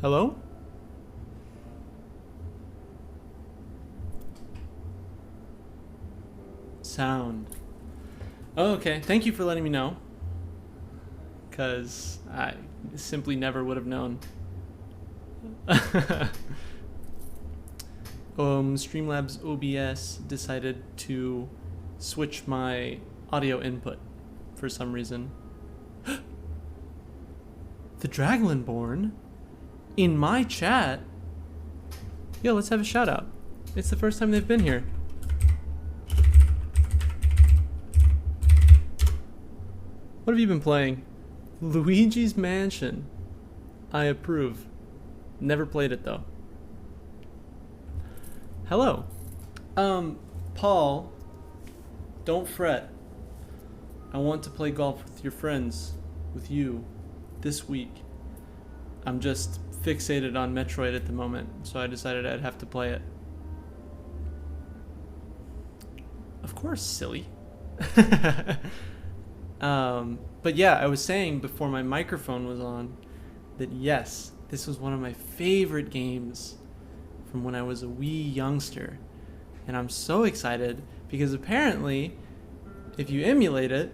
Hello? Sound. Oh, okay. Thank you for letting me know. Because I simply never would have known. Streamlabs OBS decided to switch my audio input for some reason. The Dragonborn in my chat. Yo, let's have a shout out. It's the first time they've been here. What have you been playing? Luigi's Mansion. I approve. Never played it though. Hello. Paul, don't fret. I want to play golf with your friends, with you, this week. I'm just fixated on Metroid at the moment, so I decided I'd have to play it. Of course, silly. But yeah, I was saying before my microphone was on that yes, this was one of my favorite games from when I was a wee youngster. And I'm so excited because apparently if you emulate it,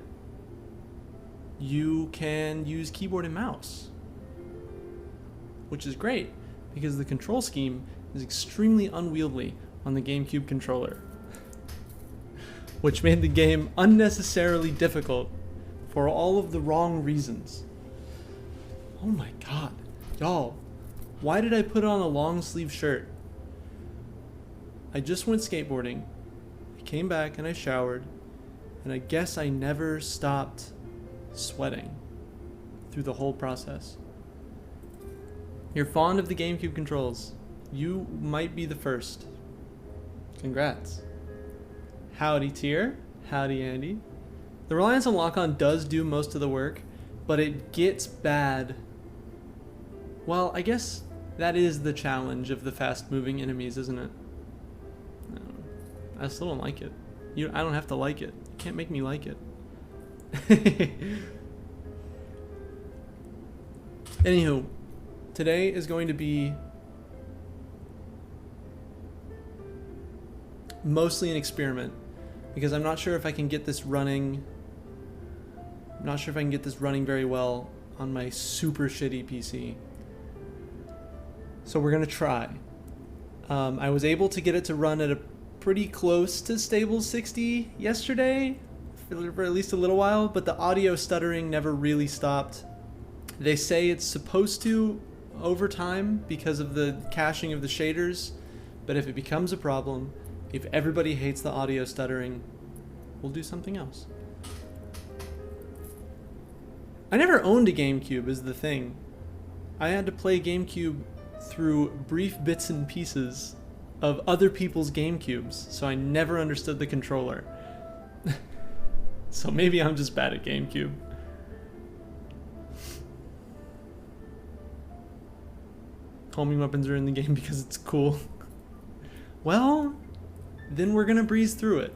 you can use keyboard and mouse. Which is great because the control scheme is extremely unwieldy on the GameCube controller. Which made the game unnecessarily difficult for all of the wrong reasons. Oh my god. Y'all, why did I put on a long sleeve shirt? I just went skateboarding. I came back and I showered. And I guess I never stopped sweating through the whole process. You're fond of the GameCube controls. You might be the first. Congrats. Howdy Tier. Howdy Andy. The reliance on lock-on does do most of the work, but it gets bad. Well, I guess that is the challenge of the fast-moving enemies, isn't it? No, I still don't like it. I don't have to like it. You can't make me like it. Anywho, today is going to be mostly an experiment because I'm not sure if I can get this running. I'm not sure if I can get this running very well on my super shitty PC. So we're gonna try. I was able to get it to run at a pretty close to stable 60 yesterday for at least a little while, but the audio stuttering never really stopped. They say it's supposed to over time because of the caching of the shaders, but if it becomes a problem, if everybody hates the audio stuttering, we'll do something else. I never owned a GameCube is the thing. I had to play GameCube through brief bits and pieces of other people's GameCubes, so I never understood the controller. So maybe I'm just bad at GameCube. Homing weapons are in the game because it's cool. Well, then we're gonna breeze through it.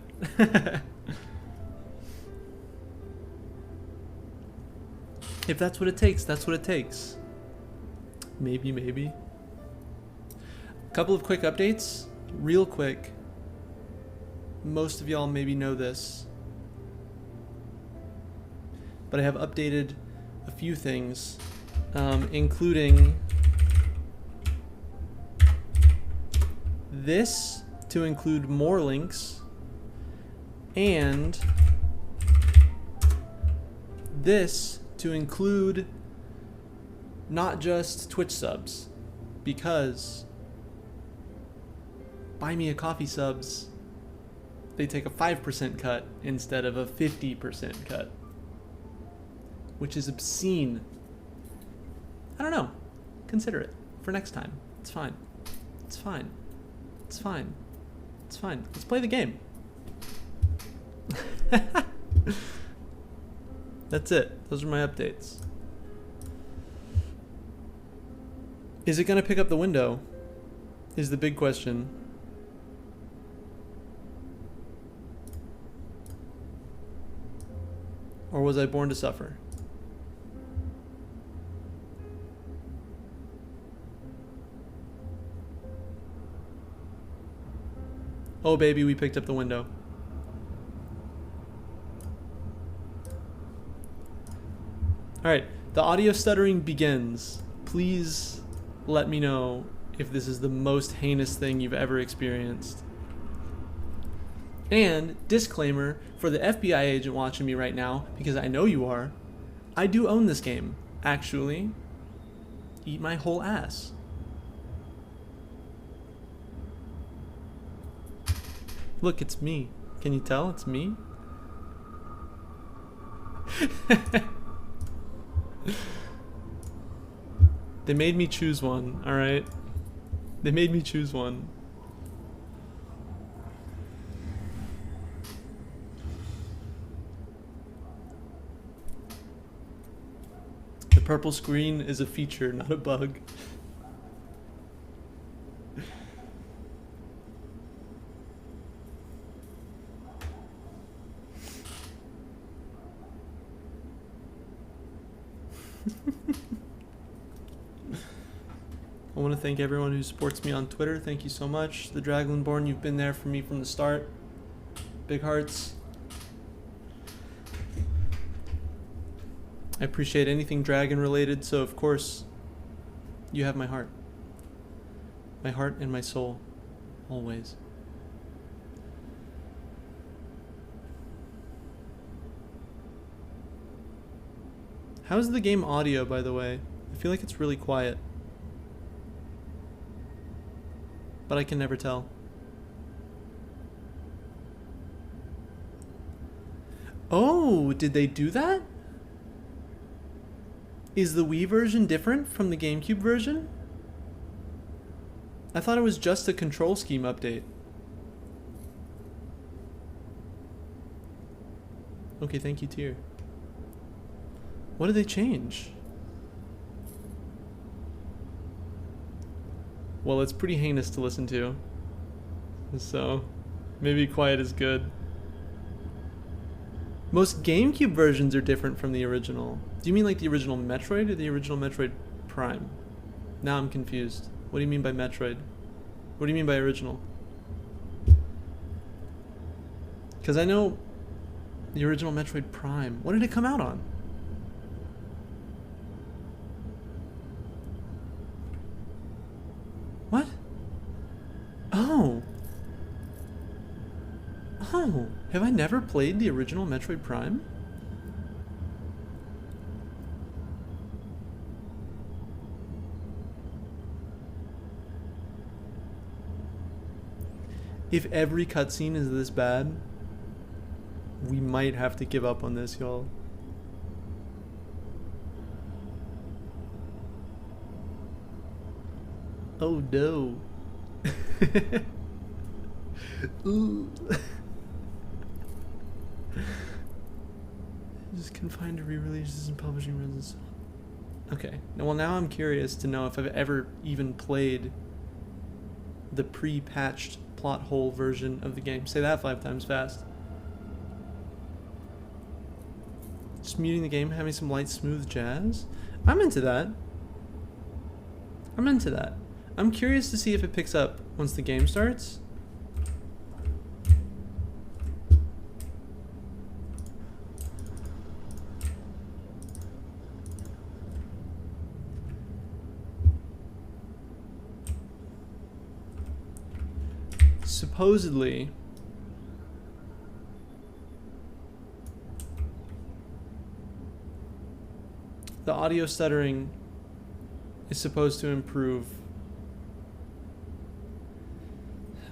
If that's what it takes, that's what it takes. Maybe. A couple of quick updates, real quick. Most of y'all maybe know this, but I have updated a few things, including this to include more links, and this to include not just Twitch subs, because Buy Me a Coffee subs, they take a 5% cut instead of a 50% cut, which is obscene. I don't know. Consider it for next time. It's fine. It's fine. It's fine. It's fine. Let's play the game. That's it. Those are my updates. Is it going to pick up the window? Is the big question. Or was I born to suffer? Oh baby, we picked up the window. Alright, the audio stuttering begins. Please let me know if this is the most heinous thing you've ever experienced. And, disclaimer, for the FBI agent watching me right now, because I know you are, I do own this game. Actually, eat my whole ass. Look, it's me. Can you tell it's me? They made me choose one, alright? They made me choose one. The purple screen is a feature, not a bug. I want to thank everyone who supports me on Twitter. Thank you so much. The Dragonborn, you've been there for me from the start. Big hearts. I appreciate anything dragon related, so of course, you have my heart. My heart and my soul. Always. How's the game audio, by the way? I feel like it's really quiet. But I can never tell. Oh, did they do that? Is the Wii version different from the GameCube version? I thought it was just a control scheme update. Okay, thank you, Tier. What did they change? Well, it's pretty heinous to listen to. So, maybe quiet is good. Most GameCube versions are different from the original. Do you mean like the original Metroid or the original Metroid Prime? Now I'm confused. What do you mean by Metroid? What do you mean by original? Because I know the original Metroid Prime. What did it come out on? What? Oh. Oh. Have I never played the original Metroid Prime? If every cutscene is this bad, we might have to give up on this, y'all. Oh no. Ooh. Just confined to re-releases and publishing runs. Okay. Well, now I'm curious to know if I've ever even played the pre-patched plot hole version of the game. Say that 5 times fast. Just muting the game, having some light, smooth jazz. I'm into that. I'm into that. I'm curious to see if it picks up once the game starts. Supposedly, the audio stuttering is supposed to improve.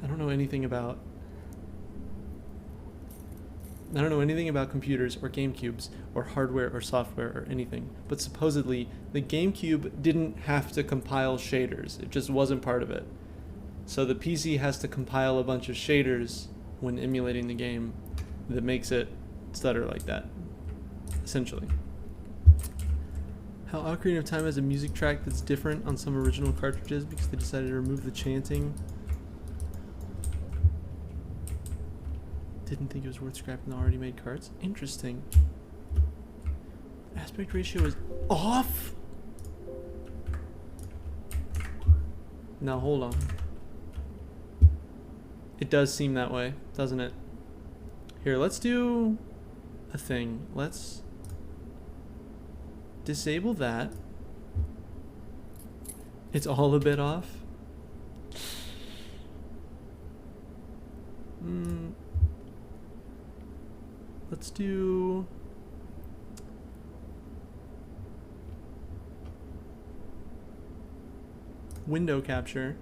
I don't know anything about computers or GameCubes or hardware or software or anything, but supposedly the GameCube didn't have to compile shaders. It just wasn't part of it. So the PC has to compile a bunch of shaders when emulating the game that makes it stutter like that, essentially. How Ocarina of Time has a music track that's different on some original cartridges because they decided to remove the chanting. Didn't think it was worth scrapping the already made cards. Interesting. Aspect ratio is off? Now hold on. It does seem that way, doesn't it? Here, let's do a thing. Let's disable that. It's all a bit off. Let's do... window capture.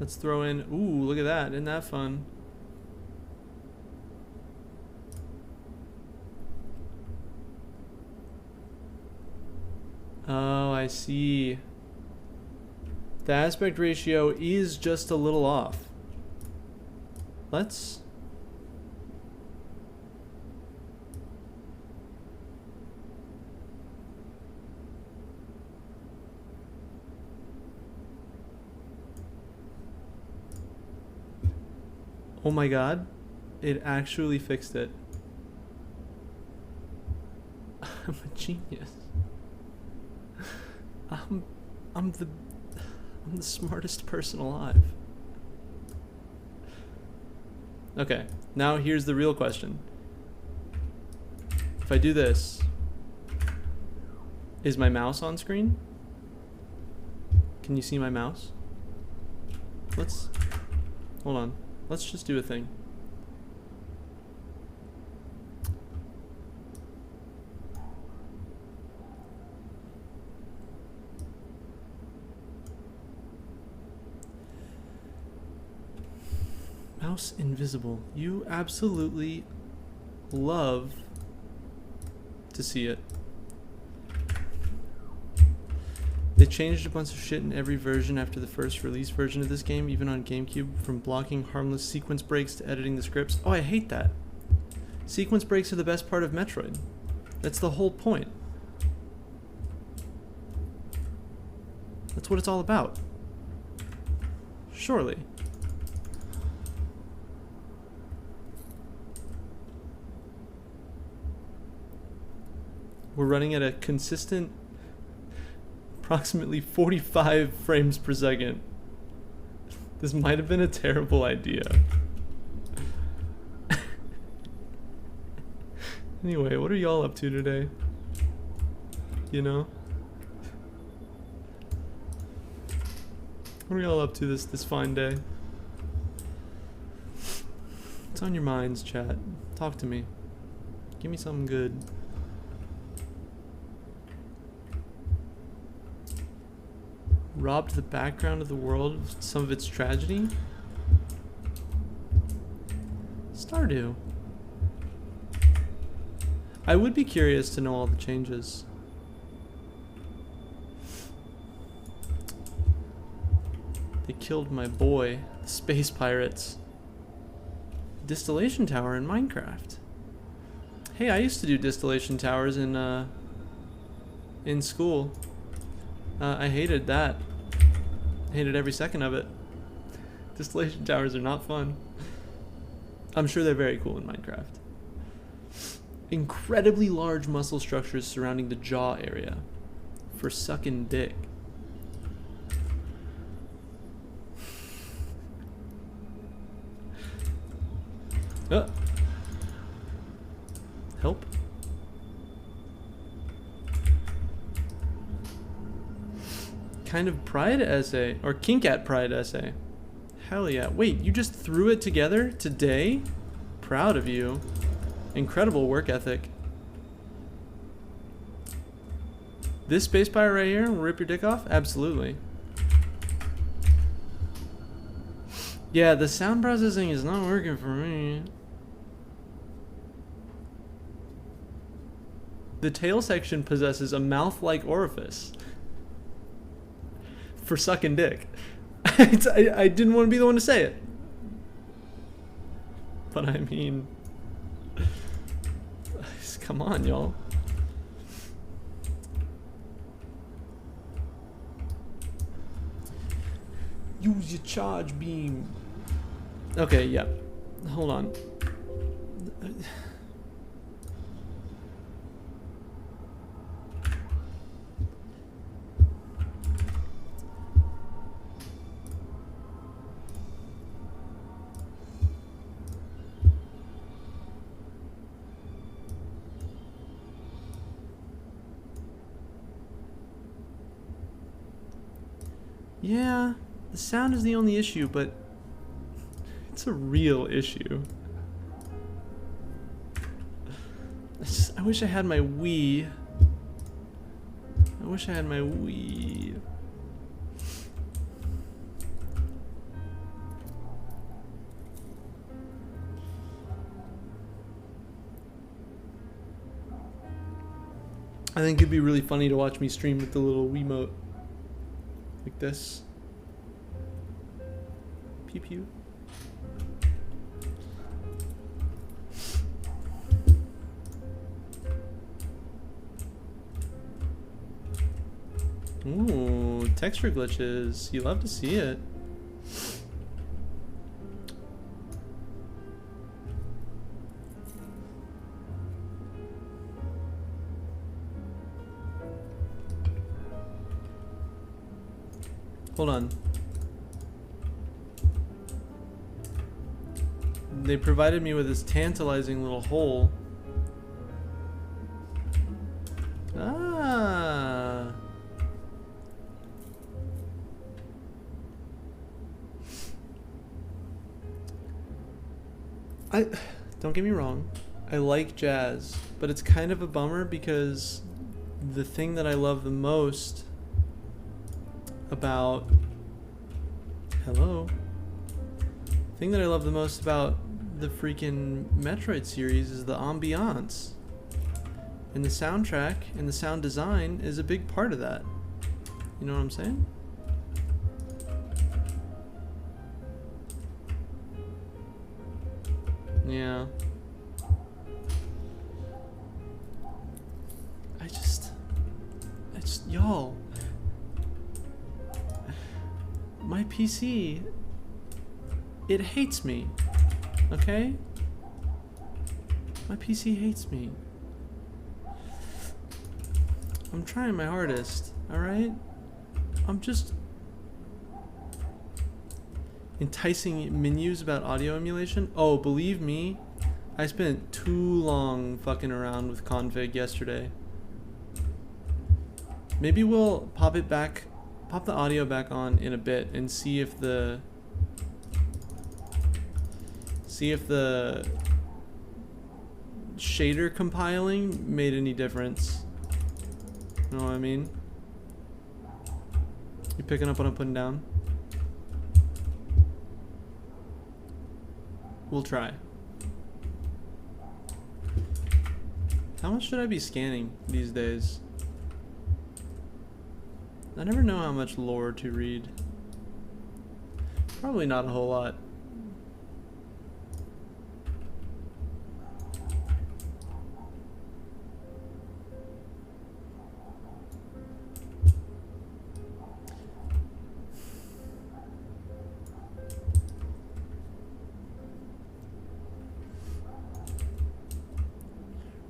Let's throw in... ooh, look at that. Isn't that fun? Oh, I see. The aspect ratio is just a little off. Let's... oh my god, it actually fixed it. I'm a genius. I'm the smartest person alive. Okay, now here's the real question. If I do this, is my mouse on screen? Can you see my mouse? Let's... hold on. Let's just do a thing. Mouse invisible. You absolutely love to see it. They changed a bunch of shit in every version after the first release version of this game, even on GameCube, from blocking harmless sequence breaks to editing the scripts. Oh, I hate that. Sequence breaks are the best part of Metroid. That's the whole point. That's what it's all about. Surely. We're running at a consistent approximately 45 frames per second. This might have been a terrible idea. Anyway, what are y'all up to today? You know? What are y'all up to this fine day? What's on your minds, chat? Talk to me. Give me something good. Robbed the background of the world of some of its tragedy? Stardew. I would be curious to know all the changes. They killed my boy, the space pirates. Distillation tower in Minecraft. Hey, I used to do distillation towers in school. I hated that. Hated every second of it. Distillation towers are not fun. I'm sure they're very cool in Minecraft. Incredibly large muscle structures surrounding the jaw area for sucking dick. Help. Kind of pride essay, or kink at pride essay. Hell yeah. Wait, you just threw it together today? Proud of you. Incredible work ethic. This space pirate right here will rip your dick off? Absolutely. Yeah, the sound processing is not working for me. The tail section possesses a mouth-like orifice for sucking dick. I didn't want to be the one to say it. But I mean... come on, y'all. Use your charge beam. Okay, yeah. Hold on. Yeah, the sound is the only issue, but it's a real issue. I wish I had my Wii. I wish I had my Wii. I think it'd be really funny to watch me stream with the little Wiimote. Like this. Pew pew. Ooh, texture glitches. You love to see it. Hold on. They provided me with this tantalizing little hole. Ah. Don't get me wrong. I like jazz, but it's kind of a bummer because the thing that I love the most about the thing that I love the most about the freaking Metroid series is the ambiance. And the soundtrack and the sound design is a big part of that. You know what I'm saying? Yeah. I just y'all. My PC, it hates me, okay? My PC hates me. I'm trying my hardest, alright? I'm just enticing menus about audio emulation. Oh, believe me, I spent too long fucking around with config yesterday. Maybe we'll pop the audio back on in a bit and see if the shader compiling made any difference. You know what I mean? You picking up what I'm putting down? We'll try. How much should I be scanning these days? I never know how much lore to read. Probably not a whole lot.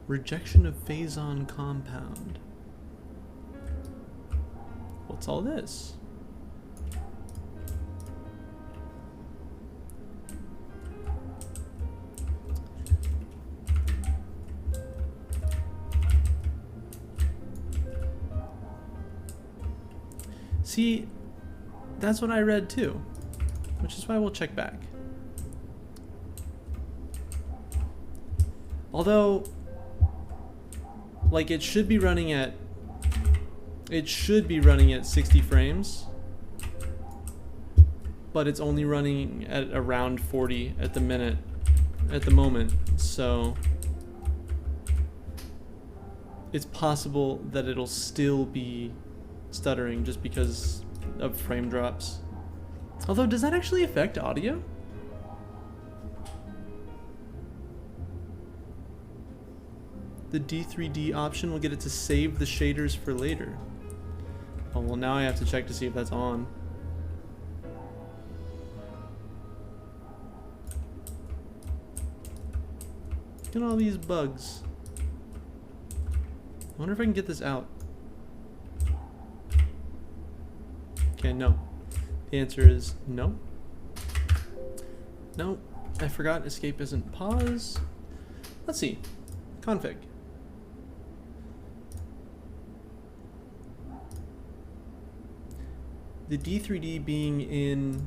Rejection of phazon compound. What's all this? See, that's what I read too, which is why we'll check back. Although, like, it should be running at 60 frames, but it's only running at around 40 at the moment, so it's possible that it'll still be stuttering just because of frame drops. Although, does that actually affect audio? The D3D option will get it to save the shaders for later. Oh, well, now I have to check to see if that's on. Look at all these bugs. I wonder if I can get this out. Okay, no. The answer is no. No, I forgot escape isn't pause. Let's see. Config. The D3D being in...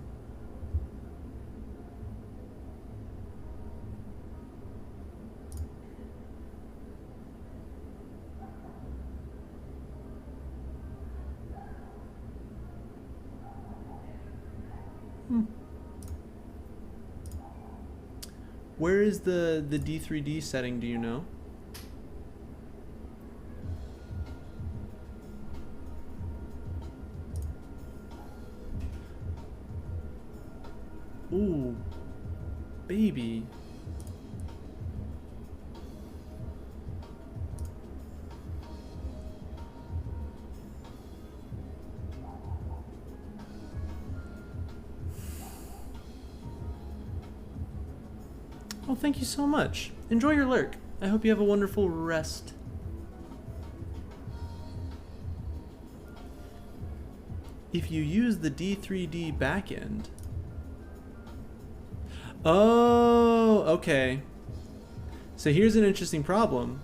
Where is the D3D setting, do you know? Ooh, baby. Oh, thank you so much. Enjoy your lurk. I hope you have a wonderful rest. If you use the D3D backend... Oh, okay. So here's an interesting problem.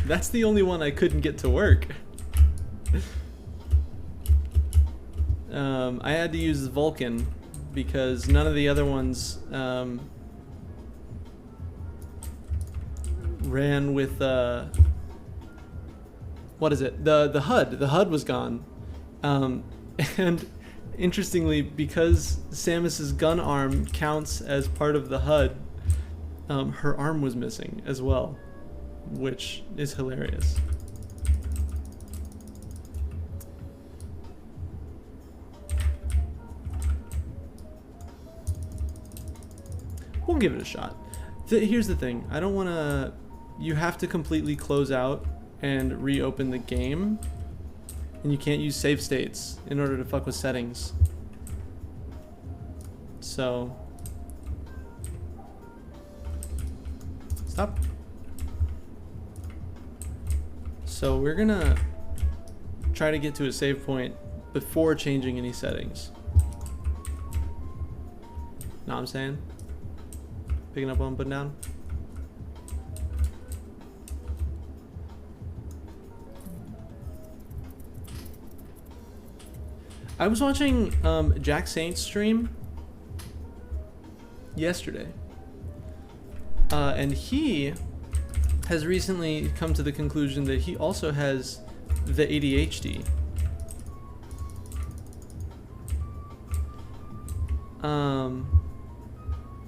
That's the only one I couldn't get to work. I had to use Vulkan because none of the other ones ran with what is it? The HUD. The HUD was gone. And interestingly, because Samus's gun arm counts as part of the HUD, her arm was missing as well, which is hilarious. We'll give it a shot. Here's the thing. I don't want to... You have to completely close out and reopen the game. And you can't use save states in order to fuck with settings. So... Stop. So we're gonna try to get to a save point before changing any settings. Know what I'm saying? Picking up what I'm putting down. I was watching Jack Saint's stream yesterday, and he has recently come to the conclusion that he also has the ADHD.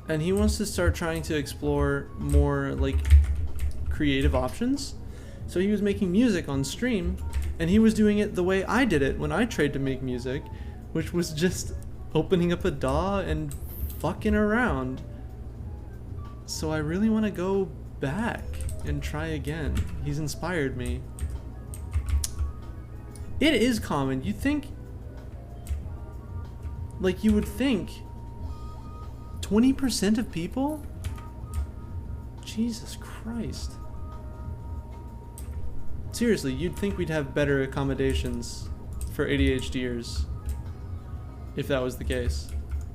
And he wants to start trying to explore more like creative options. So he was making music on stream, and he was doing it the way I did it when I tried to make music, which was just opening up a DAW and fucking around. So I really want to go back and try again. He's inspired me. It is common. You think, like you would think 20% of people? Jesus Christ. Seriously, you'd think we'd have better accommodations for ADHDers if that was the case.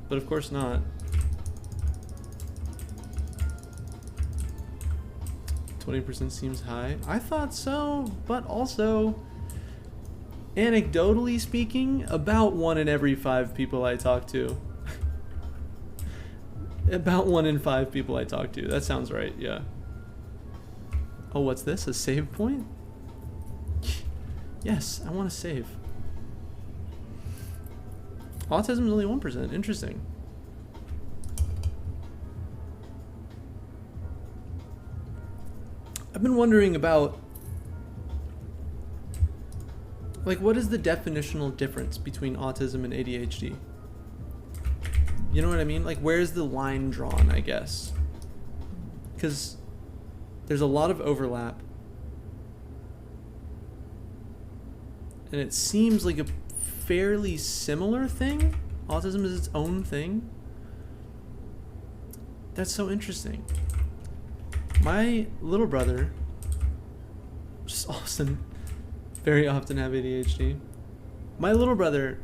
But of course not. 20% seems high. I thought so, but also, anecdotally speaking, about 1 in every 5 people I talk to. About 1 in 5 people I talk to. That sounds right, yeah. Oh, what's this? A save point? Yes, I want to save. Autism is only 1%. Interesting. I've been wondering about, like, what is the definitional difference between autism and ADHD? You know what I mean? Like, where's the line drawn, I guess? Because there's a lot of overlap. And it seems like a fairly similar thing. Autism is its own thing. That's so interesting. My little brother, just often, very often have ADHD. My little brother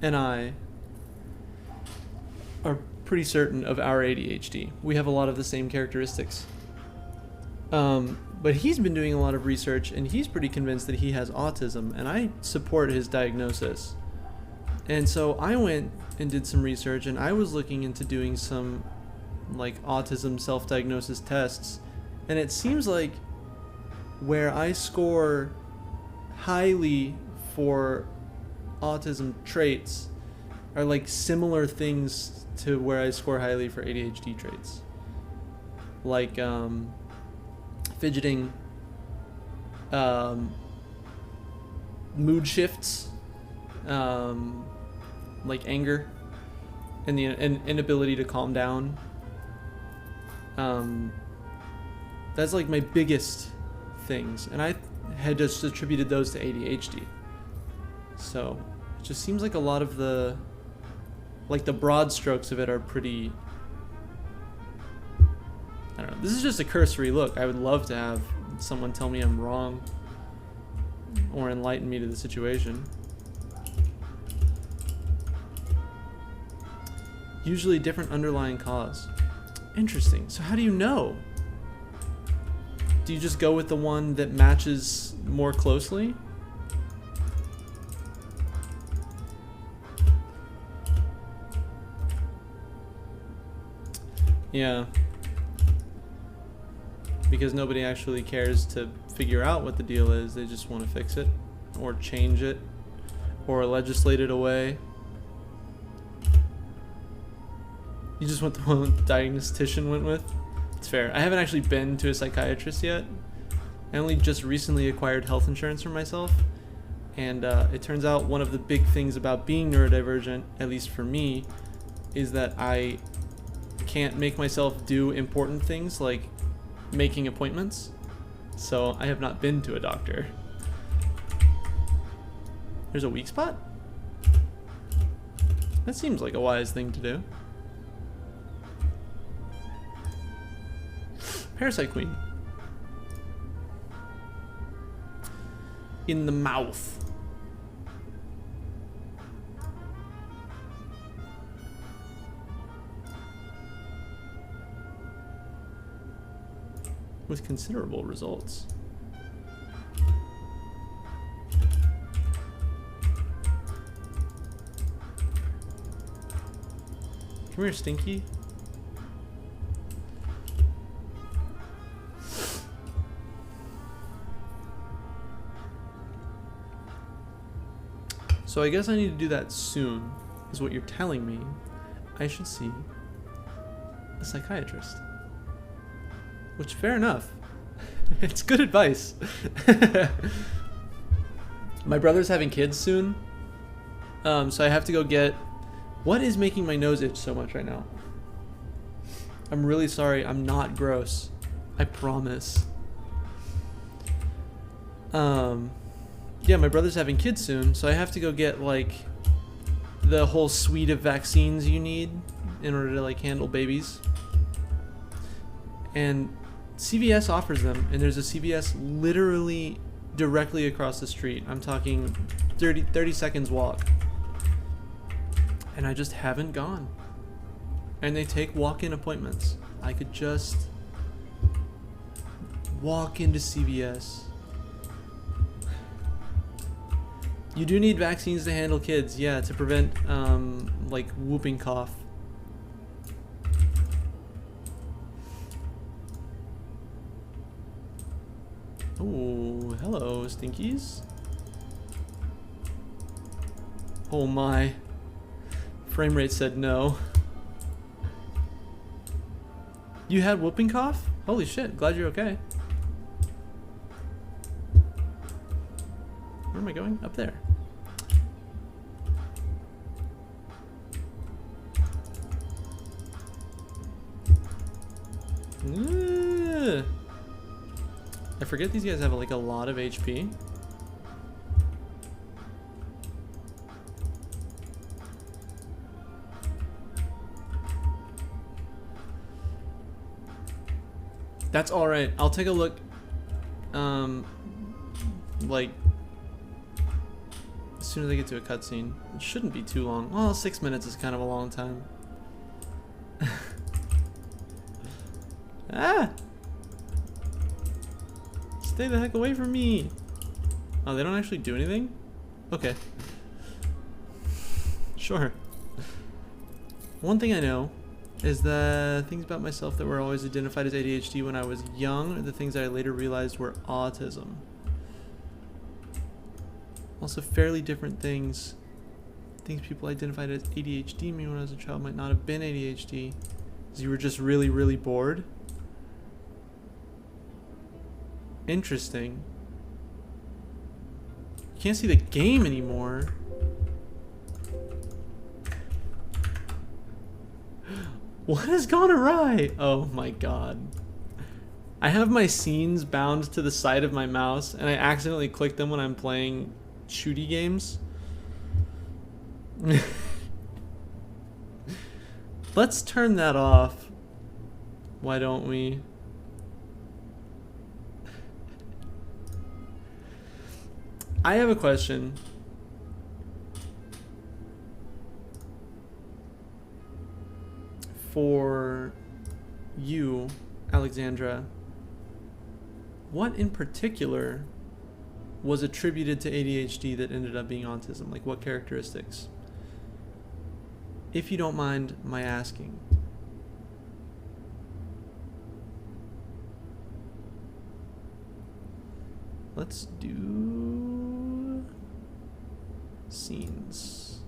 and I are pretty certain of our ADHD. We have a lot of the same characteristics. But he's been doing a lot of research, and he's pretty convinced that he has autism, and I support his diagnosis. And so I went and did some research, and I was looking into doing some like autism self-diagnosis tests, and it seems like where I score highly for autism traits are like similar things to where I score highly for ADHD traits, like fidgeting, mood shifts, like anger, and the inability to calm down. That's like my biggest things, and I had just attributed those to ADHD. So it just seems like a lot of the broad strokes of it are pretty, I don't know, this is just a cursory look. I would love to have someone tell me I'm wrong or enlighten me to the situation. Usually different underlying cause. Interesting. So how do you know? Do you just go with the one that matches more closely? Yeah. Because nobody actually cares to figure out what the deal is. They just want to fix it or change it or legislate it away. You just went the one the diagnostician went with? It's fair. I haven't actually been to a psychiatrist yet. I only just recently acquired health insurance for myself. And it turns out one of the big things about being neurodivergent, at least for me, is that I can't make myself do important things like making appointments. So I have not been to a doctor. There's a weak spot? That seems like a wise thing to do. Parasite Queen. In the mouth. With considerable results. Come here, Stinky. So I guess I need to do that soon, is what you're telling me. I should see a psychiatrist. Which, fair enough. It's good advice. My brother's having kids soon, so I have to go get... What is making my nose itch so much right now? I'm really sorry. I'm not gross. I promise. Yeah, my brother's having kids soon, so I have to go get, like, the whole suite of vaccines you need in order to, like, handle babies. And CVS offers them, and there's a CVS literally directly across the street. I'm talking 30 seconds walk. And I just haven't gone. And they take walk-in appointments. I could just walk into CVS. You do need vaccines to handle kids, yeah, to prevent, like, whooping cough. Oh, hello, Stinkies. Oh my. Frame rate said no. You had whooping cough? Holy shit, glad you're okay. Where am I going? Up there. I forget these guys have like a lot of HP. That's alright. I'll take a look. Like, as soon as I get to a cutscene. It shouldn't be too long. Well, 6 minutes is kind of a long time. Ah! Stay the heck away from me. Oh, they don't actually do anything? Okay. Sure. One thing I know is that things about myself that were always identified as ADHD when I was young are the things that I later realized were autism. Also, fairly different things. Things people identified as ADHD me when I was a child might not have been ADHD. Because you were just really, really bored. Interesting. You can't see the game anymore. What has gone awry? Oh my god. I have my scenes bound to the side of my mouse and I accidentally click them when I'm playing shooty games. Let's turn that off. Why don't we? I have a question. For you, Alexandra, what in particular was attributed to ADHD that ended up being autism? Like, what characteristics? If you don't mind my asking. Let's do scenes.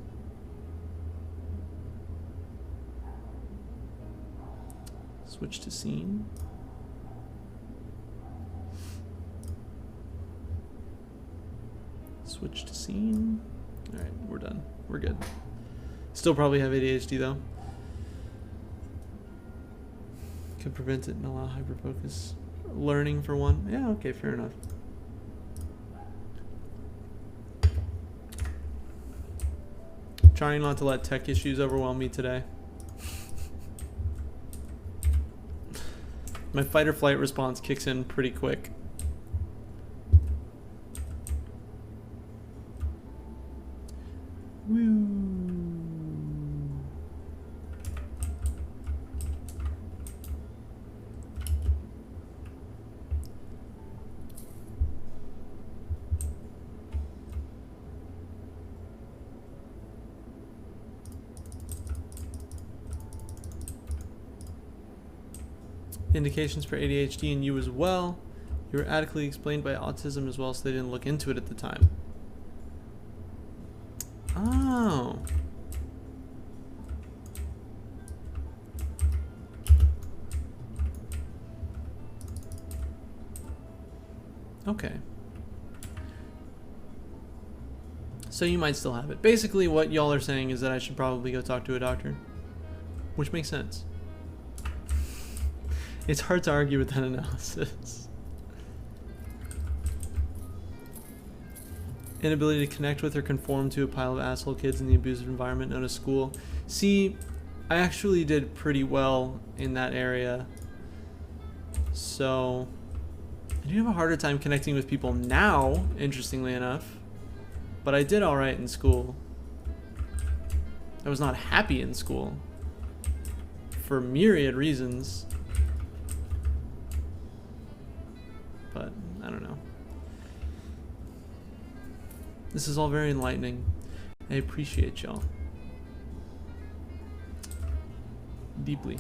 Switch to scene. Switch to scene. Alright, we're done. We're good. Still probably have ADHD though. Could prevent it and allow hyperfocus. Learning for one. Yeah, okay, fair enough. Trying not to let tech issues overwhelm me today. My fight or flight response kicks in pretty quick. Woo. Indications for ADHD in you as well. You were adequately explained by autism as well, so they didn't look into it at the time. Oh. Okay. So you might still have it. Basically, what y'all are saying is that I should probably go talk to a doctor, which makes sense. It's hard to argue with that analysis. Inability to connect with or conform to a pile of asshole kids in the abusive environment known as school. See, I actually did pretty well in that area. So, I do have a harder time connecting with people now, interestingly enough. But I did alright in school. I was not happy in school. For myriad reasons. But, I don't know. This is all very enlightening. I appreciate y'all. Deeply.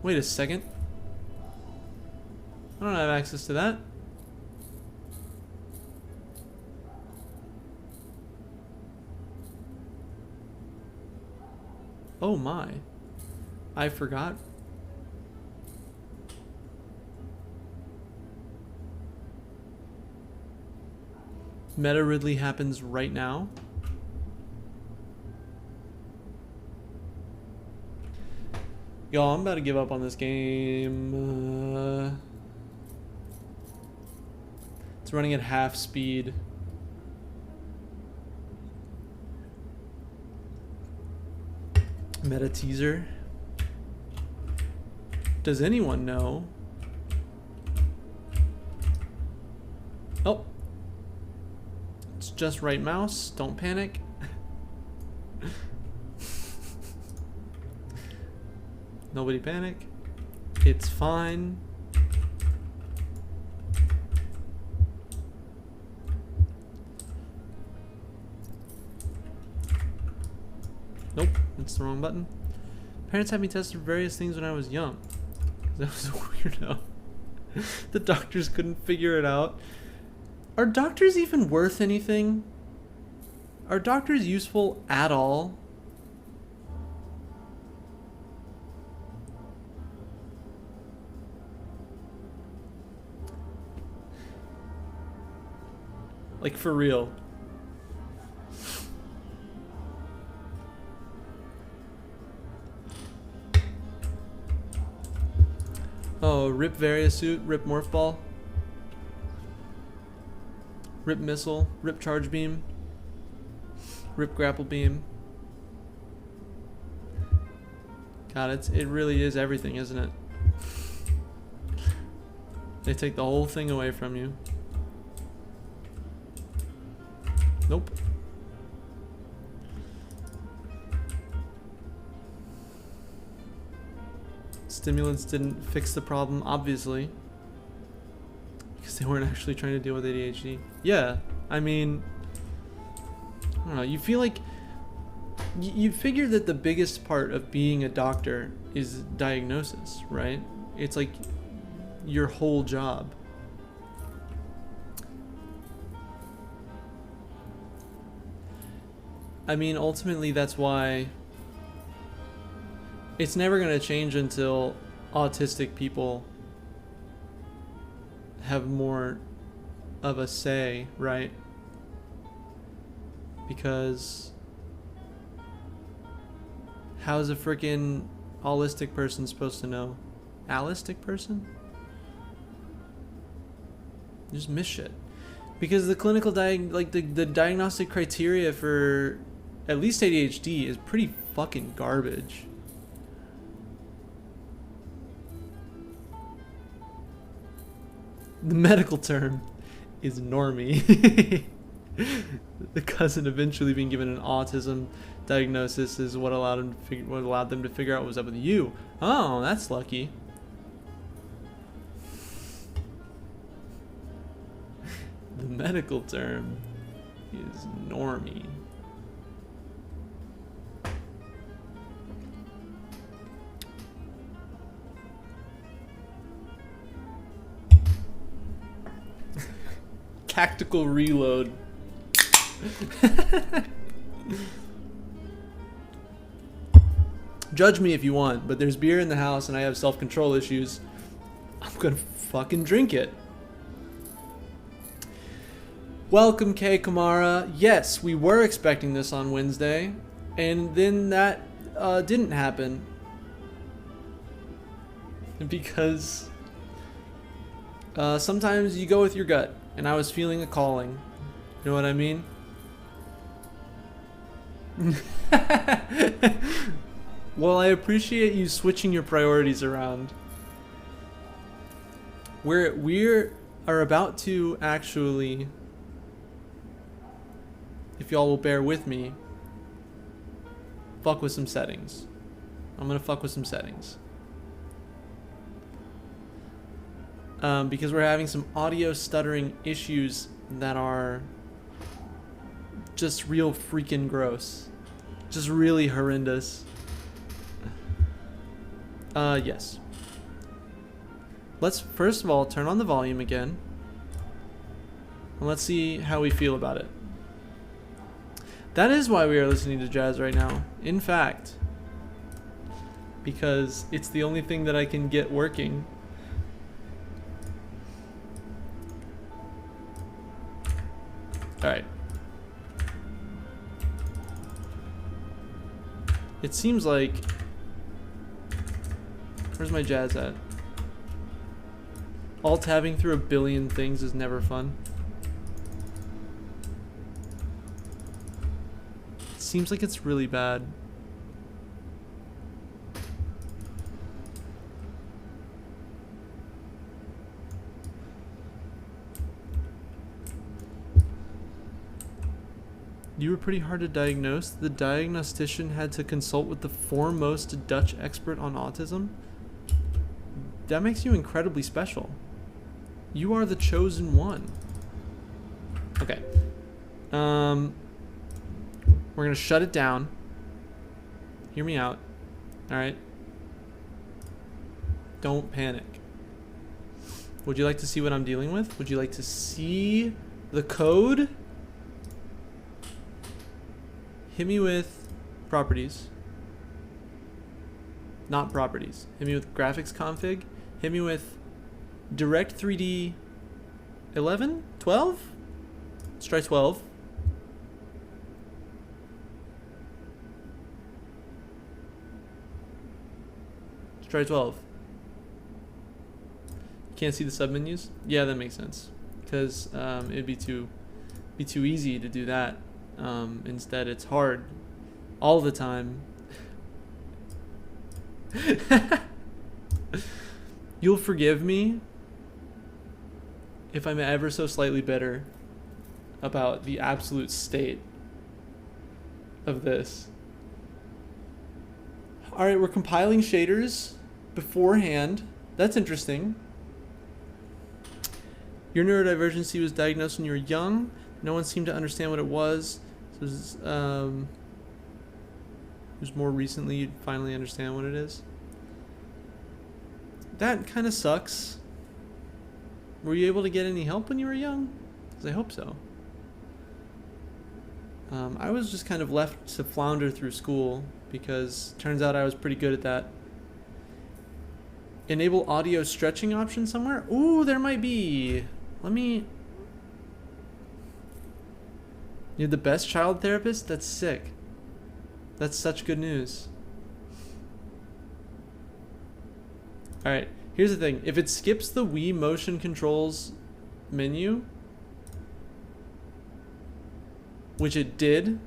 Wait a second. I don't have access to that. Oh my. I forgot. Meta Ridley happens right now. Y'all, I'm about to give up on this game. It's running at half speed. Meta teaser. Does anyone know? Oh. It's just right mouse. Don't panic. Nobody panic. It's fine. That's the wrong button. Parents had me test for various things when I was young. That was a weirdo. The doctors couldn't figure it out. Are doctors even worth anything? Are doctors useful at all? Like, for real. Oh, rip Variasuit, rip Morph Ball, rip Missile, rip Charge Beam, rip Grapple Beam. God, it really is everything, isn't it? They take the whole thing away from you. Nope. Stimulants didn't fix the problem, obviously. Because they weren't actually trying to deal with ADHD. Yeah, I mean, I don't know, you feel like you figure that the biggest part of being a doctor is diagnosis, right? It's like your whole job. I mean, ultimately, that's why it's never going to change until autistic people have more of a say, right? Because how's a freaking allistic person supposed to know? Allistic person? You just miss shit. Because the clinical the diagnostic criteria for at least ADHD is pretty fucking garbage. The medical term is normie. The cousin eventually being given an autism diagnosis is what allowed them to figure out what was up with you. Oh, that's lucky. The medical term is normie. Tactical reload. Judge me if you want, but there's beer in the house and I have self-control issues. I'm gonna fucking drink it. Welcome, Kay Kamara. Yes, we were expecting this on Wednesday, and then that didn't happen. Because sometimes you go with your gut, and I was feeling a calling. You know what I mean? Well, I appreciate you switching your priorities around. We are about to actually, if y'all will bear with me, fuck with some settings. I'm gonna fuck with some settings. Because we're having some audio stuttering issues that are just real freaking gross. Just really horrendous. Yes. Let's first of all turn on the volume again. And let's see how we feel about it. That is why we are listening to jazz right now. In fact, because it's the only thing that I can get working. Alright. It seems like... Where's my jazz at? Alt-tabbing through a billion things is never fun. It seems like it's really bad. You were pretty hard to diagnose. The diagnostician had to consult with the foremost Dutch expert on autism. That makes you incredibly special. You are the chosen one. Okay. We're gonna shut it down. Hear me out. All right. Don't panic. Would you like to see what I'm dealing with? Would you like to see the code? Hit me with properties. Not properties. Hit me with graphics config. Hit me with direct 3D 11? 12? Let's try 12. Let's try 12. Can't see the submenus? Yeah, that makes sense. Because it'd be too easy to do that. Instead, it's hard all the time. You'll forgive me if I'm ever so slightly bitter about the absolute state of this. All right, we're compiling shaders beforehand. That's interesting. Your neurodivergency was diagnosed when you were young. No one seemed to understand what it was. So it was more recently you'd finally understand what it is. That kind of sucks. Were you able to get any help when you were young? Because I hope so. I was just kind of left to flounder through school because turns out I was pretty good at that. Enable audio stretching option somewhere? Ooh, there might be. Let me... You're the best child therapist? That's sick. That's such good news. Alright, here's the thing. If it skips the Wii motion controls menu, which it did,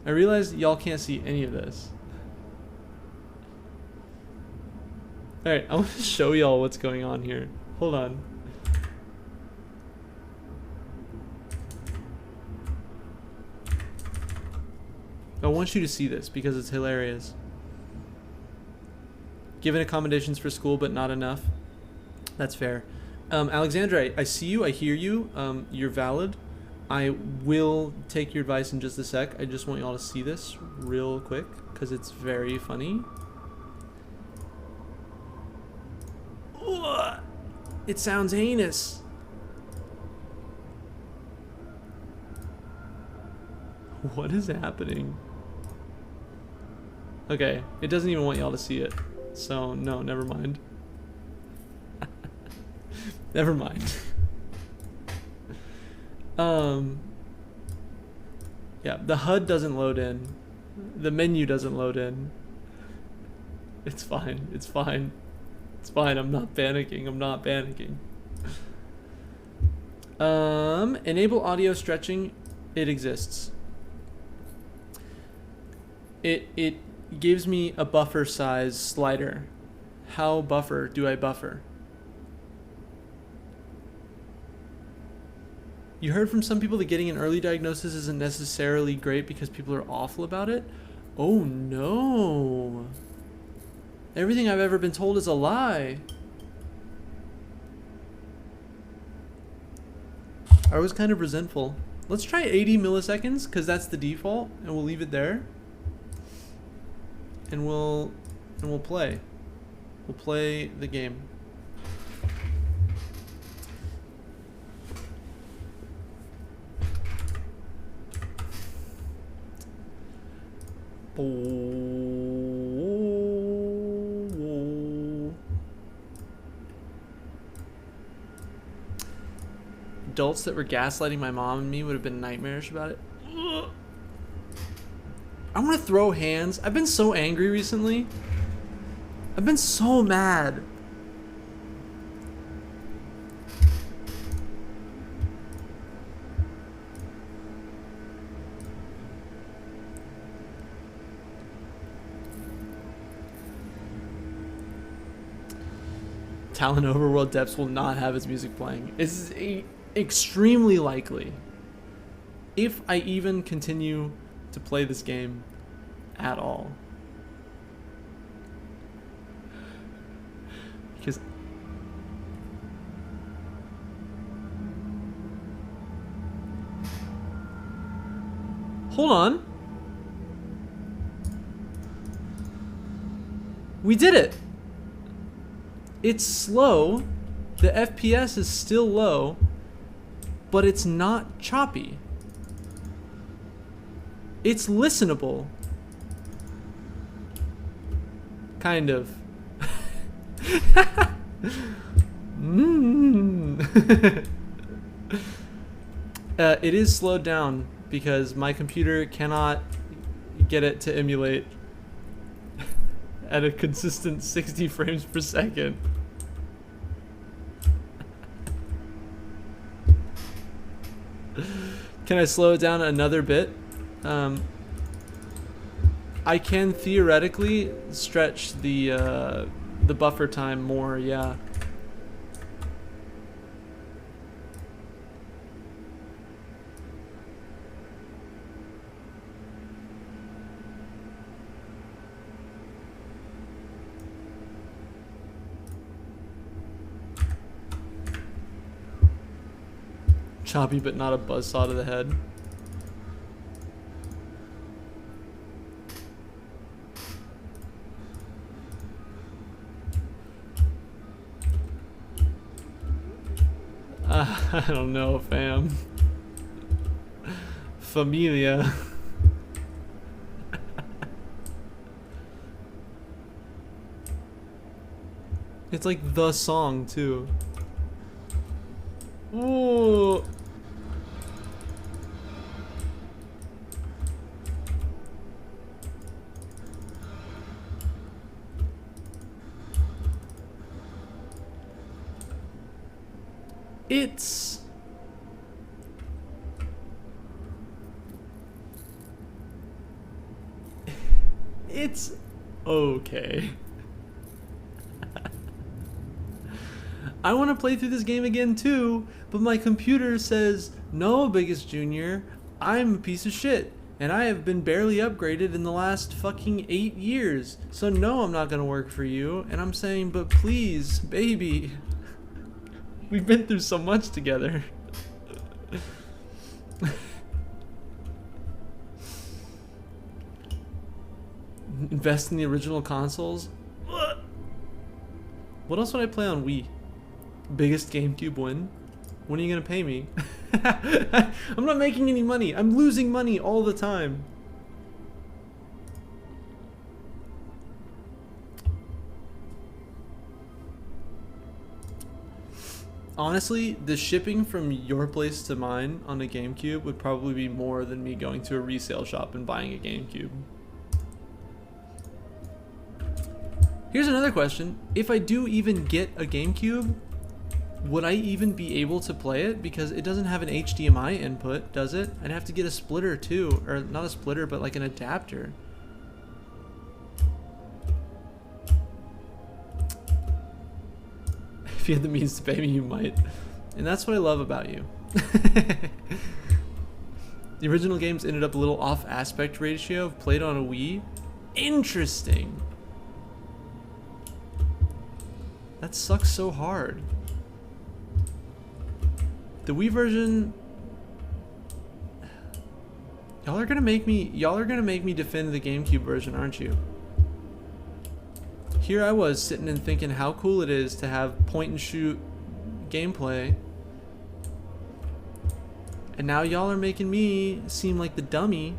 I realized y'all can't see any of this. Alright, I want to show y'all what's going on here. Hold on. I want you to see this because it's hilarious. Given accommodations for school, but not enough. That's fair. Alexandra, I see you. I hear you. You're valid. I will take your advice in just a sec. I just want you all to see this real quick because it's very funny. Ugh, it sounds heinous. What is happening? Okay, it doesn't even want y'all to see it. So, no, never mind. Never mind. Yeah, the HUD doesn't load in. The menu doesn't load in. It's fine. It's fine. It's fine. I'm not panicking. I'm not panicking. Enable audio stretching. It exists. It gives me a buffer size slider. How buffer do I buffer? You heard from some people that getting an early diagnosis isn't necessarily great because people are awful about it. Oh no. Everything I've ever been told is a lie. I was kind of resentful. Let's try 80 milliseconds because that's the default and we'll leave it there. And we'll play. We'll play the game. Adults that were gaslighting my mom and me would have been nightmarish about it. I'm gonna throw hands. I've been so angry recently. I've been so mad. Talon Overworld Depths will not have its music playing. It's extremely likely. If I even continue to play this game at all. Because Hold on. We did it. It's slow. The FPS is still low, but it's not choppy. It's listenable. Kind of. It is slowed down because my computer cannot get it to emulate at a consistent 60 frames per second. Can I slow it down another bit? I can theoretically stretch the buffer time more, yeah. Choppy, but not a buzzsaw to the head. I don't know, fam. Familia. It's like the song, too. Ooh. It's okay. I want to play through this game again too, but my computer says, no, Biggest Junior, I'm a piece of shit, and I have been barely upgraded in the last fucking 8 years, so no, I'm not gonna work for you. And I'm saying, but please, baby, we've been through so much together. Invest in the original consoles? What else would I play on Wii? Biggest GameCube win? When are you gonna pay me? I'm not making any money. I'm losing money all the time. Honestly, the shipping from your place to mine on a GameCube would probably be more than me going to a resale shop and buying a GameCube. Here's another question. If I do even get a GameCube, would I even be able to play it? Because it doesn't have an HDMI input, does it? I'd have to get a splitter too. Or not a splitter, but like an adapter. If you had the means to pay me, you might. And that's what I love about you. The original games ended up a little off aspect ratio, played on a Wii. Interesting. That sucks so hard. The Wii version, y'all are gonna make me defend the GameCube version, aren't you? Here I was sitting and thinking how cool it is to have point and shoot gameplay, and now y'all are making me seem like the dummy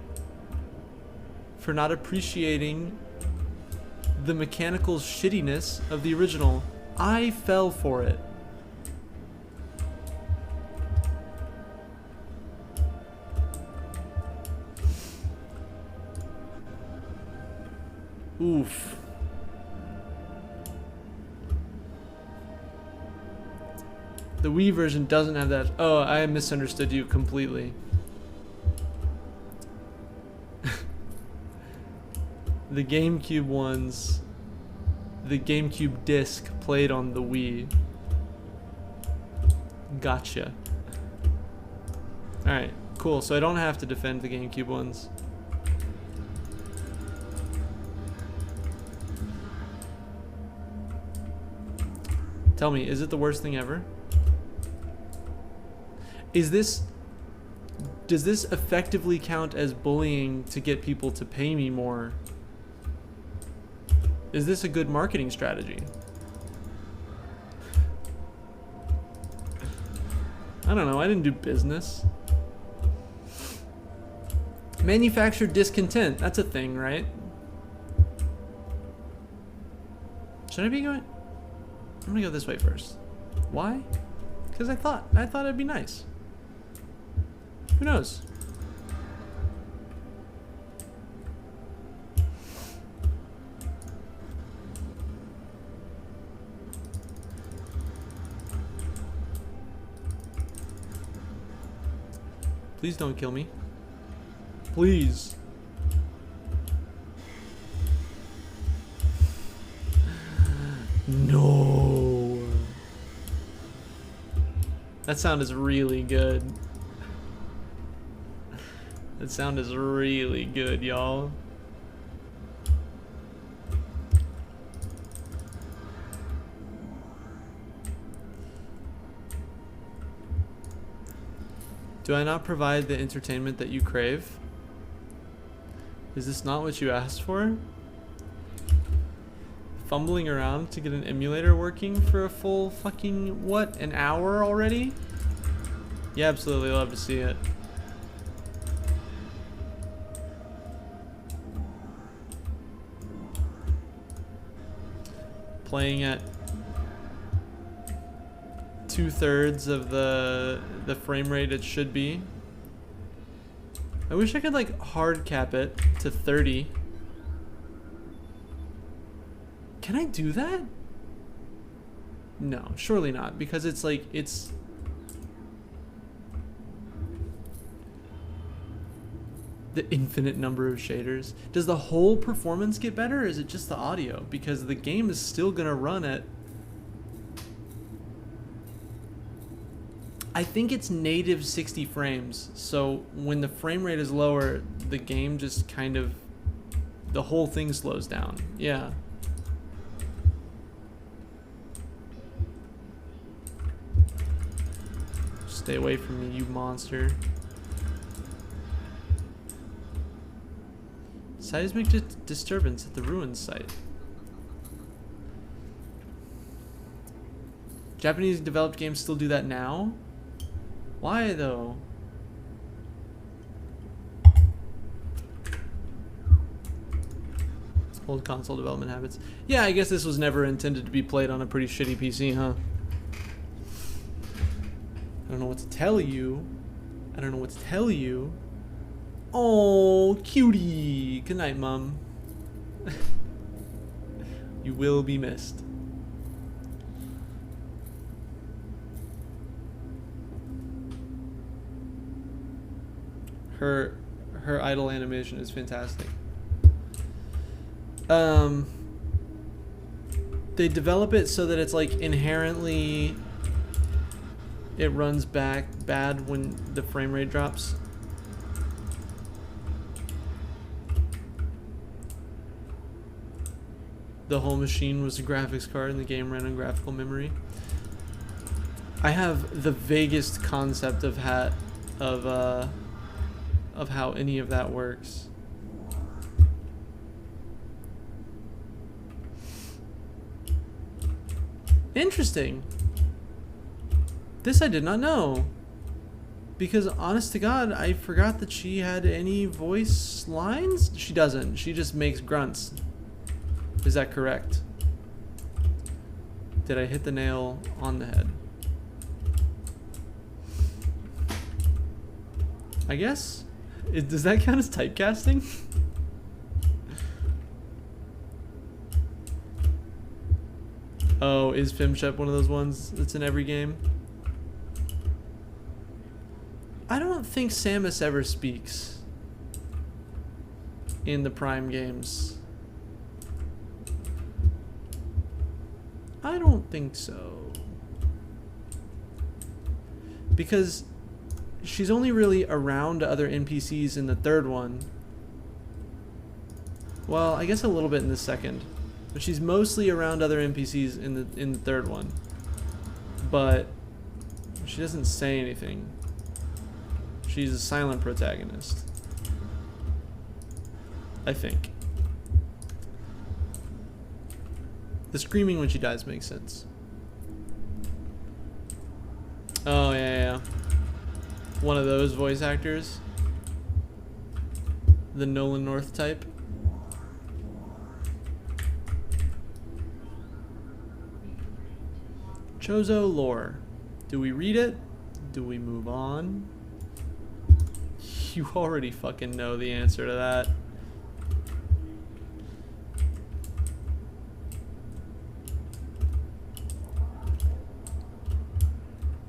for not appreciating the mechanical shittiness of the original. I fell for it. Oof. The Wii version doesn't have that. Oh, I misunderstood you completely. The GameCube ones, the GameCube disc played on the Wii. Gotcha. Alright, cool. So I don't have to defend the GameCube ones. Tell me, is it the worst thing ever? Is this does this effectively count as bullying to get people to pay me more? Is this a good marketing strategy? I don't know, I didn't do business. Manufactured discontent, that's a thing, right? Should I be going? I'm gonna go this way first. Why? Because I thought it'd be nice. Who knows? Please don't kill me. Please. No. That sound is really good. That sound is really good, y'all. Do I not provide the entertainment that you crave? Is this not what you asked for? Fumbling around to get an emulator working for a full fucking, what, an hour already? Yeah, absolutely, love to see it. Playing at 2/3 of the frame rate it should be. I wish I could like hard cap it to 30. Can I do that? No, surely not, because it's like, it's the infinite number of shaders. Does the whole performance get better, or is it just the audio? Because the game is still gonna run at, I think it's native 60 frames, so when the frame rate is lower, the game just kind of, the whole thing slows down. Yeah. Stay away from me, you monster. Seismic disturbance at the ruins site. Japanese developed games still do that now? Why though? Old console development habits. Yeah, I guess this was never intended to be played on a pretty shitty PC, huh? I don't know what to tell you. I don't know what to tell you. Oh, cutie. Good night, Mom. You will be missed. Her idle animation is fantastic. They develop it so that it's like inherently it runs back bad when the frame rate drops. The whole machine was a graphics card and the game ran on graphical memory. I have the vaguest concept of how any of that works. Interesting. This I did not know. Because honest to God, I forgot that she had any voice lines. She doesn't. She just makes grunts. Is that correct? Did I hit the nail on the head? I guess. Does that count as typecasting? Oh, is FimShep one of those ones that's in every game? I don't think Samus ever speaks in the Prime games. I don't think so. Because she's only really around other NPCs in the third one. Well, I guess a little bit in the second. But she's mostly around other NPCs in the third one. But she doesn't say anything. She's a silent protagonist. I think. The screaming when she dies makes sense. Oh, yeah. One of those voice actors. The Nolan North type. Chozo lore. Do we read it? Do we move on? You already fucking know the answer to that.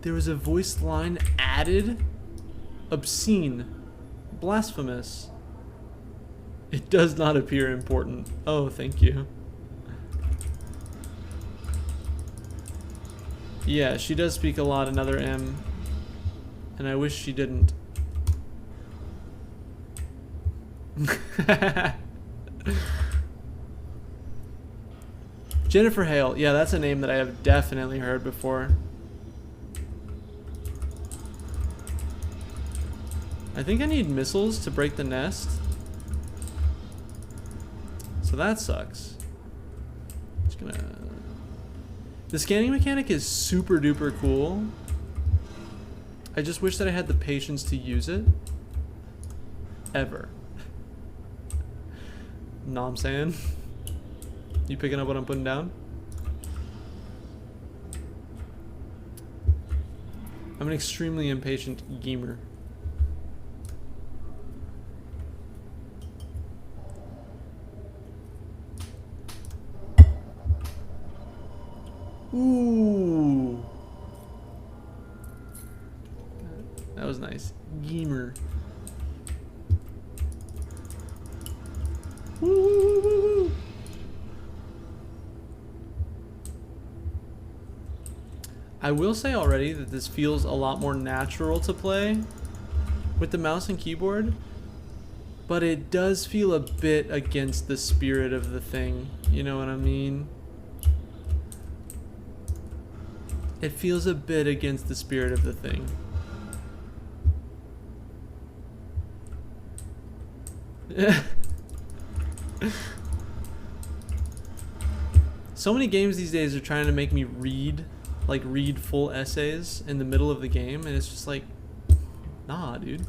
There was a voiced line added? Obscene. Blasphemous. It does not appear important. Oh, thank you. Yeah, she does speak a lot, another M. And I wish she didn't. Jennifer Hale. Yeah, that's a name that I have definitely heard before. I think I need missiles to break the nest. So that sucks. Just gonna... The scanning mechanic is super duper cool. I just wish that I had the patience to use it. Ever. Know what I'm saying? You picking up what I'm putting down? I'm an extremely impatient gamer. Ooh. That was nice. Gamer. Woo. I will say already that this feels a lot more natural to play with the mouse and keyboard, but it does feel a bit against the spirit of the thing. You know what I mean? It feels a bit against the spirit of the thing. So many games these days are trying to make me read full essays in the middle of the game, and it's just like, nah, dude.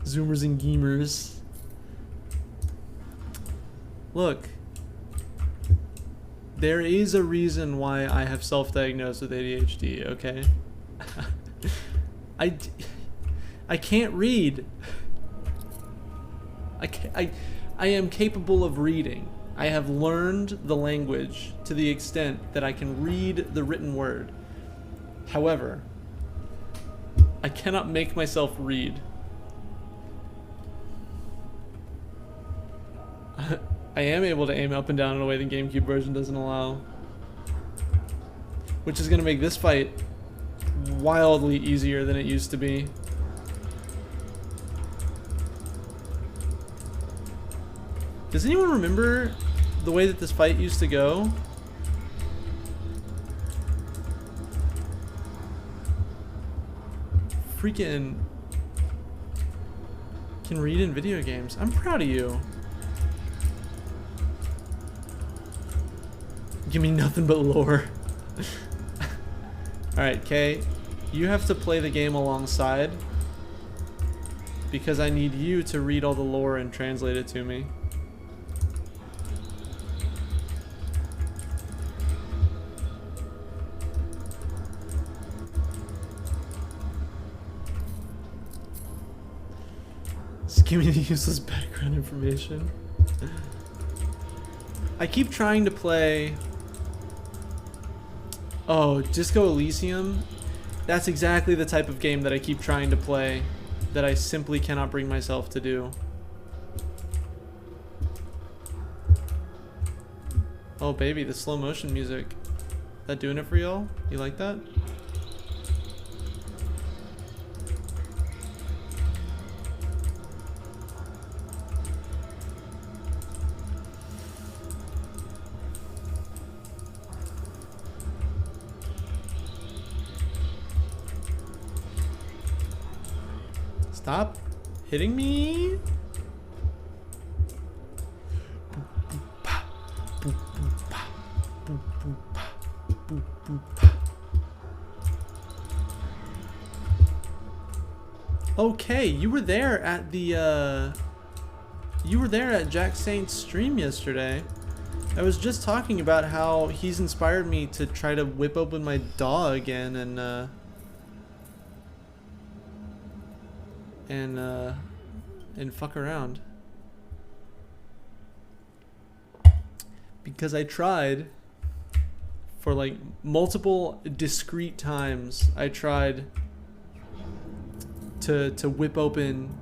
Zoomers and gamers. Look. There is a reason why I have self-diagnosed with ADHD, okay? I can't read. I am capable of reading. I have learned the language to the extent that I can read the written word. However, I cannot make myself read. I am able to aim up and down in a way the GameCube version doesn't allow. Which is going to make this fight wildly easier than it used to be. Does anyone remember the way that this fight used to go? Freaking can read in video games. I'm proud of you. Give me nothing but lore. Alright, Kay. You have to play the game alongside, because I need you to read all the lore and translate it to me. Just give me the useless background information. I keep trying to play... Oh, Disco Elysium? That's exactly the type of game that I keep trying to play that I simply cannot bring myself to do. Oh baby, the slow motion music. That doing it for y'all? You like that? Stop hitting me. Okay, you were there at the Jack Saint's stream yesterday. I was just talking about how he's inspired me to try to whip open my DAW again and fuck around. Because I tried for like multiple discrete times. I tried to whip open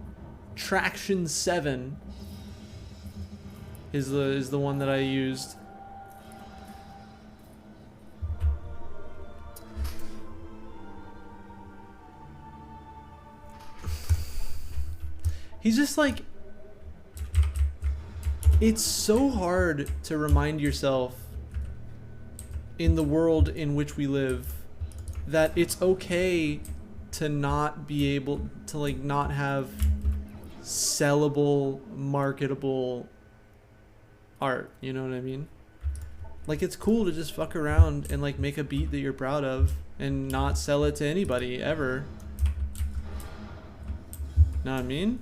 Traction 7 is the one that I used. He's just like, it's so hard to remind yourself in the world in which we live that it's okay to not be able to like not have sellable, marketable art, you know what I mean? Like, it's cool to just fuck around and like make a beat that you're proud of and not sell it to anybody ever. Know what I mean?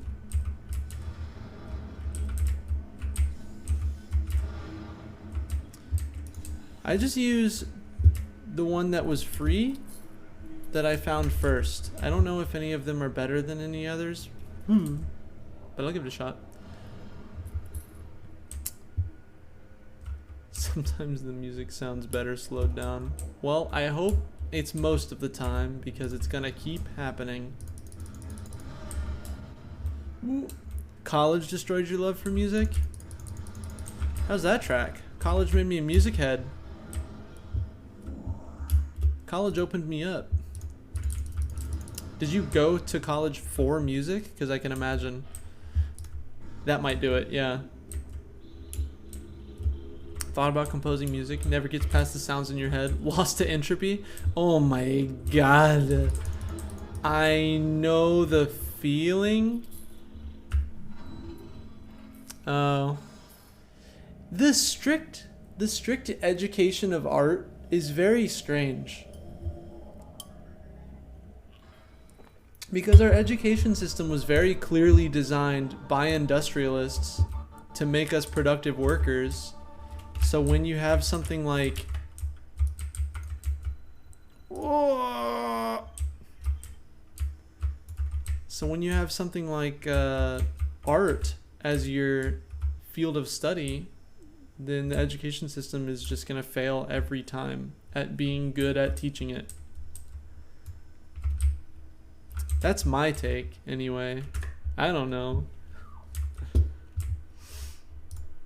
I just use the one that was free that I found first. I don't know if any of them are better than any others. But I'll give it a shot. Sometimes the music sounds better slowed down. Well, I hope it's most of the time because it's gonna keep happening. Ooh. College destroyed your love for music? How's that track? College made me a music head. College opened me up. Did you go to college for music? Because I can imagine that might do it, yeah. Thought about composing music, never gets past the sounds in your head. Lost to entropy? Oh my god. I know the feeling. Oh. The strict education of art is very strange. Because our education system was very clearly designed by industrialists to make us productive workers. So when you have something like art as your field of study, then the education system is just going to fail every time at being good at teaching it. That's my take, anyway. I don't know.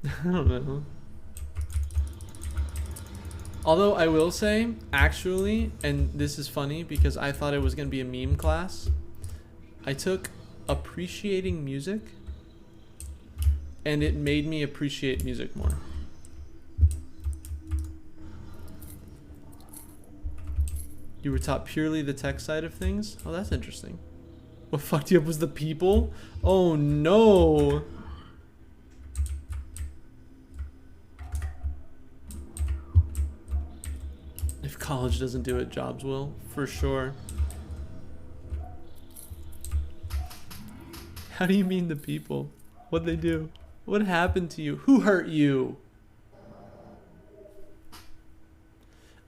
I don't know. Although I will say, actually, and this is funny because I thought it was going to be a meme class, I took appreciating music, and it made me appreciate music more. You were taught purely the tech side of things? Oh, that's interesting. What fucked you up was the people? Oh no! If college doesn't do it, jobs will, for sure. How do you mean the people? What'd they do? What happened to you? Who hurt you?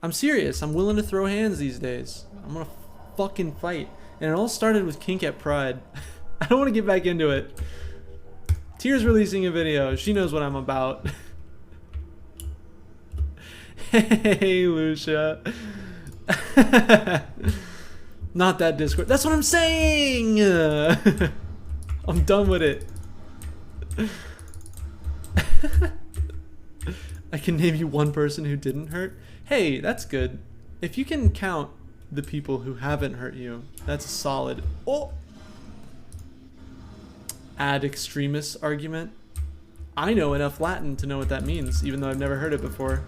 I'm serious. I'm willing to throw hands these days. I'm gonna fucking fight. And it all started with kink at Pride. I don't want to get back into it. Tears releasing a video. She knows what I'm about. Hey, Lucia. Not that Discord. That's what I'm saying. I'm done with it. I can name you one person who didn't hurt. Hey, that's good. If you can count the people who haven't hurt you, that's solid. Oh! Ad extremis argument. I know enough Latin to know what that means, even though I've never heard it before.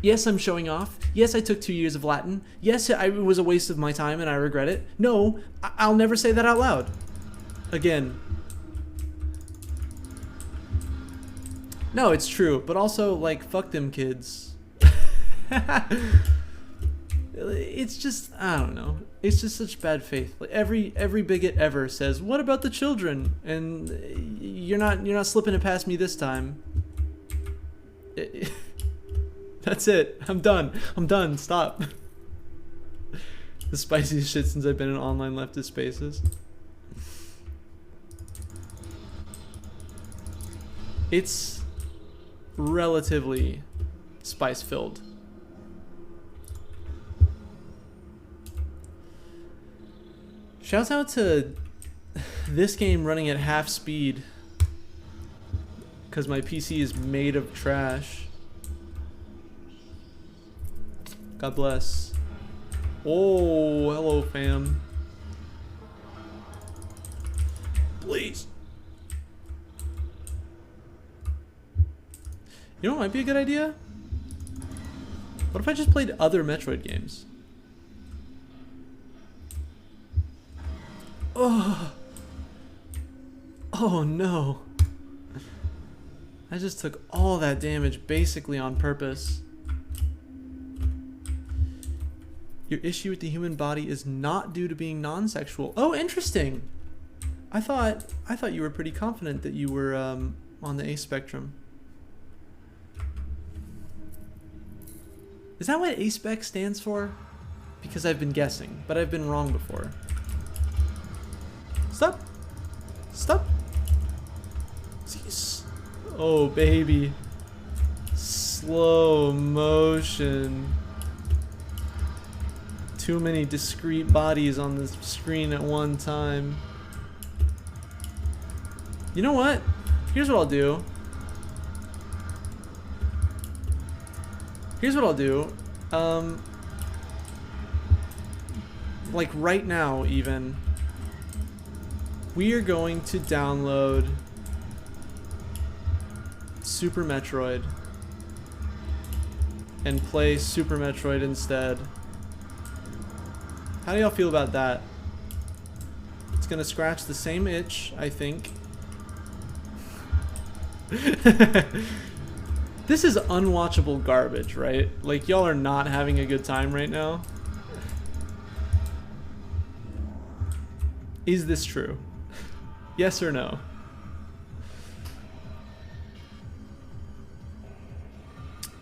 Yes, I'm showing off. Yes, I took 2 years of Latin. Yes, it was a waste of my time and I regret it. No, I'll never say that out loud. Again. No, it's true, but also, like, fuck them kids. It's just, I don't know. It's just such bad faith. Like every bigot ever says, "What about the children?" And you're not slipping it past me this time. That's it. I'm done. Stop. The spiciest shit since I've been in online leftist spaces. It's relatively spice-filled. Shouts out to this game running at half speed because my PC is made of trash. God bless. Oh, hello, fam. Please. You know what might be a good idea? What if I just played other Metroid games? Oh. Oh no. I just took all that damage basically on purpose. Your issue with the human body is not due to being non-sexual. Oh, interesting. I thought you were pretty confident that you were on the A spectrum. Is that what A-spec stands for? Because I've been guessing, but I've been wrong before. Stop! Stop! Jeez. Oh, baby. Slow motion. Too many discrete bodies on the screen at one time. You know what? Here's what I'll do. Like right now even, we are going to download Super Metroid and play Super Metroid instead. How do y'all feel about that? It's gonna scratch the same itch, I think. This is unwatchable garbage, right? Like, y'all are not having a good time right now. Is this true? Yes or no?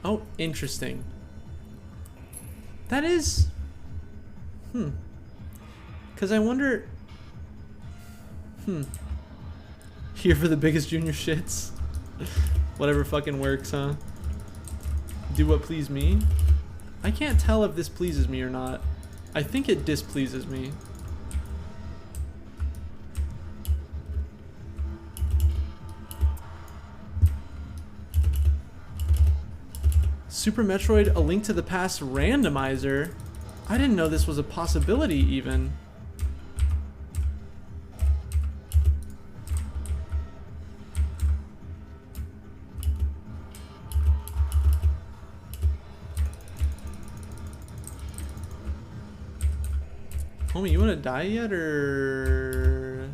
Oh, interesting. That is... Because I wonder... Here for the biggest junior shits. Whatever fucking works, huh? Do what please me? I can't tell if this pleases me or not. I think it displeases me. Super Metroid A Link to the Past randomizer? I didn't know this was a possibility even. Homie, you wanna die yet, or...?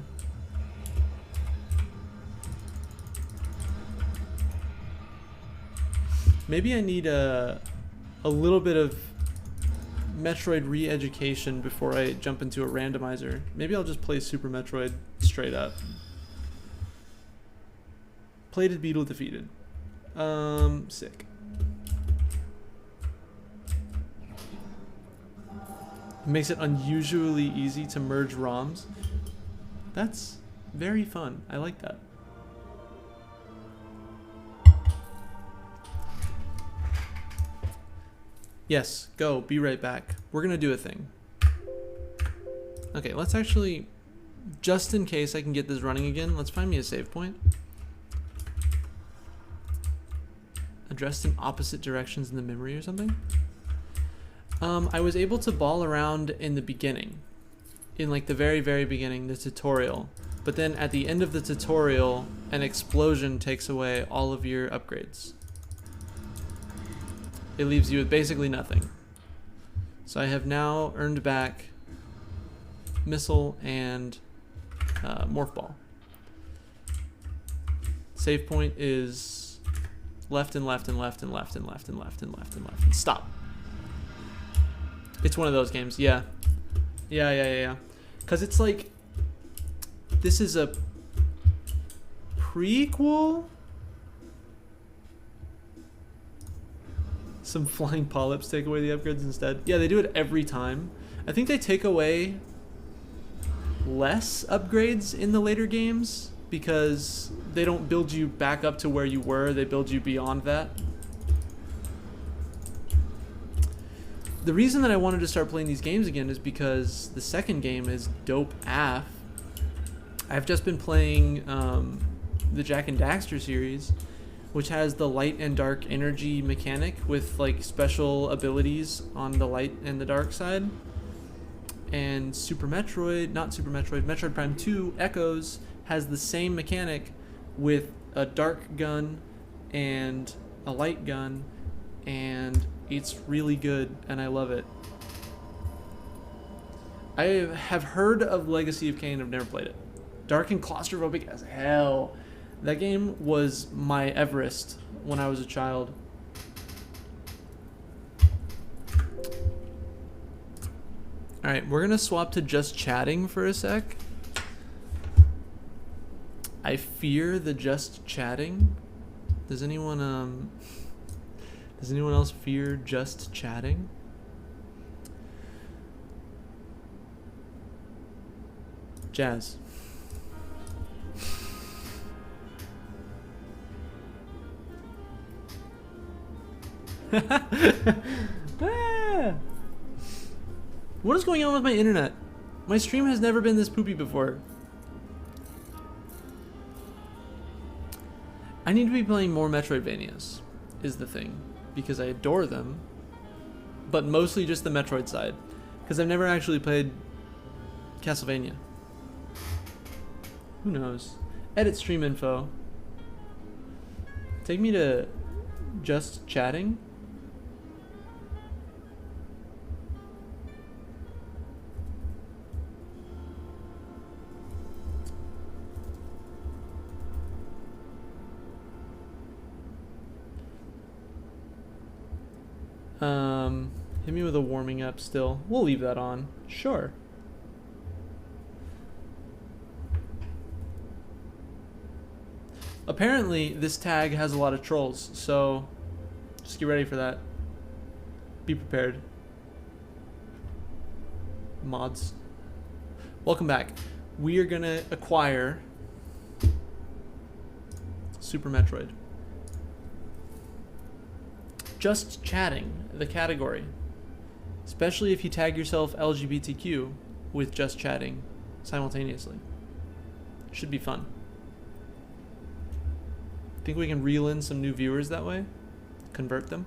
Maybe I need a little bit of Metroid re-education before I jump into a randomizer. Maybe I'll just play Super Metroid straight up. Plated Beetle defeated. Sick. It makes it unusually easy to merge ROMs. That's very fun. I like that. Yes, go. Be right back. We're gonna do a thing. Okay, let's actually, just in case I can get this running again, let's find me a save point. Addressed in opposite directions in the memory or something? I was able to ball around in the beginning. In like the very, very beginning, the tutorial. But then at the end of the tutorial, an explosion takes away all of your upgrades. it leaves you with basically nothing. So I have now earned back missile and morph ball. Save point is left and left and left and left and left and left and left and left and stop. It's one of those games, yeah. Yeah. Because it's like, this is a prequel? Some flying polyps take away the upgrades instead. Yeah, they do it every time. I think they take away less upgrades in the later games because they don't build you back up to where you were, they build you beyond that. The reason that I wanted to start playing these games again is because the second game is dope AF. I've just been playing the Jak and Daxter series, which has the light and dark energy mechanic with like special abilities on the light and the dark side. And Metroid Prime 2 Echoes has the same mechanic with a dark gun and a light gun, and it's really good and I love it. I have heard of Legacy of Kain, I've never played it. Dark and claustrophobic as hell. That game was my Everest when I was a child. Alright, we're gonna swap to just chatting for a sec. I fear the just chatting. Does anyone else fear just chatting? Jazz. Ah. What is going on with my internet? My stream has never been this poopy before. I need to be playing more Metroidvanias, is the thing. Because I adore them. But mostly just the Metroid side. Because I've never actually played Castlevania. Who knows? Edit stream info. Take me to just chatting. Hit me with a warming up still. We'll leave that on. Sure. Apparently, this tag has a lot of trolls, so just get ready for that. Be prepared. Mods. Welcome back. We are gonna acquire Super Metroid. Just chatting, the category. Especially if you tag yourself LGBTQ with just chatting simultaneously. Should be fun. Think we can reel in some new viewers that way? Convert them?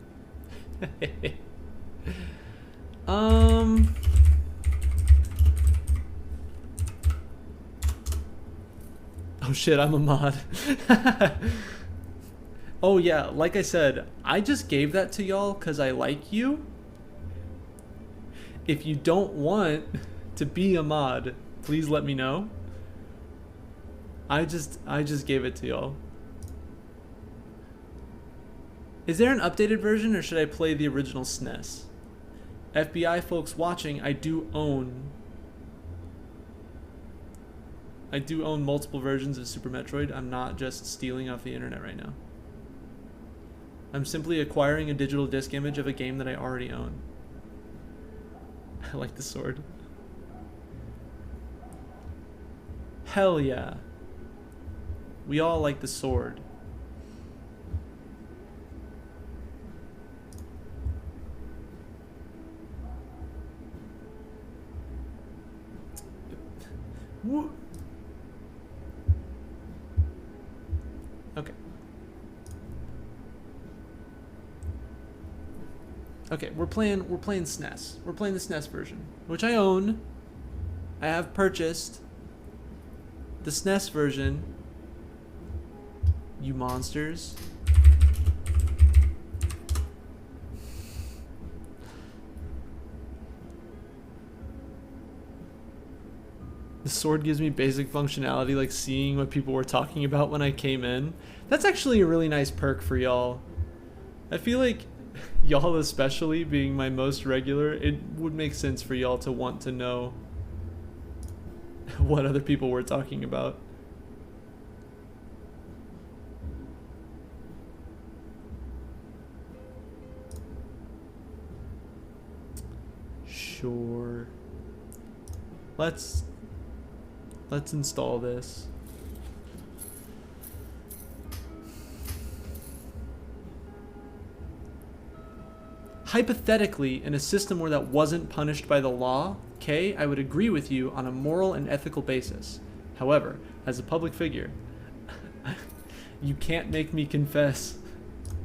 Oh shit, I'm a mod. Oh yeah, like I said, I just gave that to y'all because I like you. If you don't want to be a mod, please let me know. I just gave it to y'all. Is there an updated version or should I play the original SNES? FBI folks watching, I do own multiple versions of Super Metroid. I'm not just stealing off the internet right now. I'm simply acquiring a digital disc image of a game that I already own. I like the sword. Hell yeah. We all like the sword. Okay. Okay, we're playing SNES. We're playing the SNES version, which I own. I have purchased the SNES version. You monsters. The sword gives me basic functionality, like seeing what people were talking about when I came in. That's actually a really nice perk for y'all. I feel like y'all especially being my most regular, it would make sense for y'all to want to know what other people were talking about. Sure. Let's install this. Hypothetically, in a system where that wasn't punished by the law, Kay, I would agree with you on a moral and ethical basis. However, as a public figure, you can't make me confess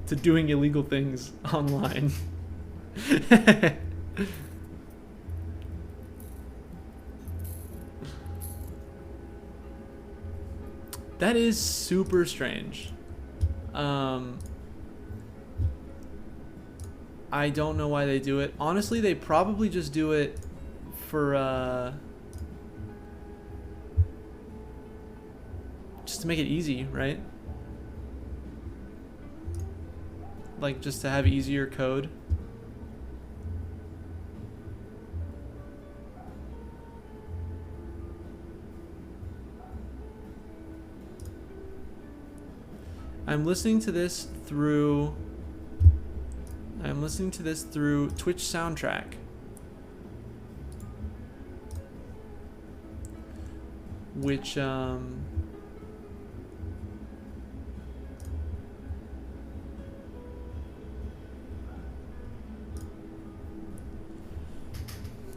to doing illegal things online. That is super strange. I don't know why they do it. Honestly, they probably just do it for just to make it easy, right? Like just to have easier code. I'm listening to this through Twitch soundtrack. Which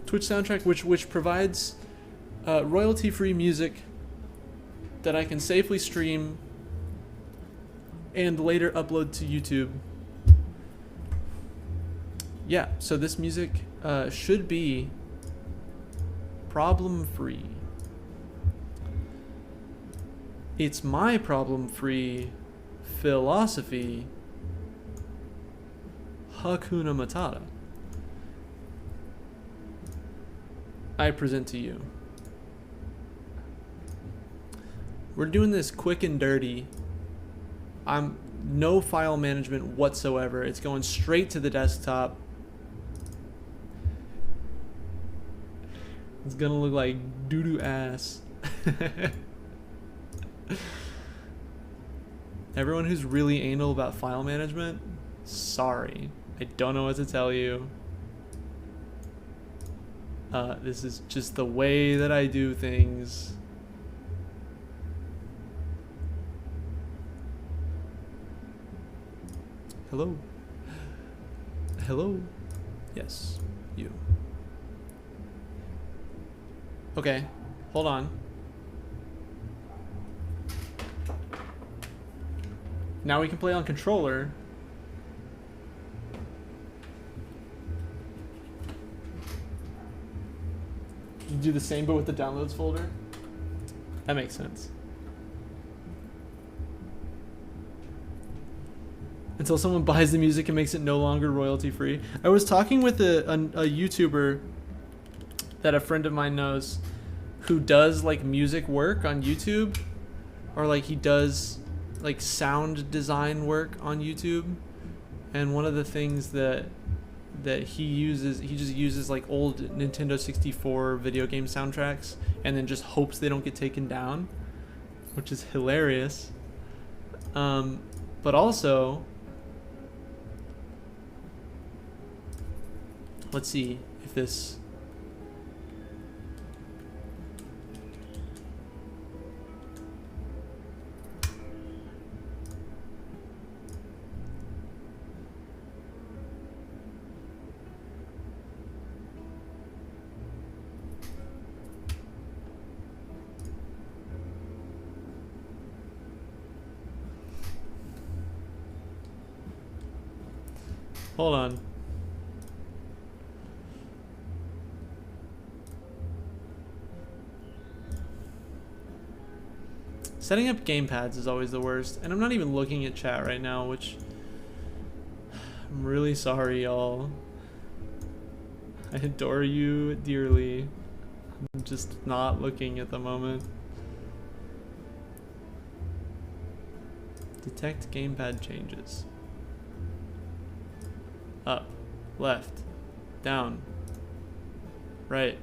Twitch soundtrack which provides royalty-free music that I can safely stream and later upload to YouTube. Yeah, so this music should be problem-free. It's my problem-free philosophy, Hakuna Matata. I present to you. We're doing this quick and dirty. I'm no file management whatsoever. It's going straight to the desktop. It's gonna look like doo-doo ass. Everyone who's really anal about file management, sorry. I don't know what to tell you. This is just the way that I do things. Hello? Hello? Yes, you. Okay, hold on. Now we can play on controller. You do the same but with the downloads folder? That makes sense. Until someone buys the music and makes it no longer royalty free. I was talking with a YouTuber that a friend of mine knows who does like music work on YouTube, or like he does like sound design work on YouTube, and one of the things that he uses, he just uses like old Nintendo 64 video game soundtracks and then just hopes they don't get taken down, which is hilarious. But also, let's see if this... Hold on. Setting up gamepads is always the worst, and I'm not even looking at chat right now, which I'm really sorry, y'all. I adore you dearly. I'm just not looking at the moment. Detect gamepad changes. Up, left, down, right,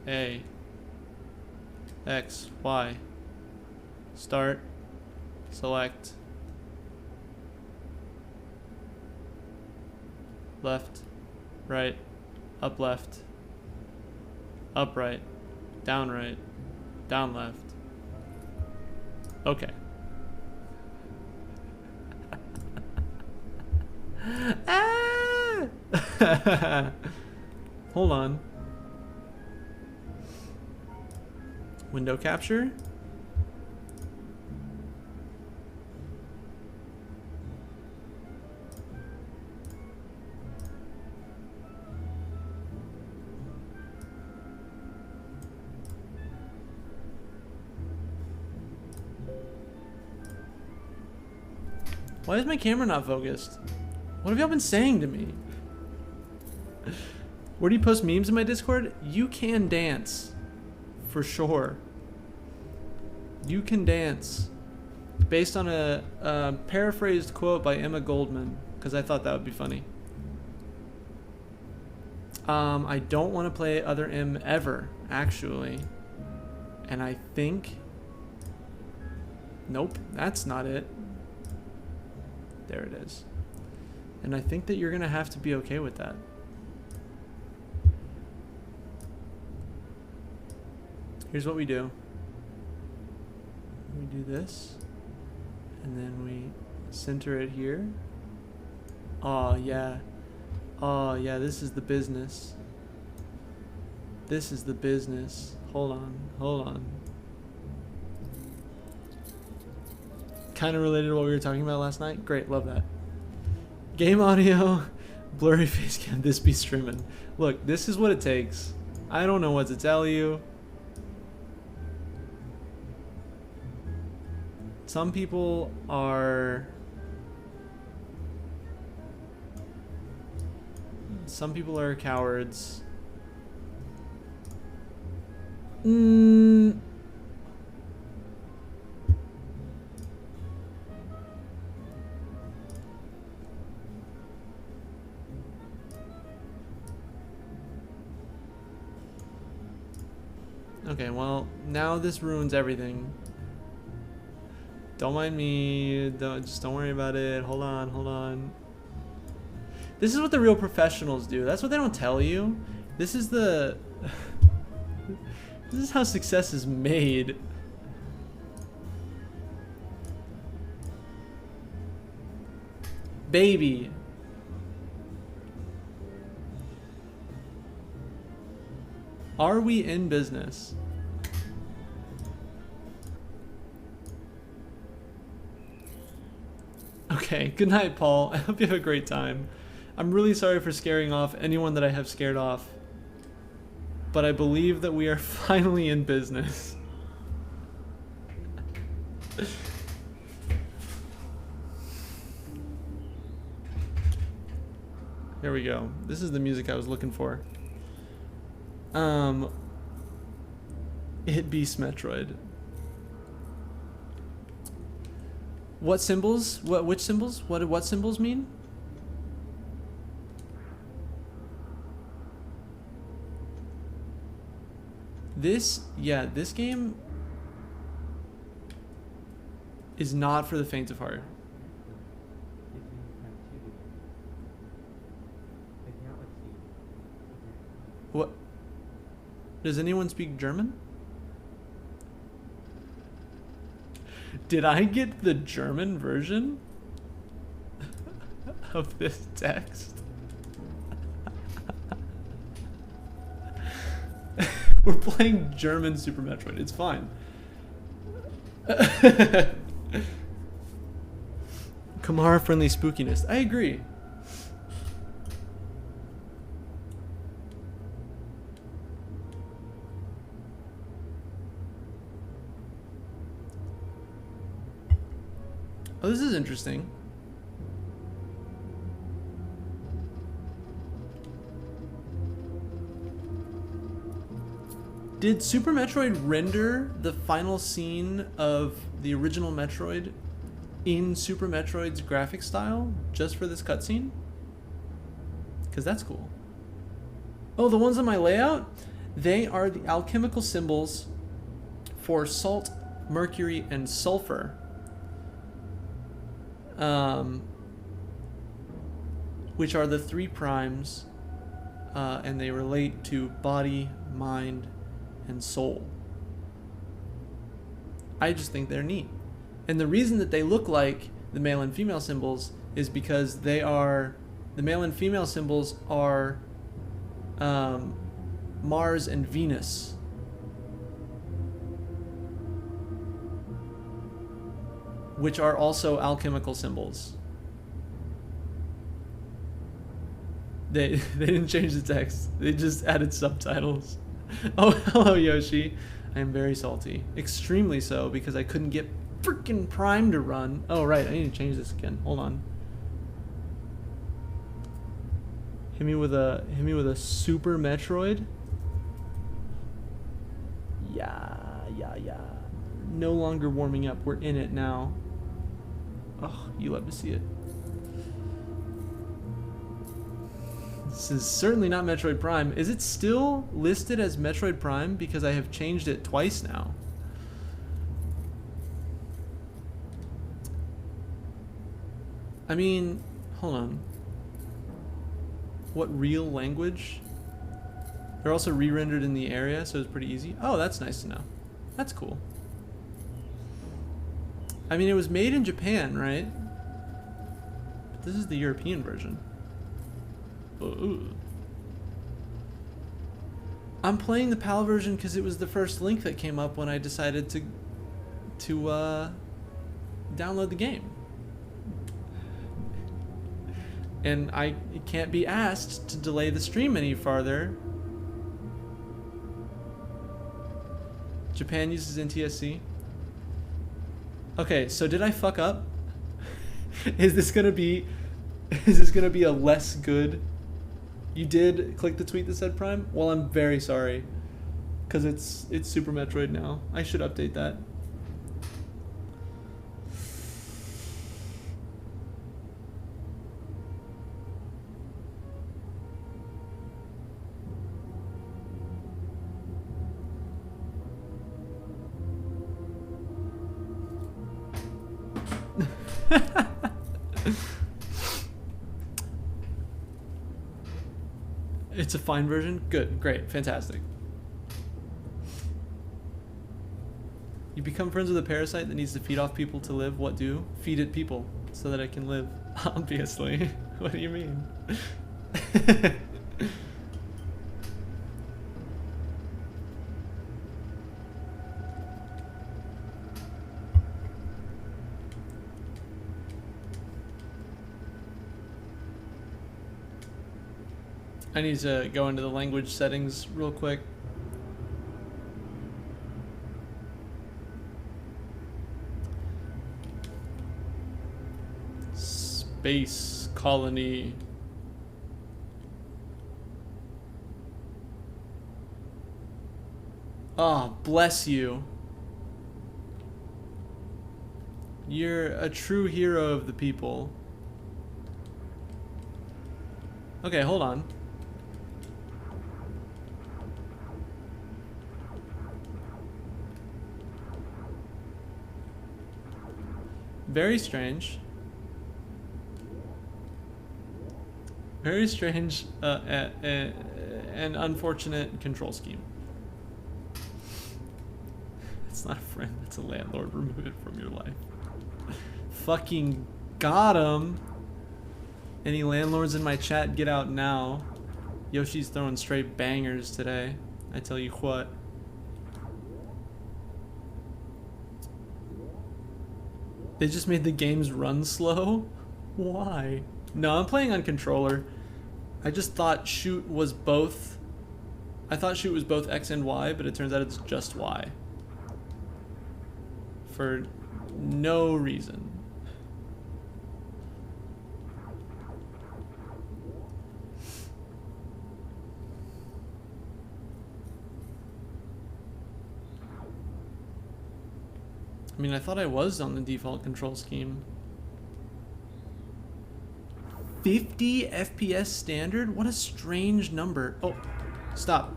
A, X, Y, start, select, left, right, up left, up right, down left. Okay. Ah! Hold on. Window capture. Why is my camera not focused? What have y'all been saying to me? Where do you post memes in my Discord? You can dance. For sure. You can dance. Based on a paraphrased quote by Emma Goldman, because I thought that would be funny. I don't want to play Other M ever, actually. And I think... Nope, that's not it. There it is. And I think that you're going to have to be okay with that. Here's what we do. We do this. And then we center it here. Oh, yeah. Oh, yeah, this is the business. This is the business. Hold on, hold on. Kind of related to what we were talking about last night. Great, love that. Game audio, blurry face cam, this be streaming. Look, this is what it takes. I don't know what to tell you. Some people are cowards. Okay, well, now this ruins everything. Don't mind me. Just don't worry about it. Hold on, hold on. This is what the real professionals do. That's what they don't tell you. This is the... This is how success is made. Baby. Are we in business? Okay, good night, Paul. I hope you have a great time. I'm really sorry for scaring off anyone that I have scared off. But I believe that we are finally in business. Here we go. This is the music I was looking for. It beats Metroid. What symbols? Which symbols? What symbols mean? This game is not for the faint of heart. What? Does anyone speak German? Did I get the German version of this text? We're playing German Super Metroid. It's fine. Kamara-friendly spookiness. I agree. Oh, this is interesting. Did Super Metroid render the final scene of the original Metroid in Super Metroid's graphic style just for this cutscene? Because that's cool. Oh, the ones on my layout? They are the alchemical symbols for salt, mercury, and sulfur. Which are the 3 primes, and they relate to body, mind, and soul. I just think they're neat. And the reason that they look like the male and female symbols is because they are, the male and female symbols are Mars and Venus. Which are also alchemical symbols. They didn't change the text. They just added subtitles. Oh, hello, Yoshi. I am very salty. Extremely so, because I couldn't get freaking Prime to run. Oh, right. I need to change this again. Hold on. Hit me with a Super Metroid. Yeah. No longer warming up. We're in it now. Oh, you love to see it. This is certainly not Metroid Prime. Is it still listed as Metroid Prime? Because I have changed it twice now. I mean, hold on. What real language? They're also re-rendered in the area, so it's pretty easy. Oh, that's nice to know. That's cool. I mean, it was made in Japan, right? But this is the European version. Ooh. I'm playing the PAL version because it was the first link that came up when I decided to download the game. And I can't be asked to delay the stream any farther. Japan uses NTSC. Okay, so did I fuck up? Is this gonna be a less good? You did click the tweet that said Prime? Well, I'm very sorry, because it's Super Metroid now. I should update that. It's a fine version? Good, great, fantastic. You become friends with a parasite that needs to feed off people to live. What do? Feed it people so that it can live. Obviously. What do you mean? I need to go into the language settings real quick. Space colony. Oh, bless you. You're a true hero of the people. Okay, hold on. Very strange. Very strange and unfortunate control scheme. It's not a friend, it's a landlord. Remove it from your life. Fucking got him. Any landlords in my chat, get out now. Yoshi's throwing straight bangers today. I tell you what. They just made the games run slow? Why? No, I'm playing on controller. I just thought shoot was both. I thought shoot was both X and Y, but it turns out it's just Y. For no reason. I mean, I thought I was on the default control scheme. 50 FPS standard? What a strange number. Oh, stop.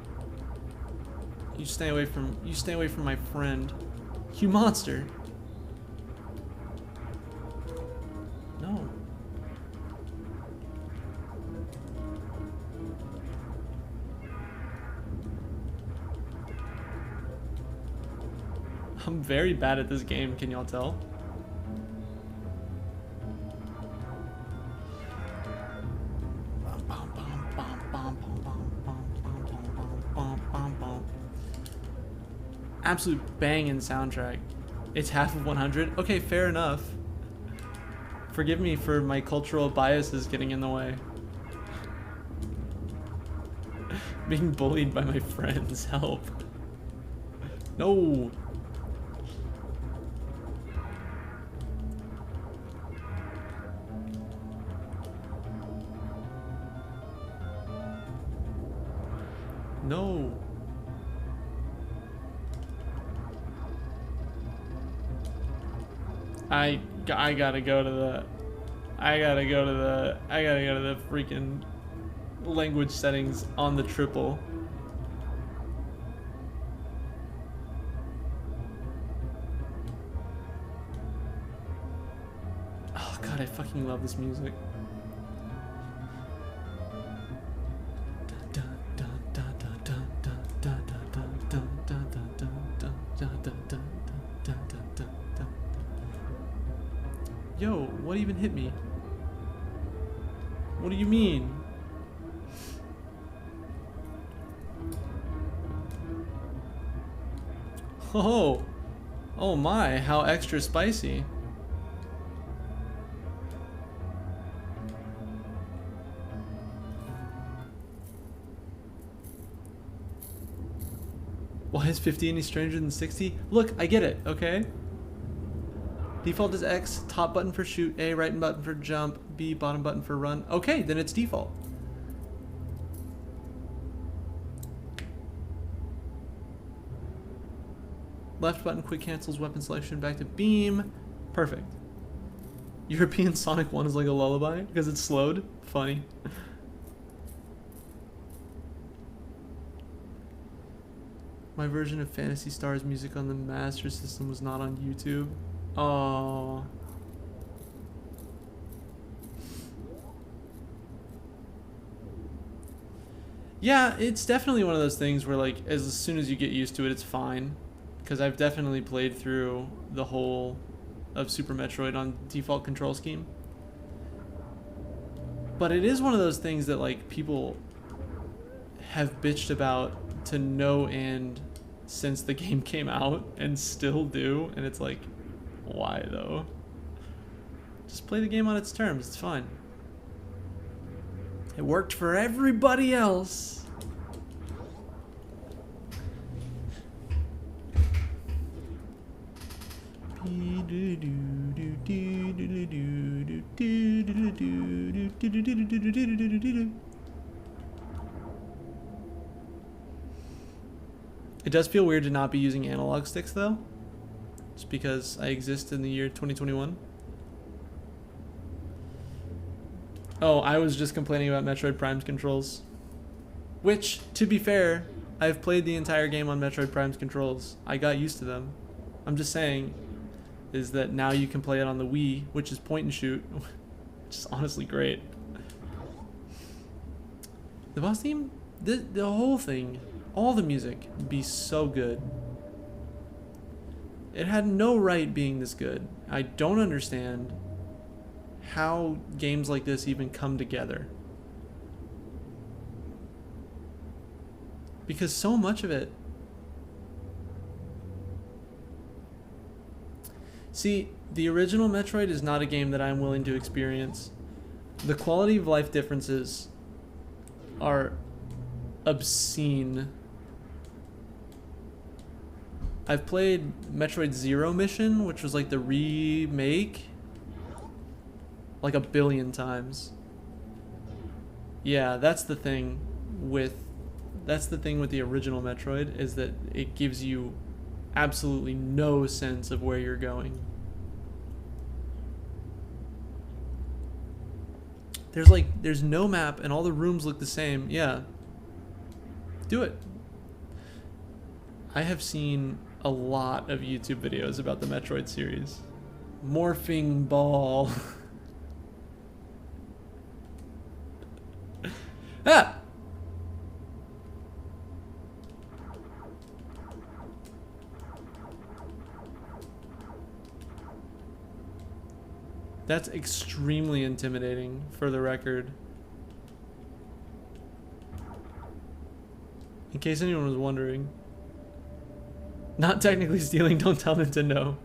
You stay away from my friend. You monster. No. I'm very bad at this game, can y'all tell? Absolute banging soundtrack. It's half of 100? Okay, fair enough. Forgive me for my cultural biases getting in the way. Being bullied by my friends, help. No! No! I gotta go to the freaking language settings on the triple. Oh god, I fucking love this music. Yo, what even hit me? What do you mean? Oh, oh my, how extra spicy. Why is 50 any stranger than 60? Look, I get it, okay? Default is X, top button for shoot, A, right button for jump, B, bottom button for run. Okay, then it's default. Left button quick cancels weapon selection back to beam. Perfect. European Sonic 1 is like a lullaby because it's slowed. Funny. My version of Phantasy Star's music on the Master System was not on YouTube. Oh. Yeah, it's definitely one of those things where like as soon as you get used to it, it's fine. Because I've definitely played through the whole of Super Metroid on default control scheme. But it is one of those things that like people have bitched about to no end since the game came out and still do, and it's like, why though? Just play the game on its terms, it's fine. It worked for everybody else. It does feel weird to not be using analog sticks though, just because I exist in the year 2021. Oh, I was just complaining about Metroid Prime's controls. Which, to be fair, I've played the entire game on Metroid Prime's controls. I got used to them. I'm just saying, is that now you can play it on the Wii, which is point and shoot, which is honestly great. The boss theme, the whole thing, all the music, be so good. It had no right being this good. I don't understand how games like this even come together. Because so much of it... See, the original Metroid is not a game that I'm willing to experience. The quality of life differences are obscene. I've played Metroid Zero Mission, which was like the remake, like 1 billion times. Yeah, that's the thing with the original Metroid, is that it gives you absolutely no sense of where you're going. There's no map and all the rooms look the same. Yeah. Do it. I have seen a lot of YouTube videos about the Metroid series. Morphing ball. Ah! That's extremely intimidating, for the record. In case anyone was wondering. Not technically stealing, don't tell Nintendo.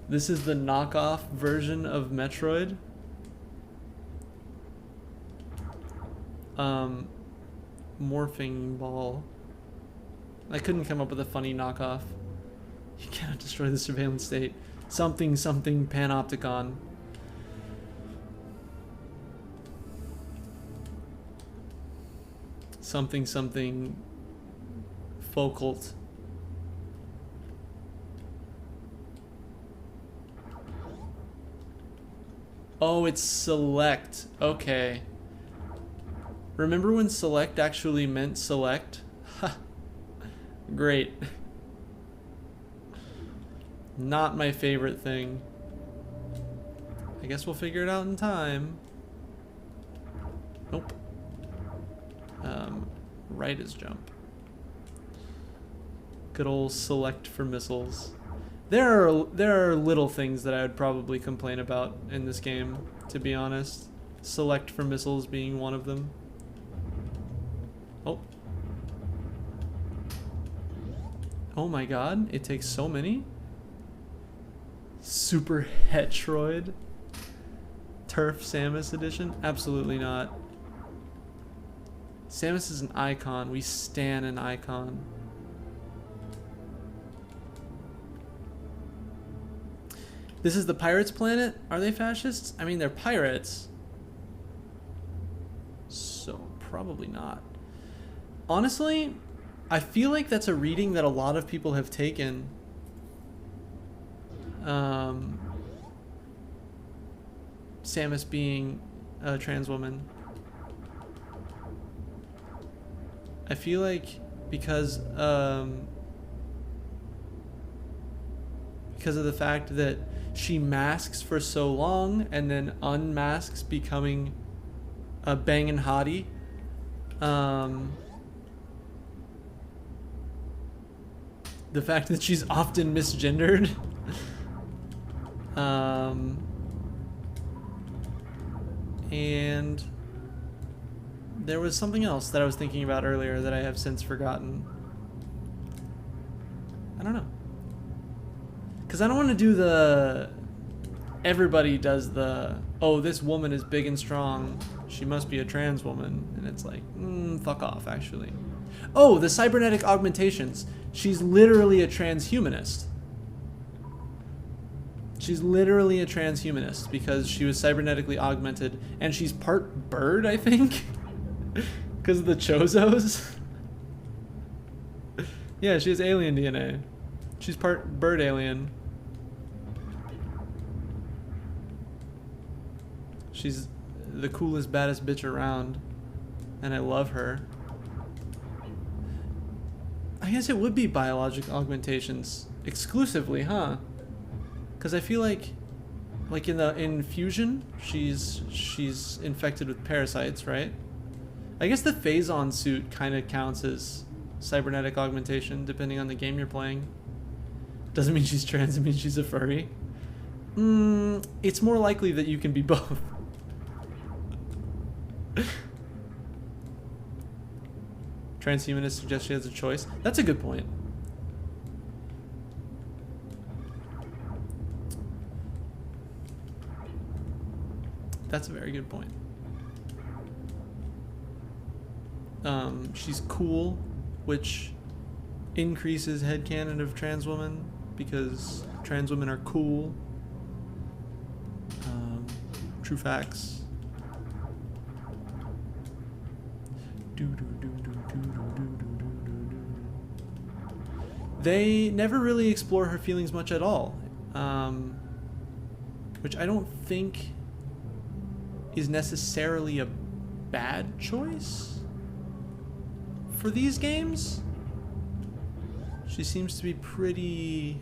This is the knockoff version of Metroid. Morphing ball. I couldn't come up with a funny knockoff. You cannot destroy the surveillance state. Something something panopticon. Something something focult. Oh, it's select. Okay. Remember when select actually meant select? Ha. Great. Not my favorite thing. I guess we'll figure it out in time. Nope. Right is jump. Good old select for missiles. There are little things that I would probably complain about in this game, to be honest. Select for missiles being one of them. Oh. Oh my god, it takes so many? Super Hetroid? Turf Samus edition? Absolutely not. Samus is an icon. We stan an icon. This is the Pirates planet? Are they fascists? I mean, they're pirates. So, probably not. Honestly, I feel like that's a reading that a lot of people have taken. Samus being a trans woman. I feel like because of the fact that she masks for so long and then unmasks, becoming a bangin' hottie. The fact that she's often misgendered. And there was something else that I was thinking about earlier that I have since forgotten. I don't know. Because I don't want to do the... Everybody does the, oh, this woman is big and strong. She must be a trans woman. And it's like, fuck off, actually. Oh, the cybernetic augmentations. She's literally a transhumanist. She's literally a transhumanist because she was cybernetically augmented. And she's part bird, I think? Because of the Chozos? Yeah, she has alien DNA. She's part bird alien. She's the coolest, baddest bitch around. And I love her. I guess it would be biologic augmentations exclusively, huh? Because I feel like in Fusion, she's infected with parasites, right? I guess the Phazon suit kind of counts as cybernetic augmentation, depending on the game you're playing. Doesn't mean she's trans, it means she's a furry. It's more likely that you can be both. Transhumanist suggests she has a choice. That's a good point. That's a very good point. She's cool, which increases headcanon of trans women because trans women are cool. True facts. They never really explore her feelings much at all, which I don't think is necessarily a bad choice for these games. She seems to be pretty...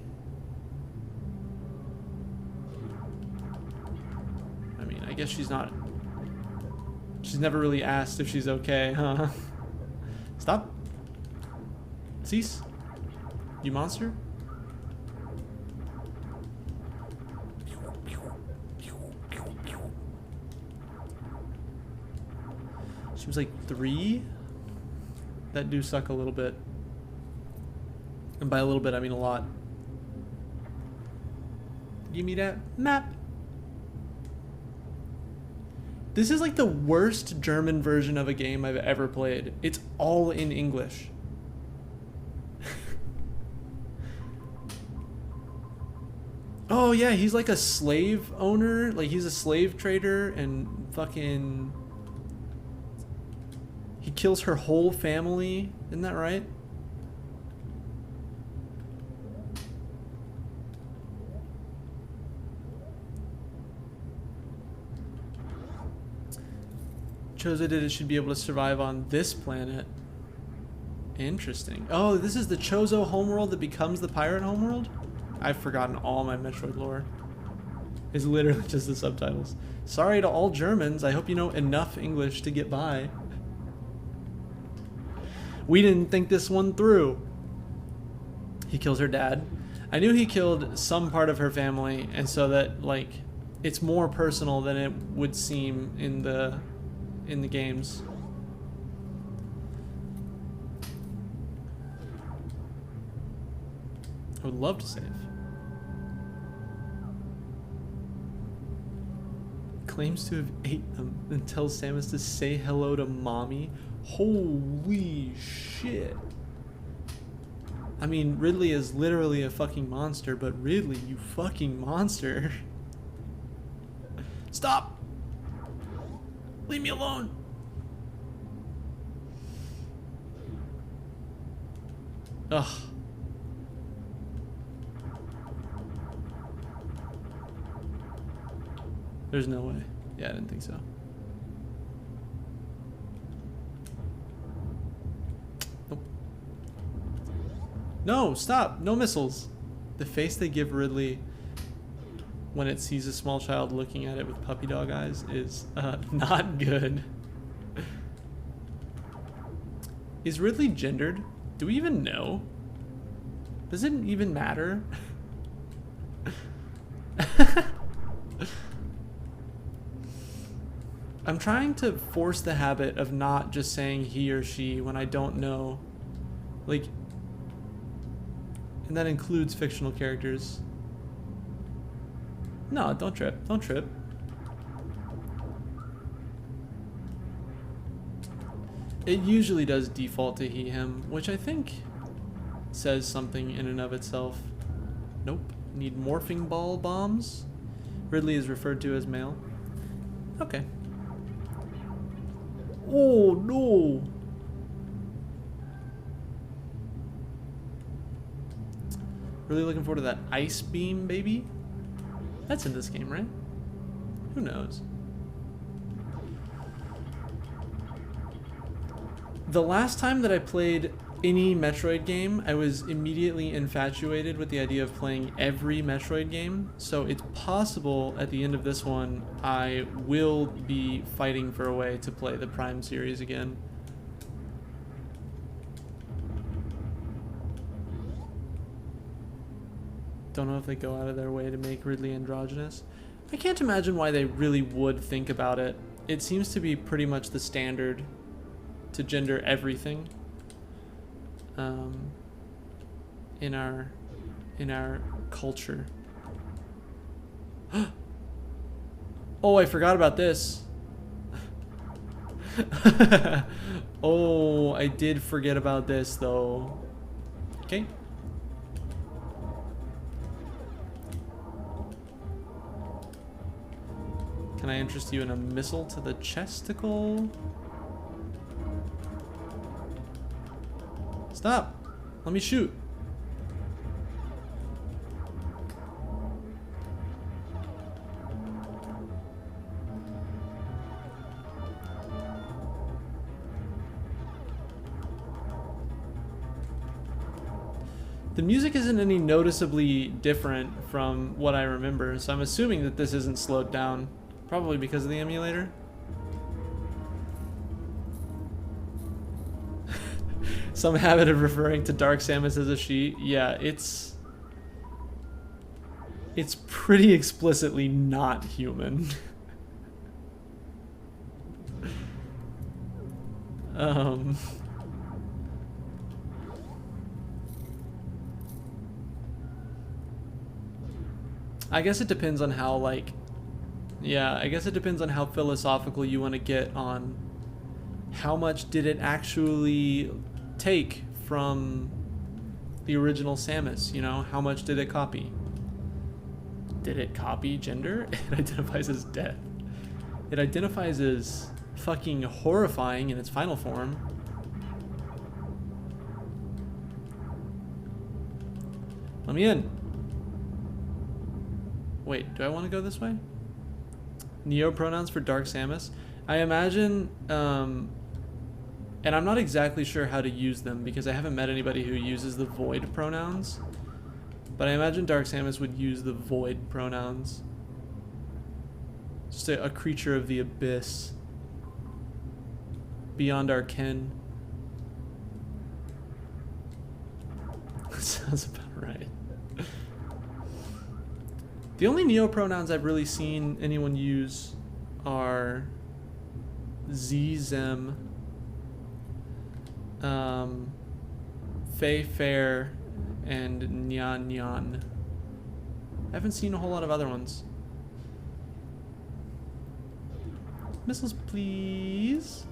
I mean, I guess she's not... She's never really asked if she's okay, huh? Stop. Cease. You monster. She was like 3. That do suck a little bit. And by a little bit, I mean a lot. Give me that map. This is like the worst German version of a game I've ever played. It's all in English. Oh yeah, he's like a slave owner. Like he's a slave trader and fucking... He kills her whole family. Isn't that right? Chozo did it should be able to survive on this planet. Interesting. Oh, this is the Chozo homeworld that becomes the pirate homeworld? I've forgotten all my Metroid lore. It's literally just the subtitles. Sorry to all Germans. I hope you know enough English to get by. We didn't think this one through. He kills her dad. I knew he killed some part of her family, and so that, like, it's more personal than it would seem in the games. I would love to save. Claims to have ate them and tells Samus to say hello to mommy. Holy shit. I mean, Ridley is literally a fucking monster, but Ridley, you fucking monster. Stop! Leave me alone! Ugh. There's no way. Yeah, I didn't think so. Nope. No, stop! No missiles! The face they give Ridley when it sees a small child looking at it with puppy dog eyes is not good. Is Ridley gendered? Do we even know? Does it even matter? I'm trying to force the habit of not just saying he or she when I don't know. Like, and that includes fictional characters. No, don't trip. Don't trip. It usually does default to he, him, which I think says something in and of itself. Nope. Need morphing ball bombs. Ridley is referred to as male. Okay. Oh no! Really looking forward to that ice beam, baby. That's in this game, right? Who knows? The last time that I played any Metroid game, I was immediately infatuated with the idea of playing every Metroid game. So it's possible at the end of this one, I will be fighting for a way to play the Prime series again. Don't know if they go out of their way to make Ridley androgynous. I can't imagine why they really would think about it. It seems to be pretty much the standard to gender everything. In our culture. Oh, I forgot about this. Oh, I did forget about this though. Okay. Can I interest you in a missile to the chesticle? Stop! Let me shoot. The music isn't any noticeably different from what I remember, so I'm assuming that this isn't slowed down. Probably because of the emulator. Some habit of referring to Dark Samus as a she. Yeah, it's pretty explicitly not human. I guess it depends on how, like, yeah, I guess it depends on how philosophical you want to get on how much did it actually take from the original Samus, you know? How much did it copy? Did it copy gender? It identifies as death. It identifies as fucking horrifying in its final form. Let me in. Wait, do I want to go this way? Neo pronouns for Dark Samus. I imagine, and I'm not exactly sure how to use them because I haven't met anybody who uses the void pronouns. But I imagine Dark Samus would use the void pronouns. Just a creature of the abyss. Beyond our ken. Sounds about right. The only Neo pronouns I've really seen anyone use are Z, Zem, Fei, Fair, and Nyan, Nyan. I haven't seen a whole lot of other ones. Missiles, please.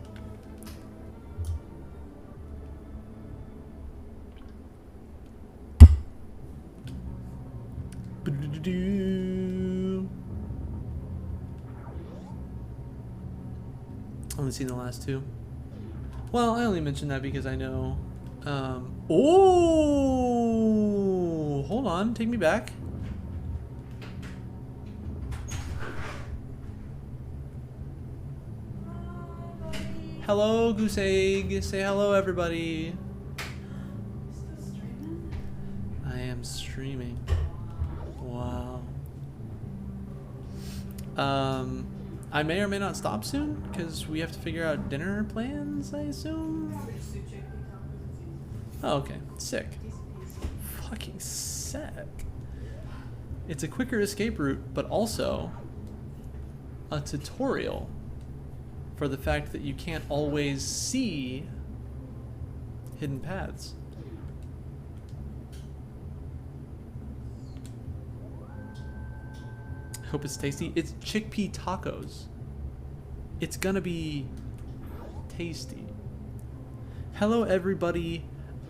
Only seen the last two. Well, I only mentioned that because I know. Oh, hold on, take me back. Hello, Goose Egg. Say hello, everybody. I am streaming. Wow. I may or may not stop soon because we have to figure out dinner plans, I assume. Oh, okay. Sick. Fucking sick. It's a quicker escape route, but also a tutorial for the fact that you can't always see hidden paths. Hope it's tasty. It's chickpea tacos. It's gonna be tasty. Hello, everybody.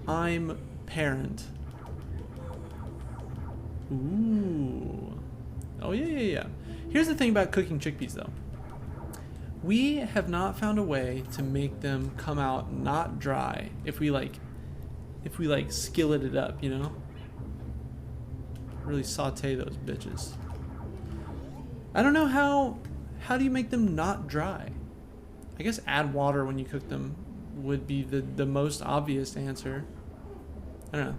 I'm Parent. Ooh. Oh, yeah. Here's the thing about cooking chickpeas, though. We have not found a way to make them come out not dry if we skillet it up, you know? Really saute those bitches. I don't know how do you make them not dry? I guess add water when you cook them would be the most obvious answer. I don't know.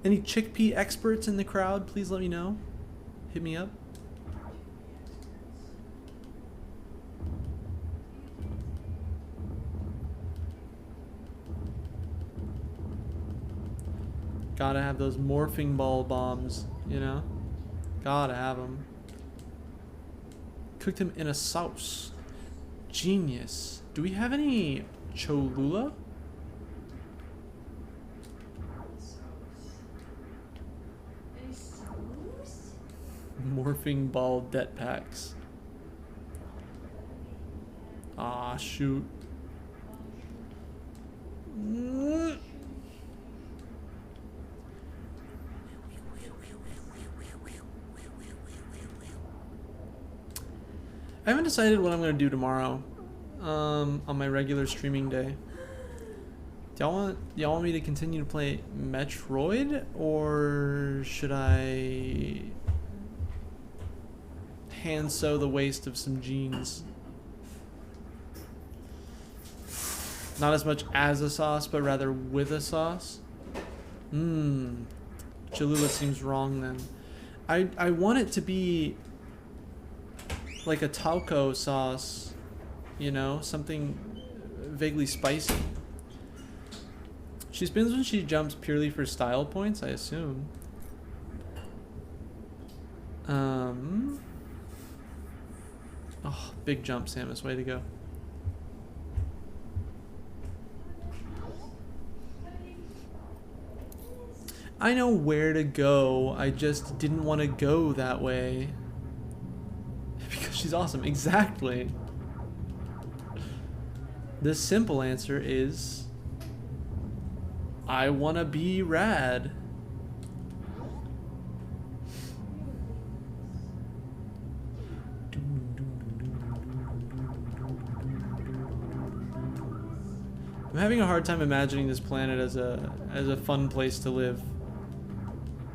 Any chickpea experts in the crowd, please let me know. Hit me up. Gotta have those morphing ball bombs, you know? Gotta have them. Cooked them in a sauce. Genius. Do we have any Cholula? Morphing ball det packs. Ah, shoot. I haven't decided what I'm going to do tomorrow on my regular streaming day. Do y'all want me to continue to play Metroid, or should I hand sew the waist of some jeans? Not as much as a sauce, but rather with a sauce. Cholula seems wrong then. I want it to be like a taco sauce, you know, something vaguely spicy. She spins when she jumps purely for style points, I assume. Oh, big jump, Samus. Way to go. I know where to go. I just didn't want to go that way. Because she's awesome. Exactly. The simple answer is I want to be rad. I'm having a hard time imagining this planet as a fun place to live.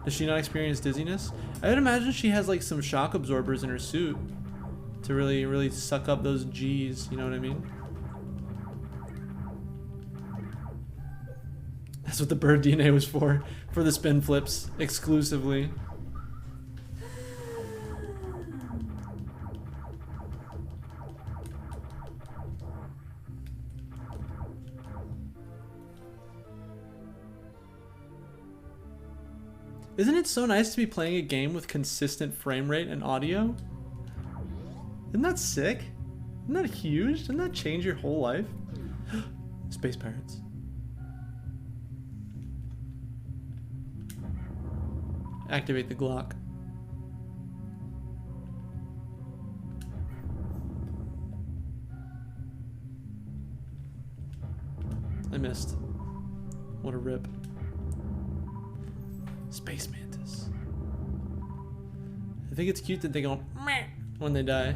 Does she not experience dizziness? I would imagine she has like some shock absorbers in her suit to really suck up those G's, you know what I mean? That's what the bird DNA was for the spin flips exclusively. Isn't it so nice to be playing a game with consistent frame rate and audio? Isn't that sick? Isn't that huge? Doesn't that change your whole life? Space pirates. Activate the Glock. I missed. What a rip. Space mantis. I think it's cute that they go meh when they die.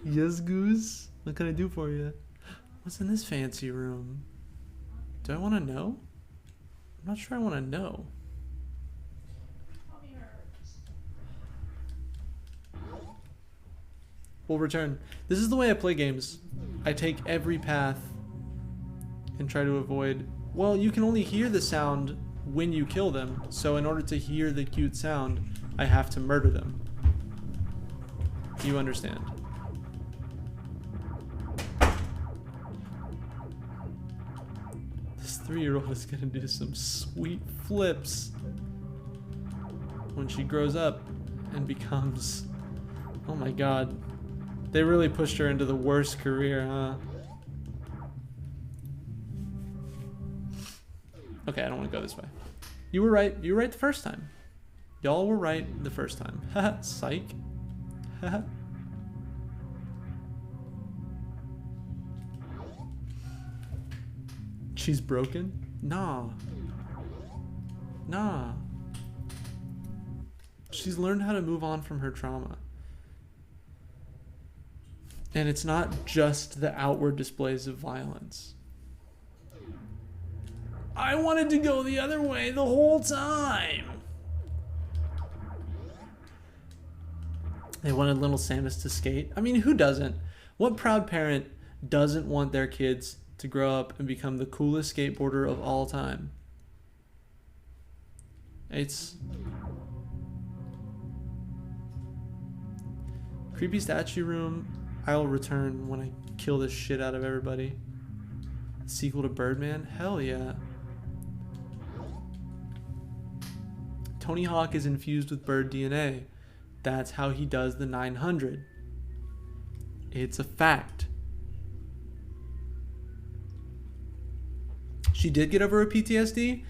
Yes, Goose. What can I do for you? What's in this fancy room? Do I want to know? I'm not sure I want to know. We'll return. This is the way I play games. I take every path and try to avoid... Well, you can only hear the sound when you kill them. So in order to hear the cute sound, I have to murder them. You understand? This 3-year-old is gonna do some sweet flips when she grows up and becomes... Oh my god. They really pushed her into the worst career, huh? Okay, I don't want to go this way. You were right. You were right the first time. Y'all were right the first time. Haha, psych. Haha. She's broken? Nah. Nah. She's learned how to move on from her trauma. And it's not just the outward displays of violence. I wanted to go the other way the whole time. They wanted little Samus to skate. I mean, who doesn't? What proud parent doesn't want their kids to grow up and become the coolest skateboarder of all time? It's... Creepy statue room. I'll return when I kill the shit out of everybody. Sequel to Birdman? Hell yeah. Tony Hawk is infused with bird DNA. That's how he does the 900. It's a fact. She did get over her PTSD.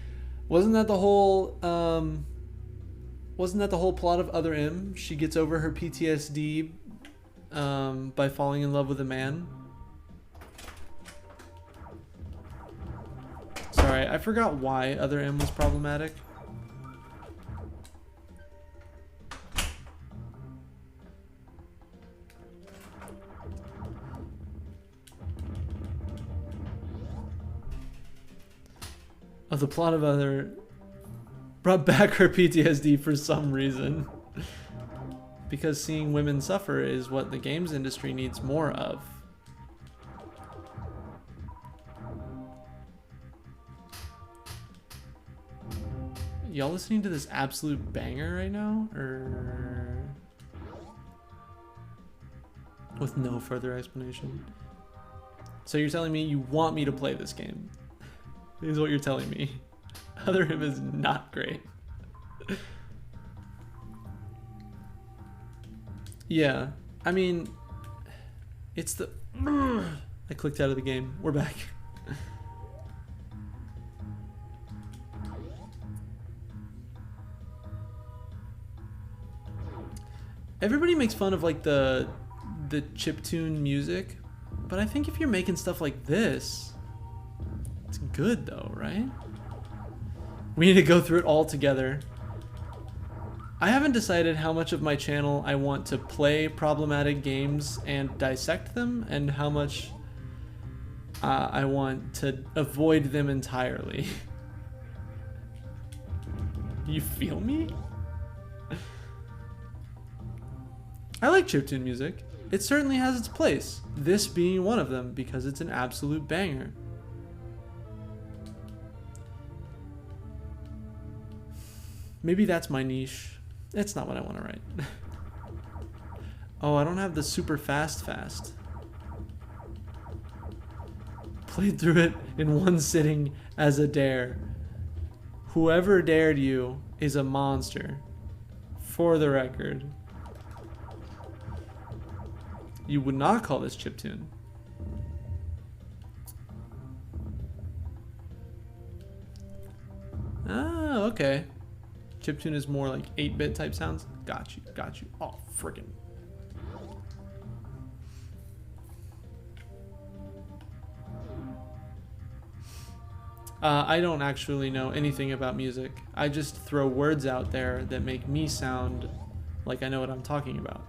Wasn't that the whole plot of Other M? She gets over her PTSD by falling in love with a man. Sorry, I forgot why Other M was problematic. The plot of Other brought back her PTSD for some reason. Because seeing women suffer is what the games industry needs more of. Y'all listening to this absolute banger right now? Or with no further explanation? So you're telling me you want me to play this game? Is what you're telling me. Other him is not great. Yeah, I mean, it's the... I clicked out of the game. We're back. Everybody makes fun of like the chiptune music, but I think if you're making stuff like this, it's good though, right? We need to go through it all together. I haven't decided how much of my channel I want to play problematic games and dissect them, and how much I want to avoid them entirely. You feel me? I like chiptune music. It certainly has its place, this being one of them because it's an absolute banger. Maybe that's my niche. It's not what I want to write. Oh, I don't have the super fast. Played through it in one sitting as a dare. Whoever dared you is a monster. For the record. You would not call this chiptune. Ah, okay. Chiptune is more like 8-bit type sounds. Got you. Oh, friggin'. I don't actually know anything about music. I just throw words out there that make me sound like I know what I'm talking about.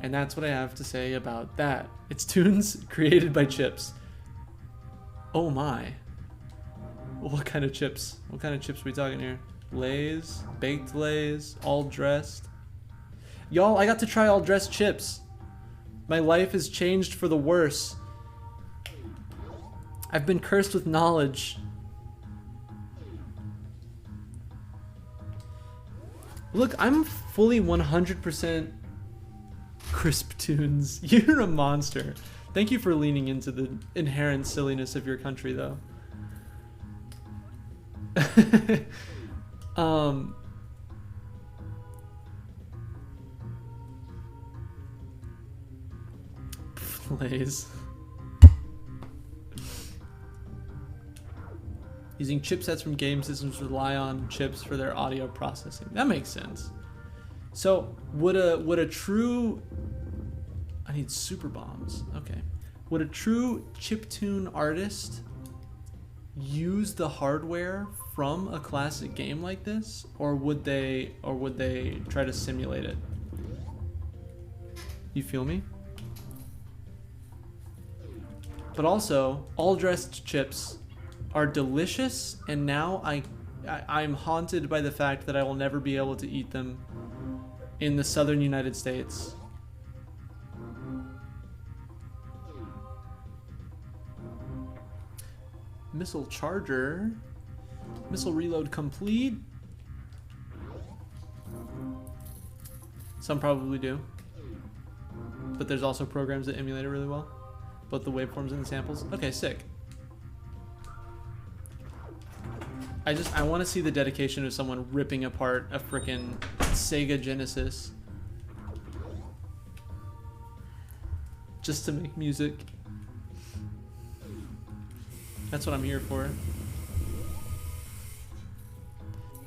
And that's what I have to say about that. It's tunes created by chips. Oh my. What kind of chips? What kind of chips are we talking here? Lay's? Baked Lay's? All dressed? Y'all, I got to try all dressed chips. My life has changed for the worse. I've been cursed with knowledge. Look, I'm fully 100% crisp tunes. You're a monster. Thank you for leaning into the inherent silliness of your country, though. Plays. Using chipsets from game systems rely on chips for their audio processing. That makes sense. So would a true... I need super bombs. Okay. Would a true chiptune artist use the hardware from a classic game like this, or would they try to simulate it? You feel me? But also, all dressed chips are delicious, and now I'm haunted by the fact that I will never be able to eat them in the southern United States. Missile charger. Missile reload complete. Some probably do. But there's also programs that emulate it really well. Both the waveforms and the samples. Okay, sick. I want to see the dedication of someone ripping apart a frickin' Sega Genesis just to make music. That's what I'm here for.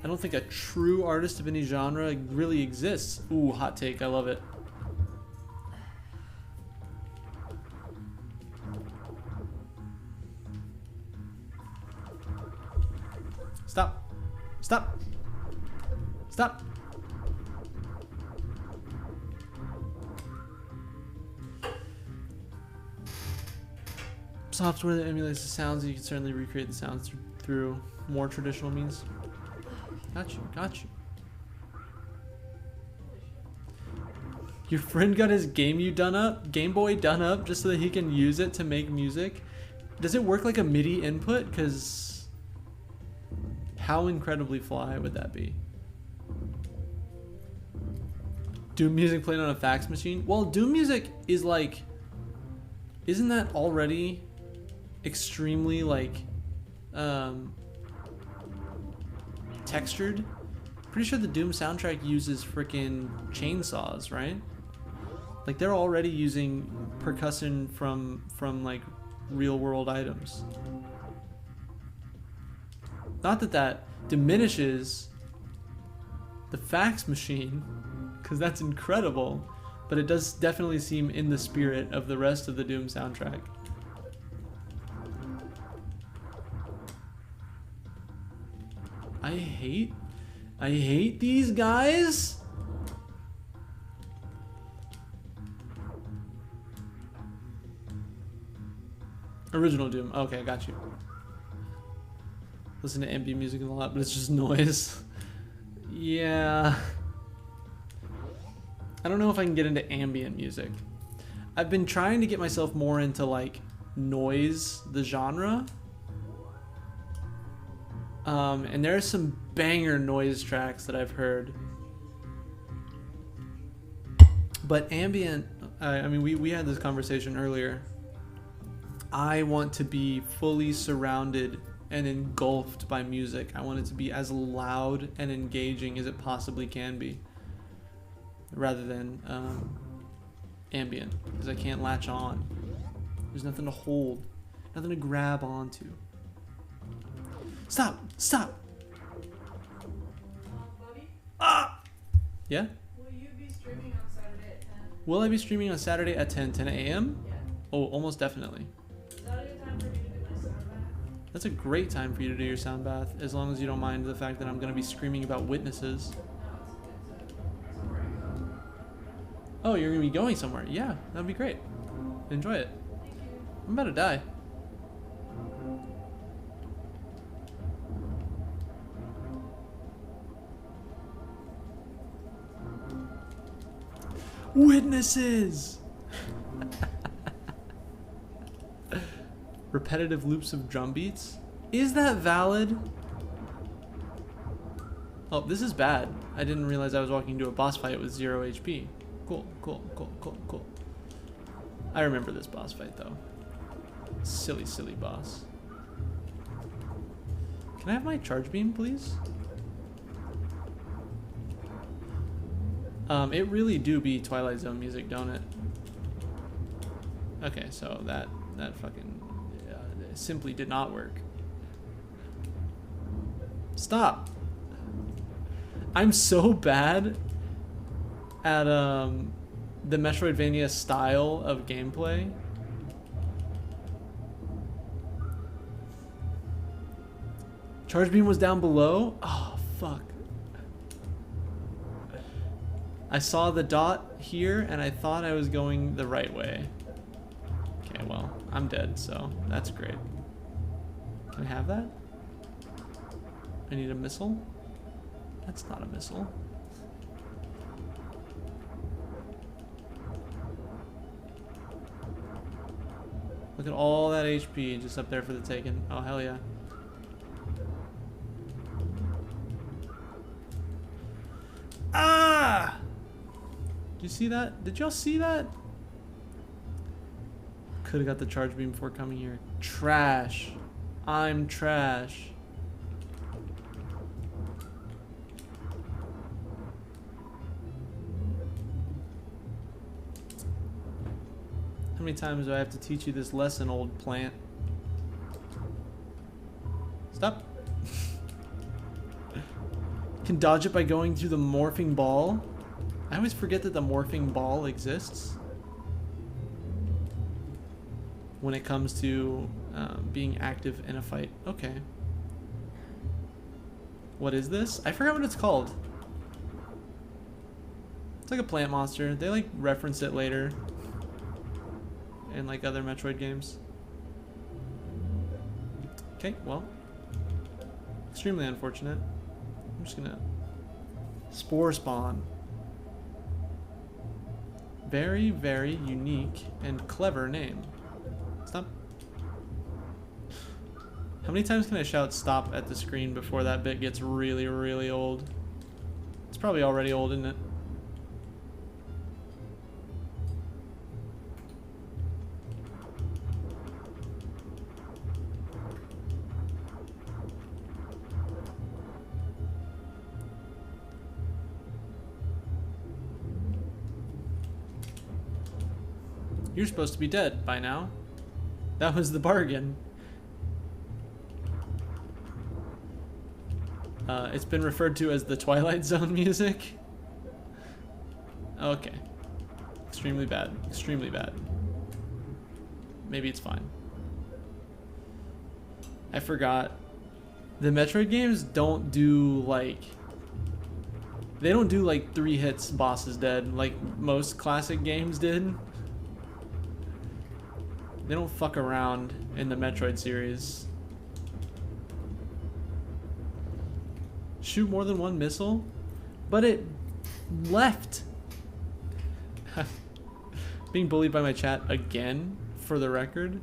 I don't think a true artist of any genre really exists. Ooh, hot take. I love it. Stop. Stop. Stop. Software that emulates the sounds, you can certainly recreate the sounds through more traditional means. Got you, got you. Your friend got his Game Boy done up just so that he can use it to make music. Does it work like a MIDI input? Because how incredibly fly would that be? Doom music played on a fax machine? Well, Doom music is like, isn't that already extremely like textured? Pretty sure the Doom soundtrack uses freaking chainsaws, right? Like they're already using percussion from like real world items. Not that that diminishes the fax machine, because that's incredible, but it does definitely seem in the spirit of the rest of the Doom soundtrack. I hate these guys. Original Doom. Okay, I got you. Listen to ambient music a lot, but it's just noise. Yeah. I don't know if I can get into ambient music. I've been trying to get myself more into like noise, the genre. And there are some banger noise tracks that I've heard. But ambient, I mean, we had this conversation earlier. I want to be fully surrounded and engulfed by music. I want it to be as loud and engaging as it possibly can be, rather than ambient, because I can't latch on. There's nothing to hold, nothing to grab onto. Stop! Stop! Buddy? Ah! Yeah? Will you be streaming on Saturday at 10? Will I be streaming on Saturday at 10 a.m.? Yeah. Oh, almost definitely. Is that a good time for me to do my sound bath? That's a great time for you to do your sound bath, as long as you don't mind the fact that I'm going to be screaming about witnesses. No, it's where I go. Oh, you're going to be going somewhere. Yeah, that'd be great. Enjoy it. Thank you. I'm about to die. Witnesses! Repetitive loops of drum beats? Is that valid? Oh, this is bad. I didn't realize I was walking into a boss fight with 0 HP. Cool, cool, cool, cool, cool. I remember this boss fight though. Silly, silly boss. Can I have my charge beam, please? It really do be Twilight Zone music, don't it? Okay, so that fucking simply did not work. Stop. I'm so bad at the Metroidvania style of gameplay. Charge beam was down below? Oh, fuck. I saw the dot here and I thought I was going the right way. Okay, well, I'm dead, so that's great. Can I have that? I need a missile? That's not a missile. Look at all that HP just up there for the taking. Oh, hell yeah. Ah! Did you see that? Did y'all see that? Could have got the charge beam before coming here. Trash. I'm trash. How many times do I have to teach you this lesson, old plant? Stop. Can dodge it by going through the morphing ball. I always forget that the morphing ball exists when it comes to being active in a fight. Okay. What is this? I forgot what it's called. It's like a plant monster. They like reference it later in like other Metroid games. Okay, well. Extremely unfortunate. I'm just gonna spore spawn. Very, very unique and clever name. Stop. How many times can I shout stop at the screen before that bit gets really, really old? It's probably already old, isn't it? You're supposed to be dead by now. That was the bargain. It's been referred to as the Twilight Zone music. Okay. Extremely bad. Extremely bad. Maybe it's fine. I forgot. The Metroid games don't do like... They don't do like 3 hits, boss is dead, like most classic games did. They don't fuck around in the Metroid series. Shoot more than one missile? But it left. Being bullied by my chat again, for the record.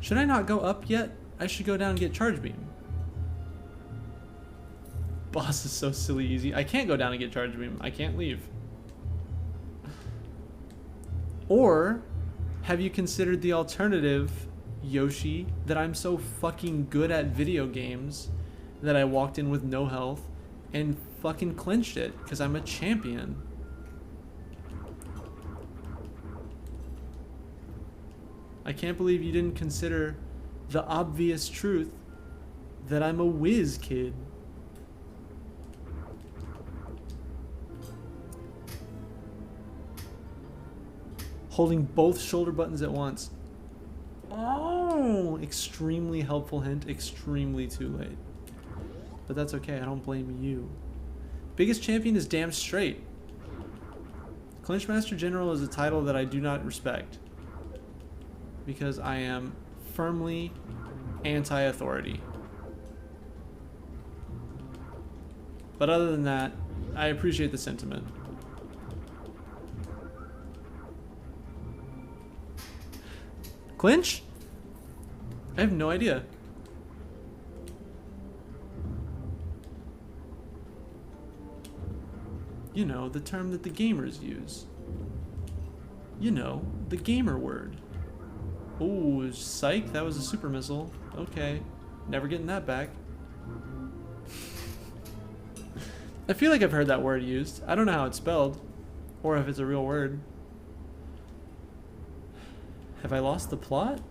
Should I not go up yet? I should go down and get Charge Beam. Boss is so silly easy. I can't go down and get Charge Beam. I can't leave. Or have you considered the alternative, Yoshi, that I'm so fucking good at video games that I walked in with no health and fucking clinched it because I'm a champion? I can't believe you didn't consider the obvious truth that I'm a whiz kid. Holding both shoulder buttons at once. Oh, extremely helpful hint, extremely too late. But that's okay, I don't blame you. Biggest champion is damn straight. Clinch Master General is a title that I do not respect. Because I am firmly anti-authority. But other than that, I appreciate the sentiment. Clinch? I have no idea. You know, the term that the gamers use. You know, the gamer word. Ooh, psych, that was a super missile. Okay, never getting that back. I feel like I've heard that word used. I don't know how it's spelled, or if it's a real word. Have I lost the plot?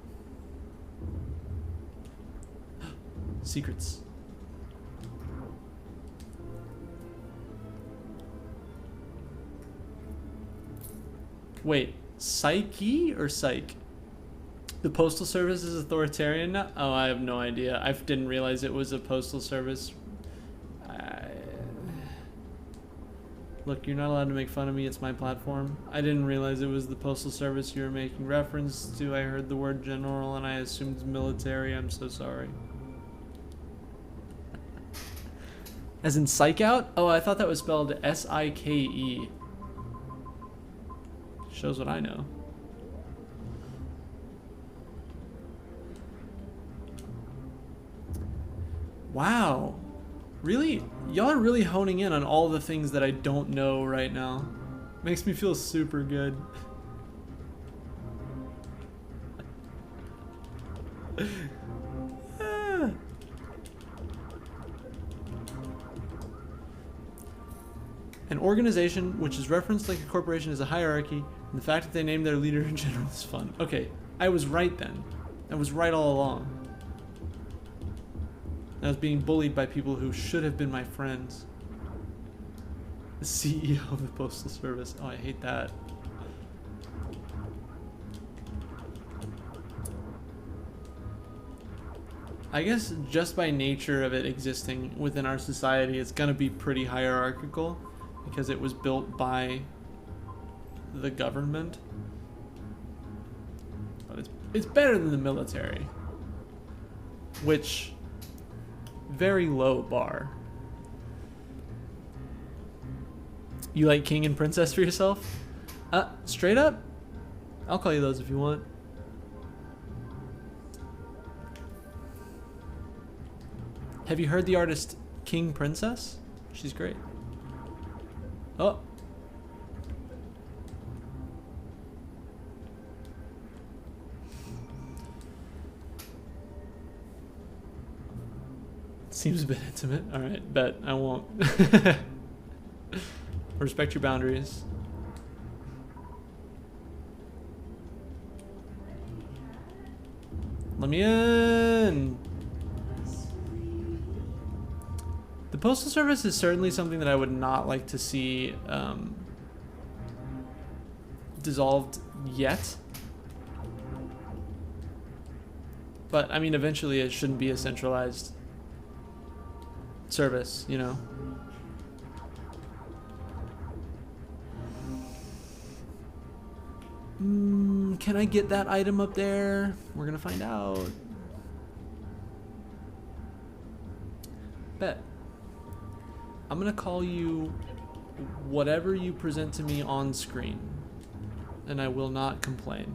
Secrets. Wait, psyche or psych? The Postal Service is authoritarian now? Oh, I have no idea. I didn't realize it was a postal service. Look, you're not allowed to make fun of me. It's my platform. I didn't realize it was the Postal Service you were making reference to. I heard the word general and I assumed military. I'm so sorry. As in psych out? Oh, I thought that was spelled S-I-K-E. Shows what I know. Wow. Really? Y'all are really honing in on all the things that I don't know right now. Makes me feel super good. An organization which is referenced like a corporation is a hierarchy, and the fact that they name their leader in general is fun. Okay, I was right then. I was right all along. I was being bullied by people who should have been my friends. The CEO of the Postal Service. Oh, I hate that. I guess just by nature of it existing within our society, it's gonna be pretty hierarchical because it was built by the government. But it's better than the military, which very low bar. You like king and princess for yourself? Straight up? I'll call you those if you want. Have you heard the artist King Princess? She's great. Oh. Seems a bit intimate. All right, bet I won't. Respect your boundaries. Let me in. The Postal Service is certainly something that I would not like to see dissolved yet. But I mean, eventually it shouldn't be a centralized service, you know. Can I get that item up there? We're gonna find out. Bet. I'm gonna call you whatever you present to me on screen, and I will not complain.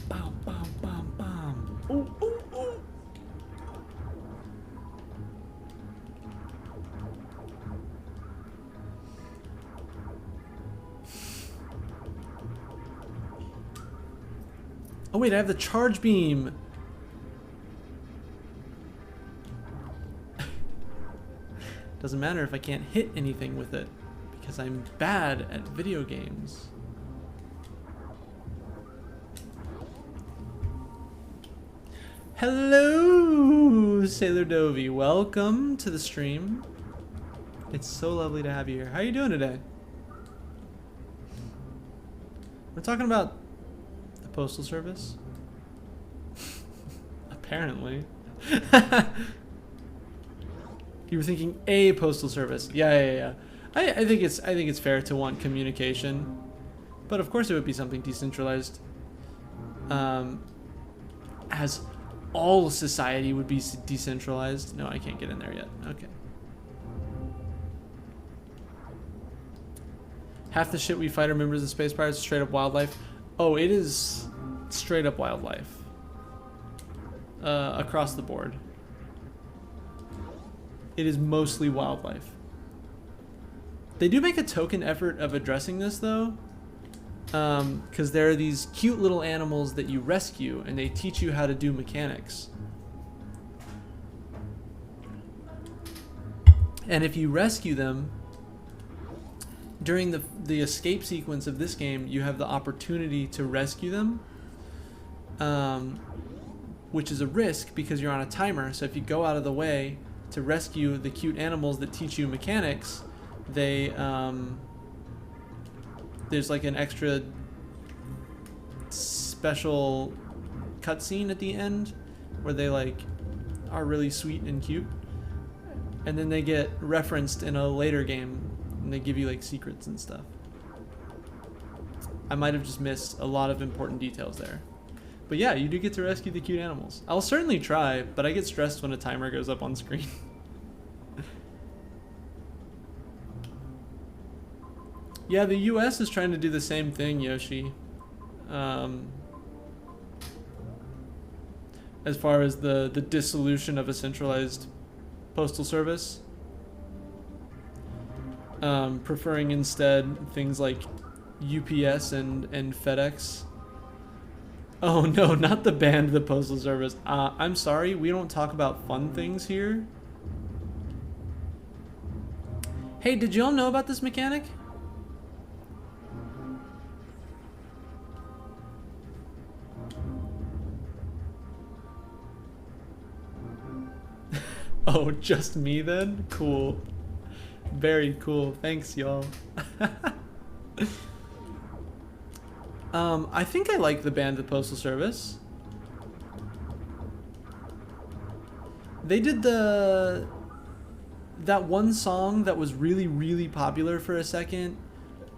Bam, bam, bam, bam. Ooh, ooh, ooh. Oh wait, I have the charge beam. Doesn't matter if I can't hit anything with it, because I'm bad at video games. Hello, Sailor Dovey. Welcome to the stream. It's so lovely to have you here. How are you doing today? We're talking about the Postal Service. Apparently. You were thinking a postal service. Yeah. I think it's fair to want communication, but of course it would be something decentralized. As all society would be decentralized. No, I can't get in there yet. Okay. Half the shit we fight are members of Space Pirates, straight up wildlife. Oh, it is straight up wildlife. Across the board. It is mostly wildlife. They do make a token effort of addressing this though, because there are these cute little animals that you rescue and they teach you how to do mechanics. And if you rescue them, during the escape sequence of this game, you have the opportunity to rescue them, which is a risk because you're on a timer. So if you go out of the way to rescue the cute animals that teach you mechanics, they there's like an extra special cutscene at the end where they like are really sweet and cute, and then they get referenced in a later game and they give you like secrets and stuff. I might have just missed a lot of important details there. But yeah, you do get to rescue the cute animals. I'll certainly try, but I get stressed when a timer goes up on screen. Yeah, the US is trying to do the same thing, Yoshi. As far as the dissolution of a centralized postal service. Preferring instead things like UPS and FedEx. Oh no, not the band, the Postal Service. I'm sorry, we don't talk about fun things here. Hey, did y'all know about this mechanic? Oh, just me then? Cool. Very cool. Thanks, y'all. I think I like the band The Postal Service. They did that one song that was really, really popular for a second.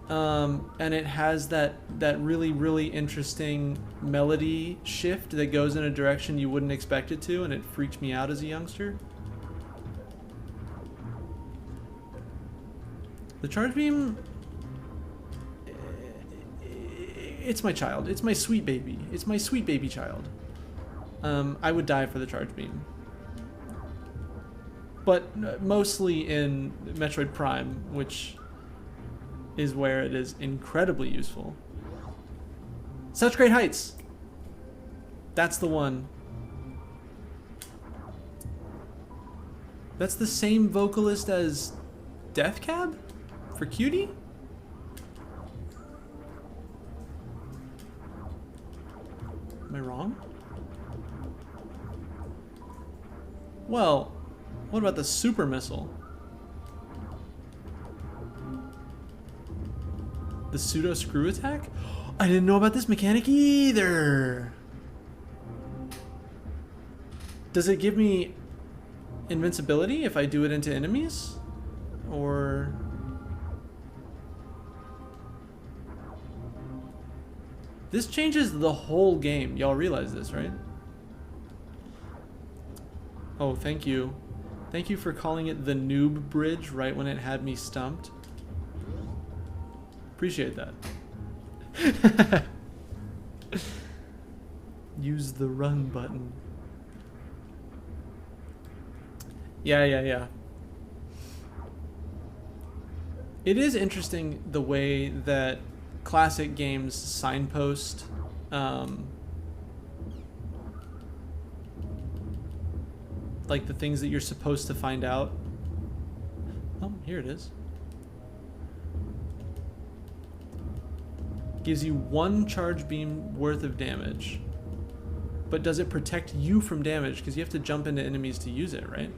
And it has that really, really interesting melody shift that goes in a direction you wouldn't expect it to, and it freaked me out as a youngster. The charge beam, it's my child. It's my sweet baby. It's my sweet baby child. I would die for the charge beam. But mostly in Metroid Prime, which is where it is incredibly useful. Such Great Heights! That's the one. That's the same vocalist as Death Cab for Cutie? Am I wrong? Well, what about the super missile? The pseudo screw attack? I didn't know about this mechanic either. Does it give me invincibility if I do it into enemies? Or... This changes the whole game. Y'all realize this, right? Oh, thank you. Thank you for calling it the noob bridge right when it had me stumped. Appreciate that. Use the run button. Yeah. It is interesting the way that classic games signpost like the things that you're supposed to find out. Oh, here it is. Gives you 1 charge beam worth of damage. But does it protect you from damage? Because you have to jump into enemies to use it, right?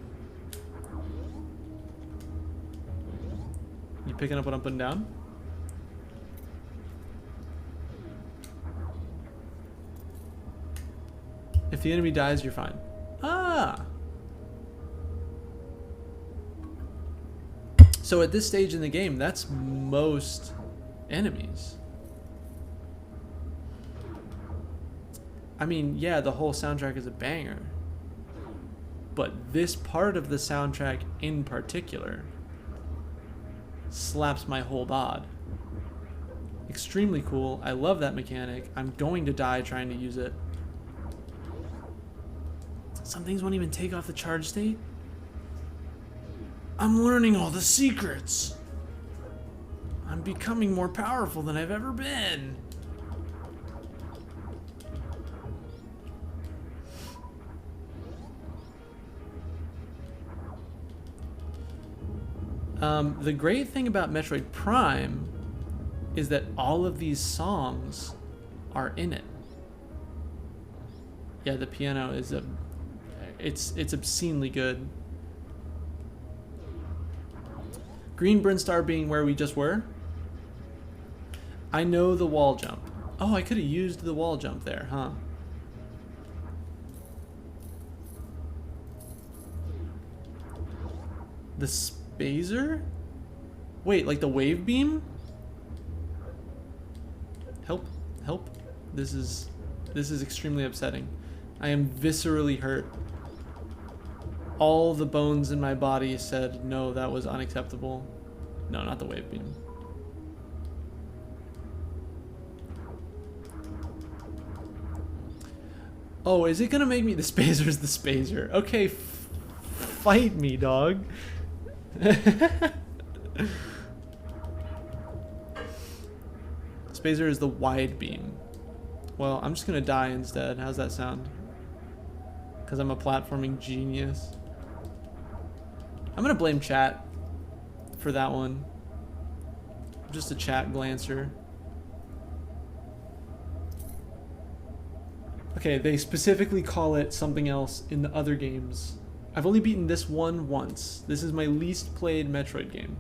You picking up what I'm putting down? If the enemy dies, you're fine. Ah! So at this stage in the game, that's most enemies. I mean, yeah, the whole soundtrack is a banger. But this part of the soundtrack in particular slaps my whole bod. Extremely cool. I love that mechanic. I'm going to die trying to use it. Some things won't even take off the charge state. I'm learning all the secrets. I'm becoming more powerful than I've ever been. The great thing about Metroid Prime is that all of these songs are in it. Yeah, the piano is it's obscenely good. Green Brinstar being where we just were. I know the wall jump. Oh, I could have used the wall jump there, huh? The Spazer? Wait, like the wave beam? Help, help. This is extremely upsetting. I am viscerally hurt. All the bones in my body said, no, that was unacceptable. No, not the wave beam. Oh, is it gonna make me... The Spazer's the Spazer. Okay, fight me, dog. Spazer is the wide beam. Well, I'm just gonna die instead. How's that sound? Because I'm a platforming genius. I'm gonna blame chat for that one. I'm just a chat glancer. Okay, they specifically call it something else in the other games. I've only beaten this one once. This is my least played Metroid game.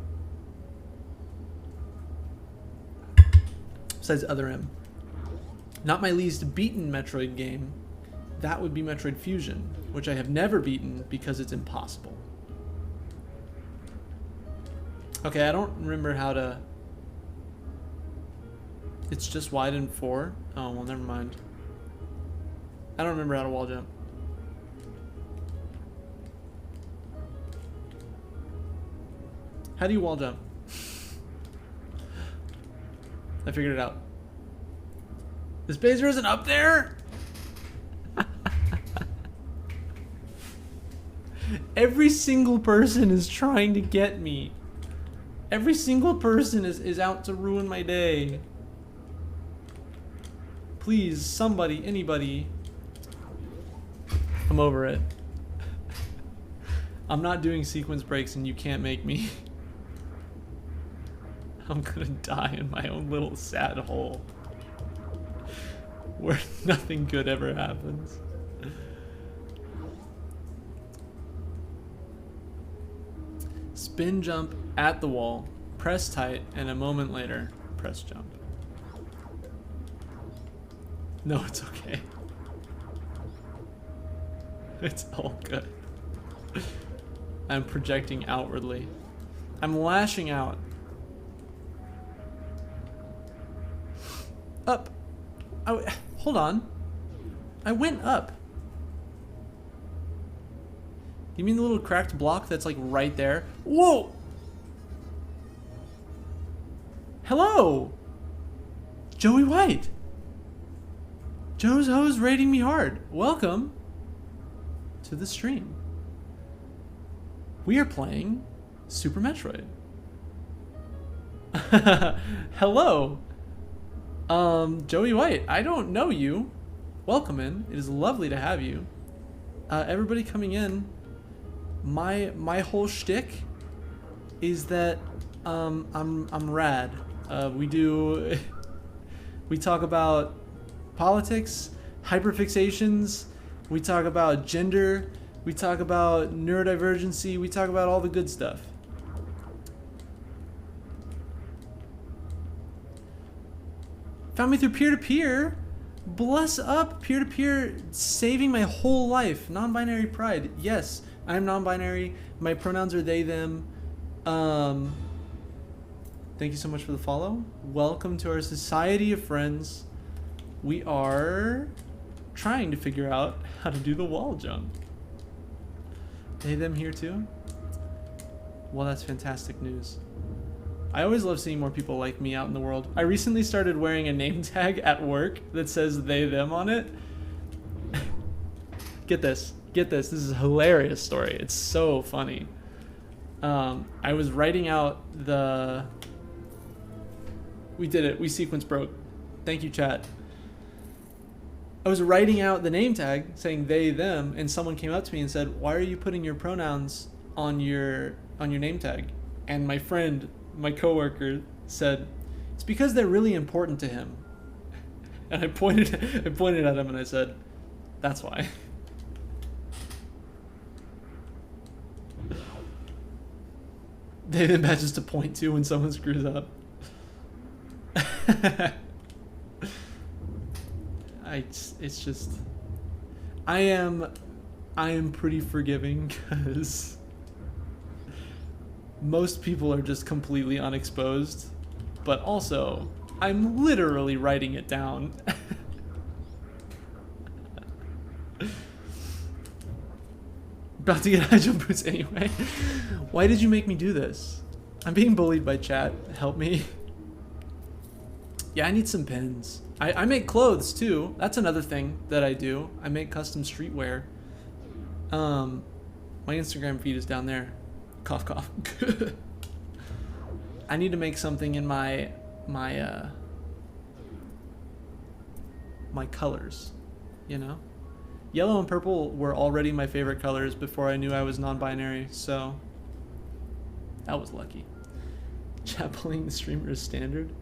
Besides Other M. Not my least beaten Metroid game. That would be Metroid Fusion, which I have never beaten because it's impossible. Okay, I don't remember how to... It's just wide and 4? Oh, well, never mind. I don't remember how to wall jump. How do you wall jump? I figured it out. The spacer isn't up there? Every single person is trying to get me. Every single person is out to ruin my day. Please, somebody, anybody. I'm over it. I'm not doing sequence breaks and you can't make me. I'm gonna die in my own little sad hole where nothing good ever happens. Spin jump at the wall, press tight, and a moment later, press jump. No, it's okay. It's all good. I'm projecting outwardly. I'm lashing out. Up. Hold on. I went up. You mean the little cracked block that's like right there? Whoa! Hello! Joey White! Joe's Ho's rating me hard. Welcome to the stream. We are playing Super Metroid. Hello. Joey White, I don't know you. Welcome in. It is lovely to have you. Everybody coming in. My whole shtick is that I'm rad. We talk about politics, hyperfixations, we talk about gender, we talk about neurodivergency, we talk about all the good stuff. Found me through peer-to-peer. Bless up, peer-to-peer, saving my whole life. Non-binary pride. Yes, I'm non-binary. My pronouns are they, them. Thank you so much for the follow. Welcome to our society of friends. We are trying to figure out how to do the wall jump. They, them here too? Well, that's fantastic news. I always love seeing more people like me out in the world. I recently started wearing a name tag at work that says they, them on it. Get this. This is a hilarious story. It's so funny. I was writing out the... We did it. We sequence broke. Thank you, chat. I was writing out the name tag saying they, them, and someone came up to me and said, "Why are you putting your pronouns on your name tag?" And my friend, my coworker, said, "It's because they're really important to him." And I pointed at him and I said, "That's why." They then badges to point to when someone screws up. It's just, I am pretty forgiving because most people are just completely unexposed, but also I'm literally writing it down. About to get high jump boots anyway. Why did you make me do this? I'm being bullied by chat. Help me. Yeah, I need some pins. I make clothes too. That's another thing that I do. I make custom streetwear. My Instagram feed is down there. Cough, cough. I need to make something in my colors, you know? Yellow and purple were already my favorite colors before I knew I was non-binary, so that was lucky. Chat bullying the streamer is standard.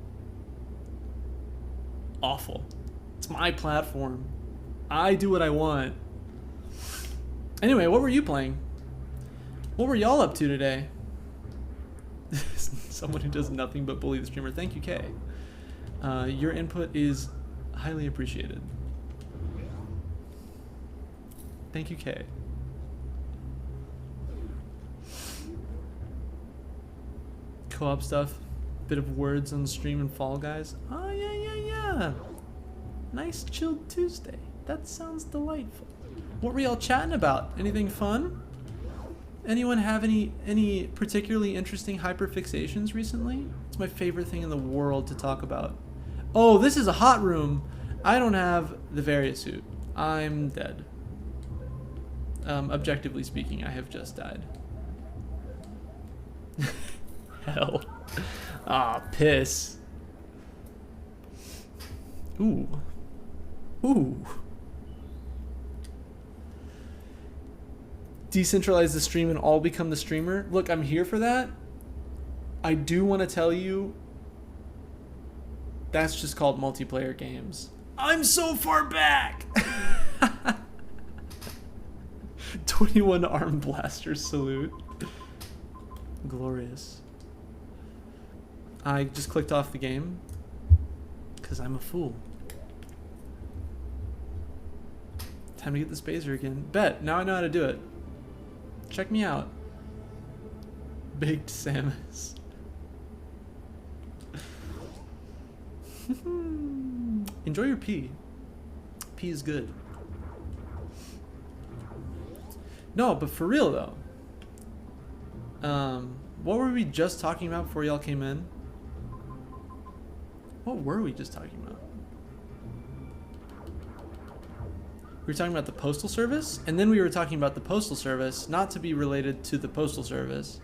Awful. It's my platform. I do what I want. Anyway, what were you playing? What were y'all up to today? Someone who does nothing but bully the streamer. Thank you, Kay. Your input is highly appreciated. Thank you, Kay. Co-op stuff. Bit of words on stream and Fall Guys. Oh, yeah. Nice chilled Tuesday. That sounds delightful. What were y'all chatting about? Anything fun? Anyone have any particularly interesting hyperfixations recently? It's my favorite thing in the world to talk about. Oh, this is a hot room. I don't have the Varia suit. I'm dead. Objectively speaking, I have just died. Hell. Ah, piss. Ooh. Ooh. Decentralize the stream and all become the streamer. Look, I'm here for that. I do want to tell you that's just called multiplayer games. I'm so far back. 21 arm blaster salute. Glorious. I just clicked off the game because I'm a fool. Time to get the spacer again. Bet, now I know how to do it. Check me out. Baked Samus. Enjoy your pee. Pee is good. No, but for real though. What were we just talking about before y'all came in? What were we just talking about? We were talking about the Postal Service, and then we were talking about the Postal Service, not to be related to the Postal Service.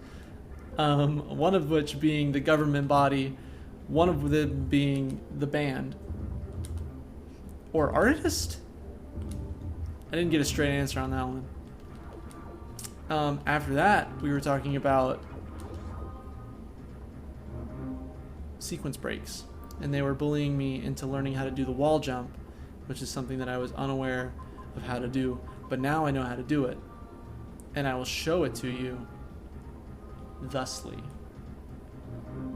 One of which being the government body, one of them being the band. Or artist? I didn't get a straight answer on that one. After that, we were talking about sequence breaks, and they were bullying me into learning how to do the wall jump, which is something that I was unaware of how to do, but now I know how to do it, and I will show it to you thusly,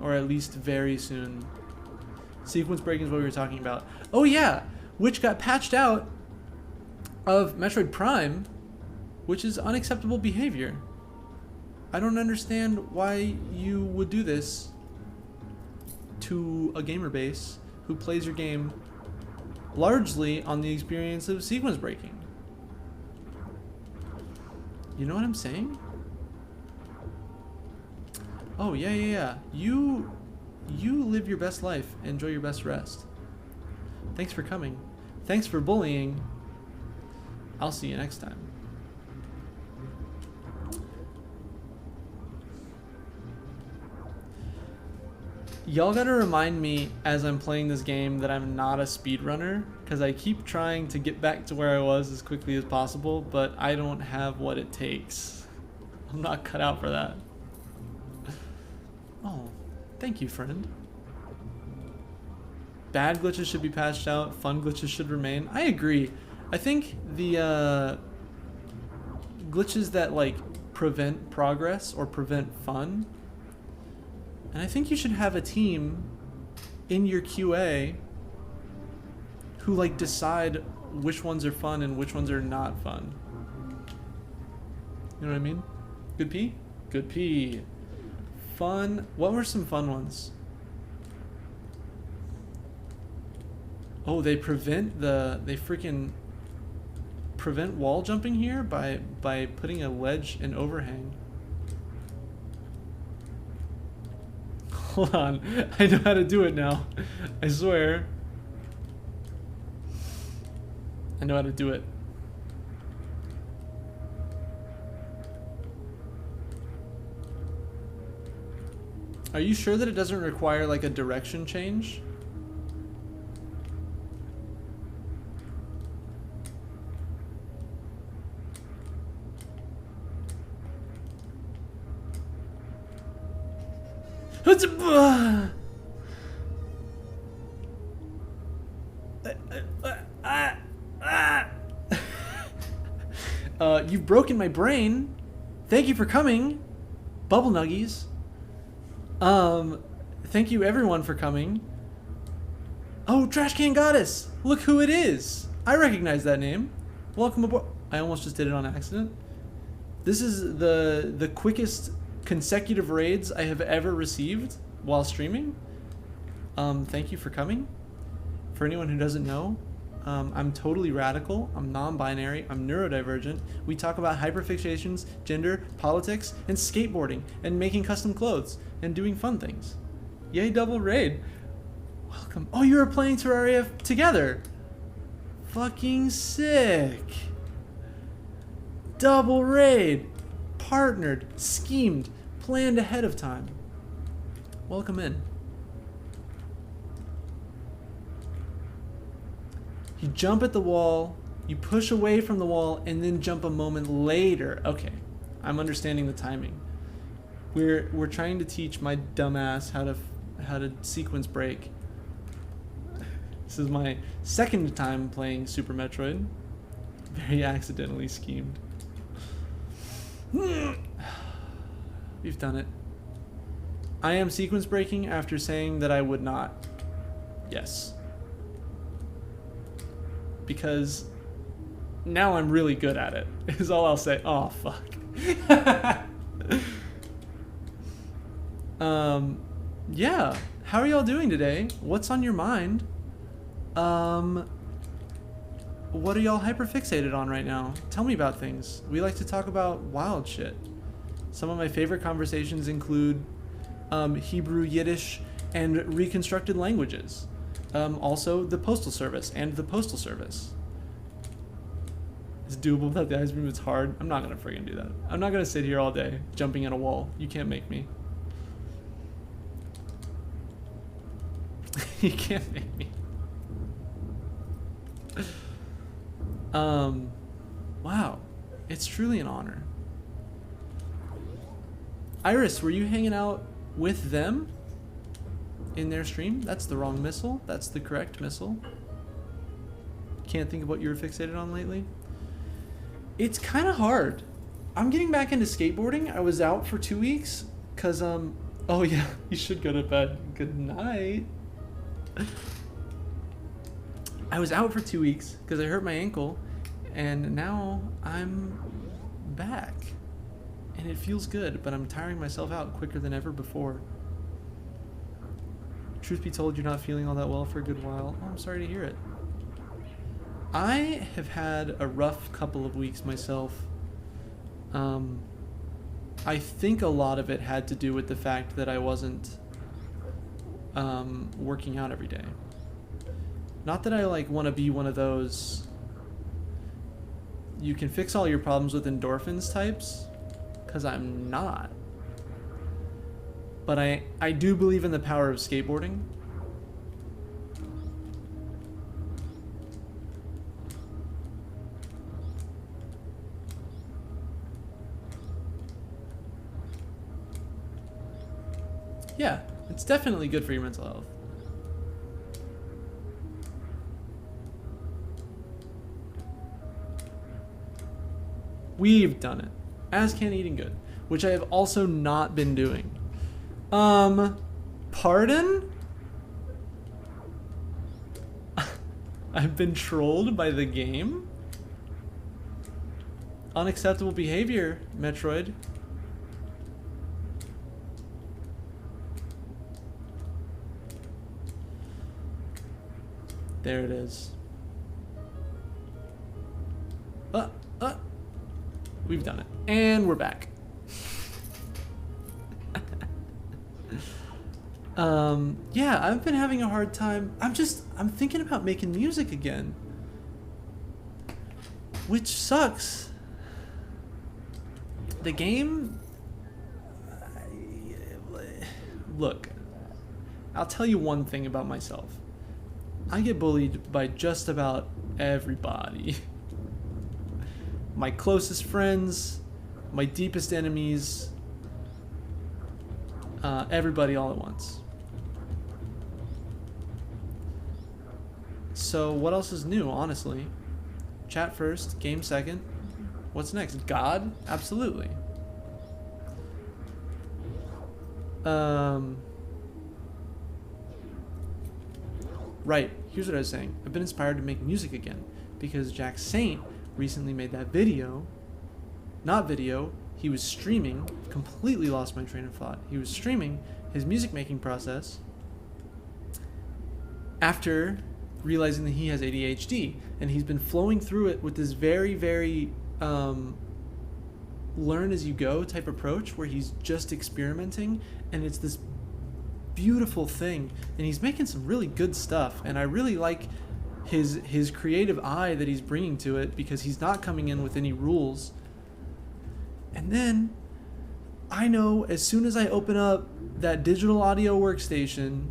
or at least very soon. Sequence breaking is what we were talking about. Oh yeah, which got patched out of Metroid Prime, which is unacceptable behavior. I don't understand why you would do this to a gamer base who plays your game largely on the experience of sequence breaking. You know what I'm saying? Oh yeah. You live your best life. Enjoy your best rest. Thanks for coming. Thanks for bullying. I'll see you next time. Y'all gotta remind me as I'm playing this game that I'm not a speedrunner, because I keep trying to get back to where I was as quickly as possible, but I don't have what it takes. I'm not cut out for that. Oh, thank you, friend. Bad glitches should be patched out, fun glitches should remain. I agree. I think the glitches that like prevent progress or prevent fun, and I think you should have a team in your QA who like decide which ones are fun and which ones are not fun. You know what I mean? Good pee? Good pee. Fun. What were some fun ones? Oh, they freaking prevent wall jumping here by putting a ledge and overhang. Hold on, I know how to do it now. I swear. I know how to do it. Are you sure that it doesn't require like a direction change? You've broken my brain. Thank you for coming, Bubble Nuggies. Thank you everyone for coming. Oh, Trash Can Goddess! Look who it is! I recognize that name. Welcome aboard. I almost just did it on accident. This is the quickest consecutive raids I have ever received while streaming. Thank you for coming. For anyone who doesn't know, I'm totally radical, I'm non-binary, I'm neurodivergent. We talk about hyperfixations, gender, politics, and skateboarding, and making custom clothes, and doing fun things. Yay, double raid. Welcome. Oh, you were playing Terraria together. Fucking sick. Double raid. Partnered, schemed, planned ahead of time. Welcome in. You jump at the wall, you push away from the wall, and then jump a moment later. Okay, I'm understanding the timing. We're trying to teach my dumbass how to sequence break. This is my second time playing Super Metroid. Very accidentally schemed. We've done it. I am sequence breaking after saying that I would not. Yes. Because now I'm really good at it, is all I'll say. Oh, fuck. Yeah. How are y'all doing today? What's on your mind? What are y'all hyperfixated on right now? Tell me about things. We like to talk about wild shit. Some of my favorite conversations include Hebrew, Yiddish, and reconstructed languages. Also, the Postal Service and the Postal Service. It's doable without the ice beam. It's hard. I'm not gonna friggin' do that. I'm not gonna sit here all day jumping at a wall. You can't make me. You can't make me. Wow. It's truly an honor. Iris, were you hanging out with them in their stream? That's the wrong missile. That's the correct missile. Can't think of what you were fixated on lately. It's kind of hard. I'm getting back into skateboarding. I was out for 2 weeks because, oh yeah, you should go to bed. Good night. I was out for 2 weeks because I hurt my ankle, and now I'm back. And it feels good, but I'm tiring myself out quicker than ever before. Truth be told, you're not feeling all that well for a good while. Oh, I'm sorry to hear it. I have had a rough couple of weeks myself. I think a lot of it had to do with the fact that I wasn't working out every day. Not that I want to be one of those you can fix all your problems with endorphins types, because I'm not. But I do believe in the power of skateboarding. Yeah, it's definitely good for your mental health. We've done it. As can eating good, which I have also not been doing. Pardon? I've been trolled by the game? Unacceptable behavior, Metroid. There it is. We've done it. And we're back. Yeah, I've been having a hard time. I'm thinking about making music again. Which sucks. The game... Look, I'll tell you one thing about myself. I get bullied by just about everybody. My closest friends, my deepest enemies, everybody all at once. So what else is new, honestly? Chat first, game second. What's next? God? Absolutely. Right, here's what I was saying. I've been inspired to make music again because Jack Saint recently made that video. Not video, he was streaming. Completely lost my train of thought. He was streaming his music making process after realizing that he has ADHD, and he's been flowing through it with this very, very learn as you go type approach where he's just experimenting, and it's this beautiful thing, and he's making some really good stuff, and I really like his creative eye that he's bringing to it, because he's not coming in with any rules. And then I know as soon as I open up that digital audio workstation,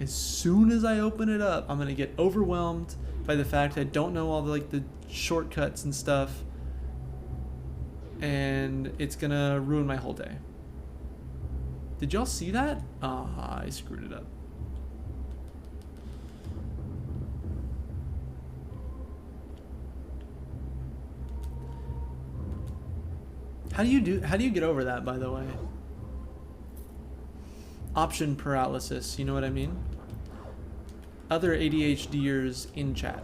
as soon as I open it up, I'm going to get overwhelmed by the fact I don't know all the shortcuts and stuff, and it's going to ruin my whole day. Did y'all see that? Ah, I screwed it up. How do you get over that, by the way? Option paralysis, you know what I mean? Other ADHDers in chat.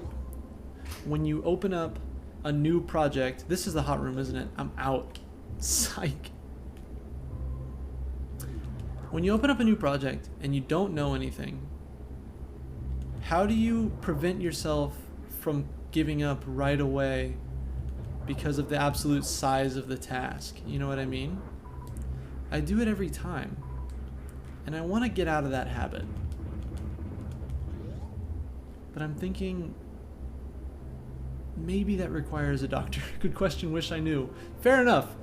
When you open up a new project, this is the hot room, isn't it? I'm out. Psych. When you open up a new project and you don't know anything, how do you prevent yourself from giving up right away because of the absolute size of the task? You know what I mean? I do it every time, and I want to get out of that habit. But I'm thinking maybe that requires a doctor. Good question, wish I knew. Fair enough.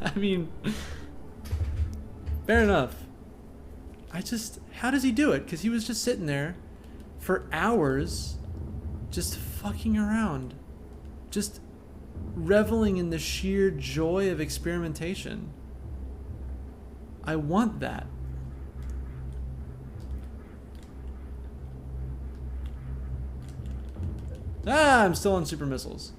I mean, fair enough. How does he do it? Because he was just sitting there for hours just fucking around, just reveling in the sheer joy of experimentation. I want that. I'm still on super missiles.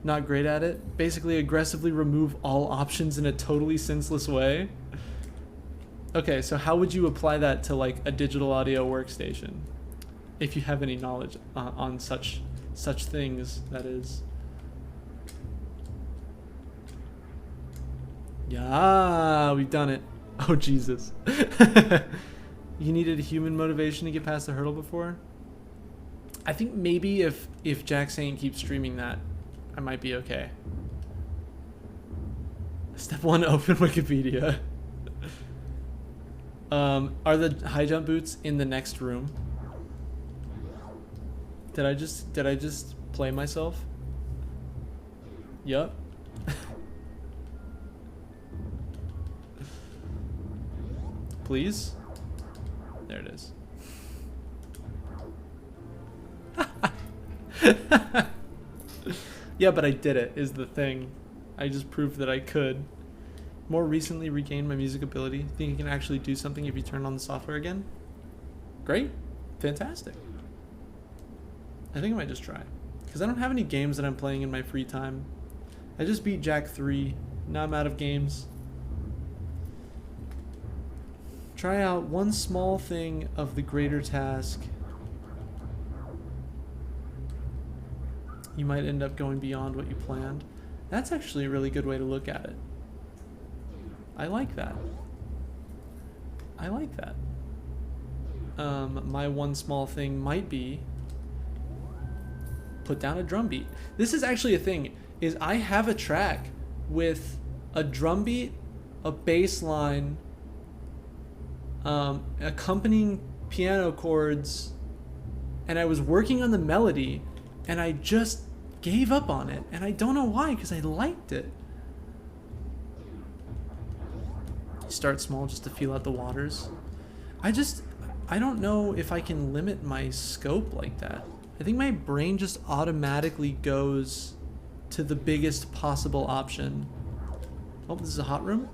Not great at it. Basically aggressively remove all options in a totally senseless way. Okay, so how would you apply that to a digital audio workstation? If you have any knowledge on such things, that is. Yeah, we've done it. Oh, Jesus. You needed a human motivation to get past the hurdle before? I think maybe if Jack Saint keeps streaming that, I might be okay. Step 1, open Wikipedia. Are the high jump boots in the next room? Did I just play myself? Yup. Please? There it is. Yeah, but I did it, is the thing. I just proved that I could. More recently regained my music ability. Think you can actually do something if you turn on the software again? Great. Fantastic. I think I might just try. Because I don't have any games that I'm playing in my free time. I just beat Jack 3. Now I'm out of games. Try out one small thing of the greater task. You might end up going beyond what you planned. That's actually a really good way to look at it. I like that. I like that. My one small thing might be put down a drum beat. This is actually a thing, is I have a track with a drum beat, a bass line, accompanying piano chords, and I was working on the melody, and I just gave up on it, and I don't know why, because I liked it. Start small just to feel out the waters. I don't know if I can limit my scope like that. I think my brain just automatically goes to the biggest possible option. Oh, this is a hot room?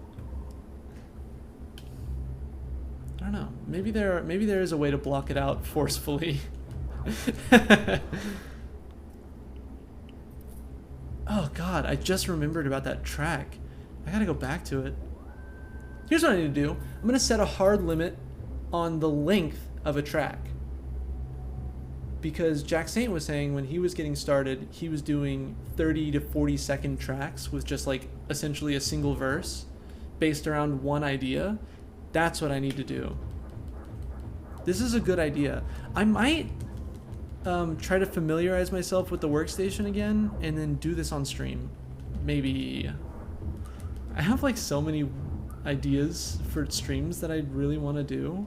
I don't know. Maybe there is a way to block it out forcefully. Oh god, I just remembered about that track. I gotta go back to it. Here's what I need to do. I'm gonna set a hard limit on the length of a track. Because Jack Saint was saying when he was getting started, he was doing 30 to 40 second tracks with just essentially a single verse based around one idea. That's what I need to do. This is a good idea. I might try to familiarize myself with the workstation again and then do this on stream. Maybe. I have so many ideas for streams that I really want to do.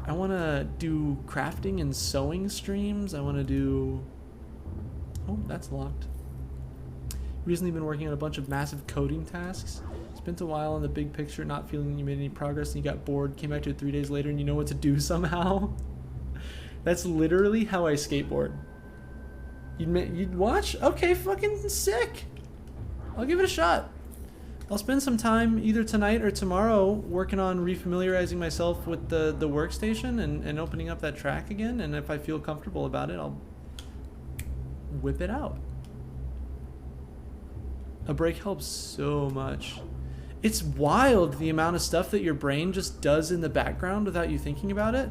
I want to do crafting and sewing streams. I want to do... Oh, that's locked. Recently been working on a bunch of massive coding tasks. Spent a while on the big picture, not feeling you made any progress, and you got bored, came back to it 3 days later, and you know what to do somehow. That's literally how I skateboard. You'd watch? Okay, fucking sick. I'll give it a shot. I'll spend some time either tonight or tomorrow working on refamiliarizing myself with the workstation and opening up that track again, and if I feel comfortable about it, I'll whip it out. A break helps so much. It's wild the amount of stuff that your brain just does in the background without you thinking about it.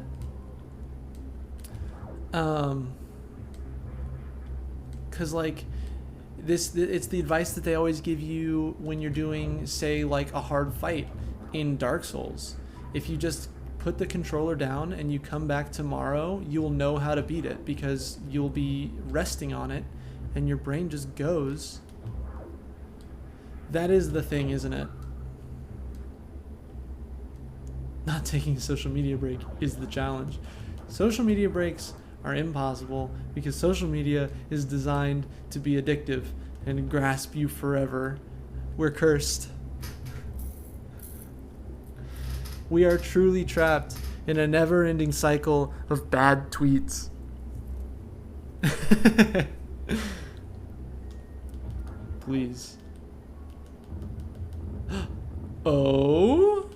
Cause like it's the advice that they always give you when you're doing, say, like a hard fight in Dark Souls. If you just put the controller down and you come back tomorrow, you'll know how to beat it because you'll be resting on it and your brain just goes. That is the thing, isn't it? Not taking a social media break is the challenge. Social media breaks are impossible because social media is designed to be addictive and grasp you forever. We're cursed. We are truly trapped in a never-ending cycle of bad tweets. Please. Oh?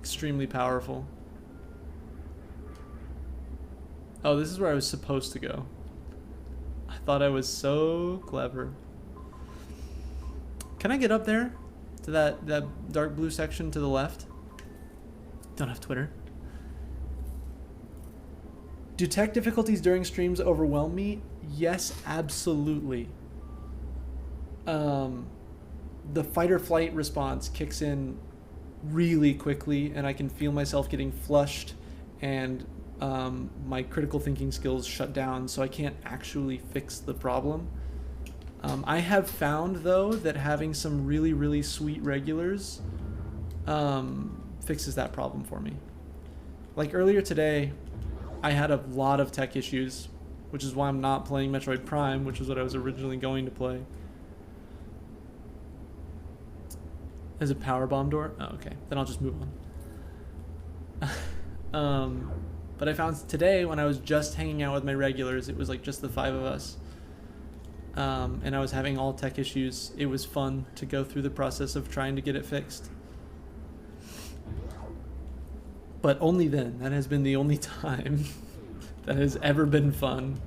Extremely powerful. Oh, this is where I was supposed to go. I thought I was so clever. Can I get up there? To that dark blue section to the left? Don't have Twitter. Do tech difficulties during streams overwhelm me? Yes, absolutely. The fight or flight response kicks in really quickly, and I can feel myself getting flushed, and my critical thinking skills shut down, so I can't actually fix the problem. I have found, though, that having some really, really sweet regulars fixes that problem for me. Like earlier today, I had a lot of tech issues, which is why I'm not playing Metroid Prime, which is what I was originally going to play. There's a power bomb door? Oh, okay. Then I'll just move on. But I found today when I was just hanging out with my regulars, it was like just the 5 of us. And I was having all tech issues. It was fun to go through the process of trying to get it fixed. But only then. That has been the only time that has ever been fun.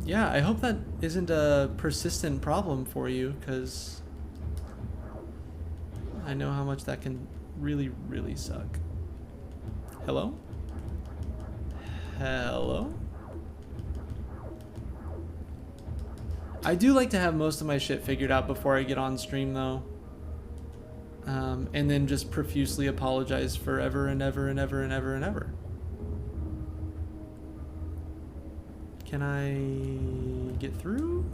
Yeah, I hope that isn't a persistent problem for you, because I know how much that can really, really suck. Hello? Hello? I do like to have most of my shit figured out before I get on stream, though. And then just profusely apologize forever and ever and ever and ever and ever. Can I get through?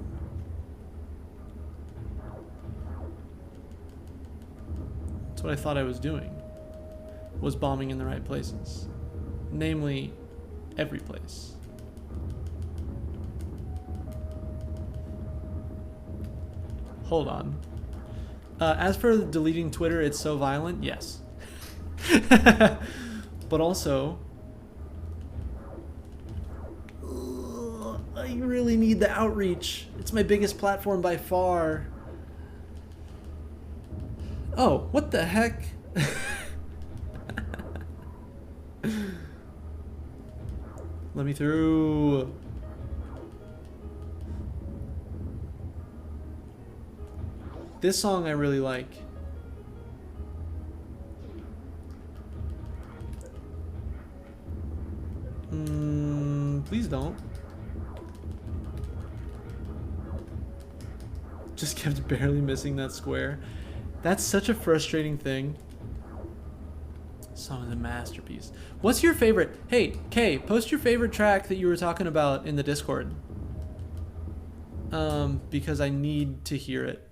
That's what I thought I was doing, was bombing in the right places. Namely, every place. Hold on. As for deleting Twitter, it's so violent, yes. But also, I really need the outreach. It's my biggest platform by far. Oh, what the heck? Let me through. This song I really like. Please don't. Just kept barely missing that square. That's such a frustrating thing. Song is a masterpiece. What's your favorite? Hey, Kay, post your favorite track that you were talking about in the Discord. Because I need to hear it.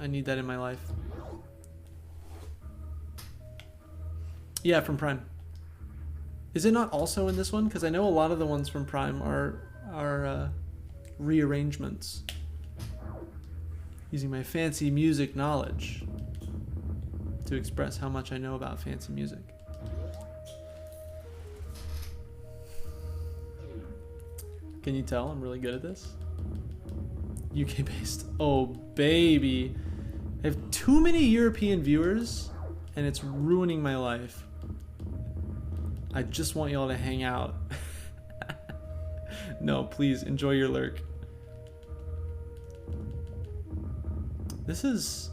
I need that in my life. Yeah, from Prime. Is it not also in this one? Because I know a lot of the ones from Prime are rearrangements. Using my fancy music knowledge to express how much I know about fancy music. Can you tell I'm really good at this? UK based. Oh, baby. I have too many European viewers and it's ruining my life. I just want y'all to hang out. No, please enjoy your lurk. This is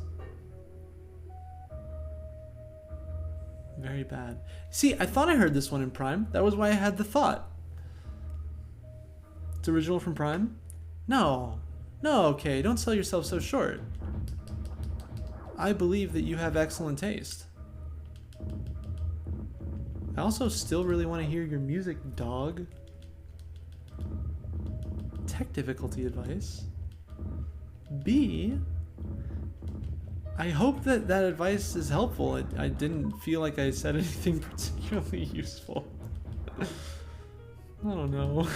very bad. See, I thought I heard this one in Prime. That was why I had the thought. It's original from Prime? No. No, okay, don't sell yourself so short. I believe that you have excellent taste. I also still really want to hear your music, dog. Tech difficulty advice. B, I hope that that advice is helpful. I didn't feel like I said anything particularly useful. I don't know.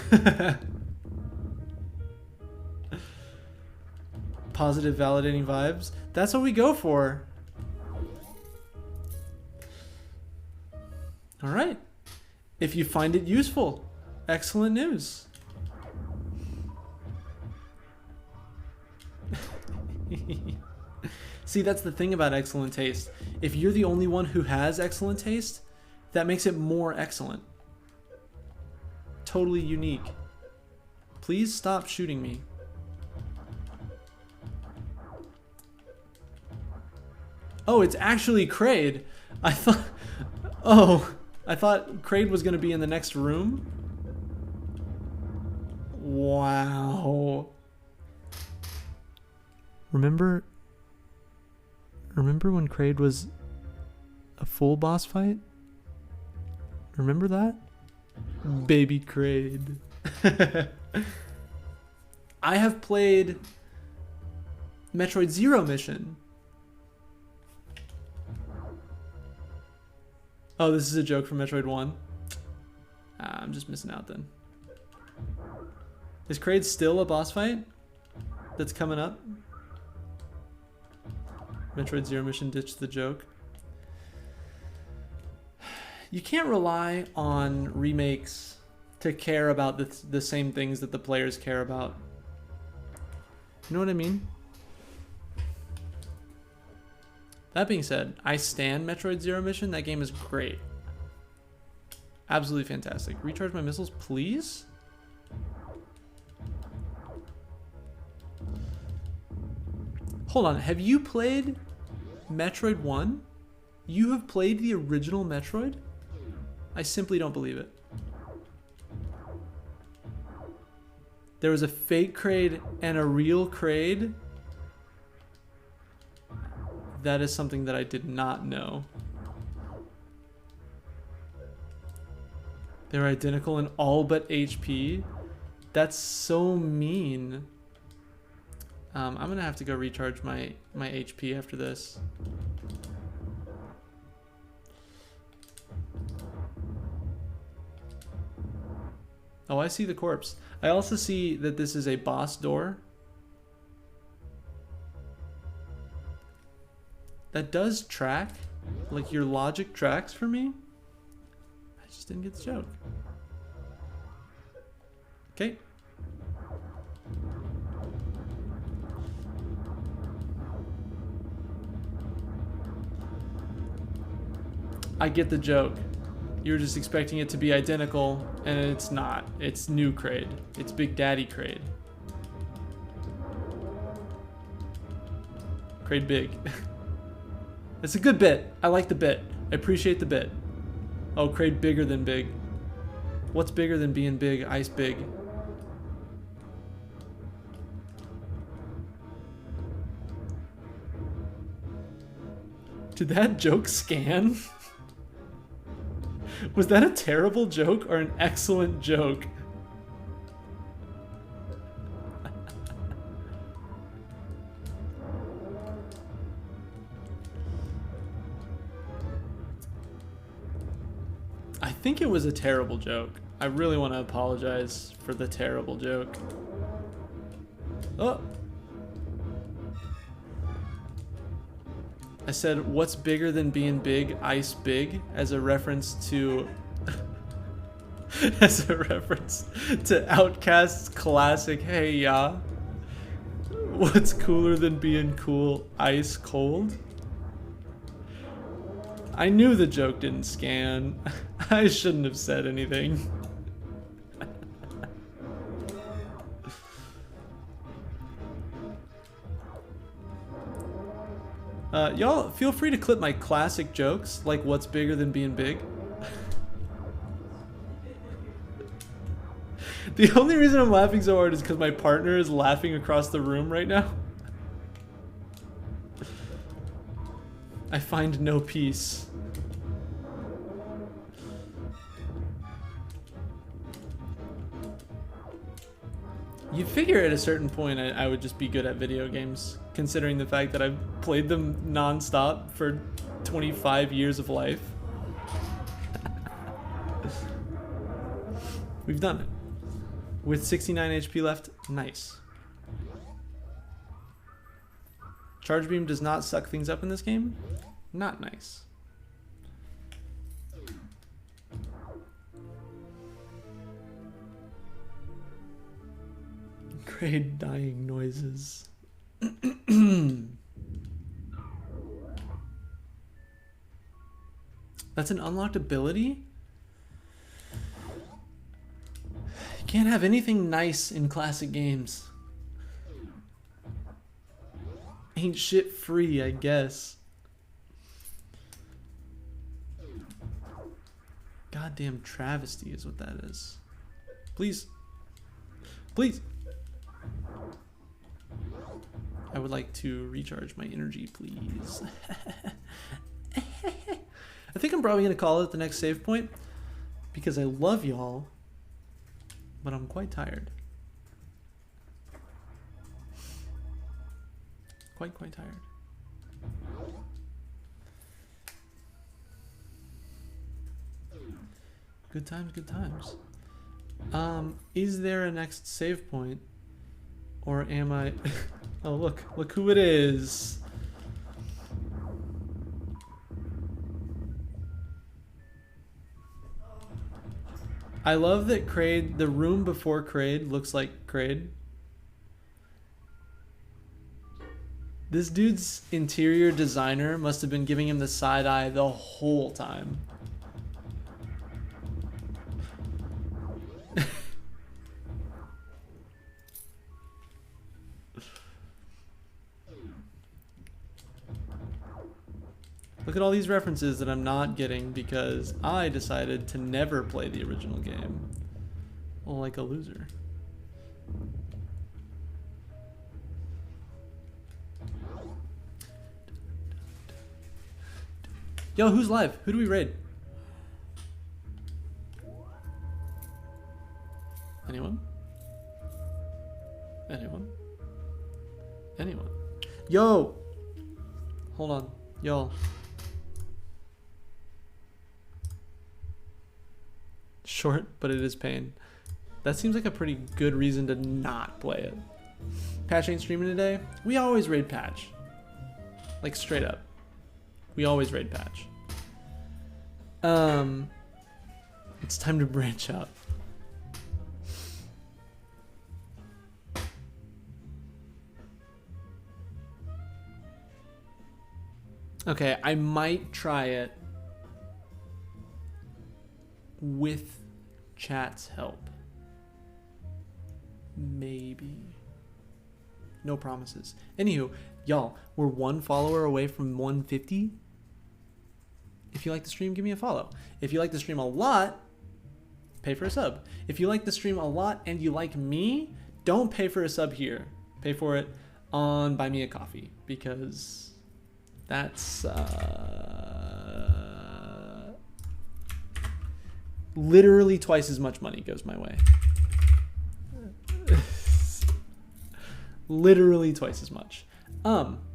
Positive, validating vibes. That's what we go for. All right. If you find it useful, excellent news. See, that's the thing about excellent taste. If you're the only one who has excellent taste, that makes it more excellent. Totally unique. Please stop shooting me. Oh, it's actually Kraid. I thought Kraid was going to be in the next room. Wow. Remember when Kraid was a full boss fight? Remember that? Baby Kraid. I have played Metroid Zero Mission. Oh, this is a joke from Metroid 1. I'm just missing out then. Is Kraid still a boss fight that's coming up? Metroid Zero Mission ditched the joke. You can't rely on remakes to care about the same things that the players care about. You know what I mean? That being said, I stan Metroid Zero Mission. That game is great. Absolutely fantastic. Recharge my missiles, please? Hold on, have you played Metroid 1? You have played the original Metroid? I simply don't believe it. There was a fake Kraid and a real Kraid. That is something that I did not know. They're identical in all but HP. That's so mean. I'm gonna have to go recharge my HP after this. Oh, I see the corpse. I also see that this is a boss door. That does track. Like, your logic tracks for me. I just didn't get the joke. Okay. I get the joke. You were just expecting it to be identical, and it's not. It's new Kraid. It's Big Daddy Kraid. Kraid Big. It's a good bit. I like the bit. I appreciate the bit. Oh, Kraid bigger than big. What's bigger than being big? Ice Big. Did that joke scan? Was that a terrible joke or an excellent joke? I think it was a terrible joke. I really want to apologize for the terrible joke. Oh. I said, what's bigger than being big? Ice big, as a reference to as a reference to Outkast's classic Hey Ya. What's cooler than being cool? Ice cold? I knew the joke didn't scan. I shouldn't have said anything. Y'all feel free to clip my classic jokes, like what's bigger than being big. The only reason I'm laughing so hard is because my partner is laughing across the room right now. I find no peace. You'd figure at a certain point I would just be good at video games, considering the fact that I've played them non-stop for 25 years of life. We've done it. With 69 HP left, nice. Charge beam does not suck things up in this game. Not nice. Great dying noises. That's an unlocked ability? You can't have anything nice in classic games. Ain't shit free, I guess. Goddamn travesty is what that is. Please. Please. I would like to recharge my energy, please. I think I'm probably going to call it the next save point because I love y'all, but I'm quite tired. Quite tired. Good times, good times. Is there a next save point? Or am I... Oh, look who it is. I love that Kraid, the room before Kraid looks like Kraid. This dude's interior designer must have been giving him the side eye the whole time. Look at all these references that I'm not getting because I decided to never play the original game. Like a loser. Yo, who's live? Who do we raid? Anyone? Anyone? Anyone? Yo! Hold on. Y'all. Short, but it is pain. That seems like a pretty good reason to not play it. Patch ain't streaming today? We always raid Patch. Like, straight up. We always raid Patch. It's time to branch out. Okay, I might try it with chat's help. Maybe. No promises. Anywho, y'all, we're one follower away from 150. If you like the stream, give me a follow. If you like the stream a lot, pay for a sub. If you like the stream a lot and you like me, don't pay for a sub here. Pay for it on Buy Me a Coffee because that's literally twice as much money goes my way. Literally twice as much.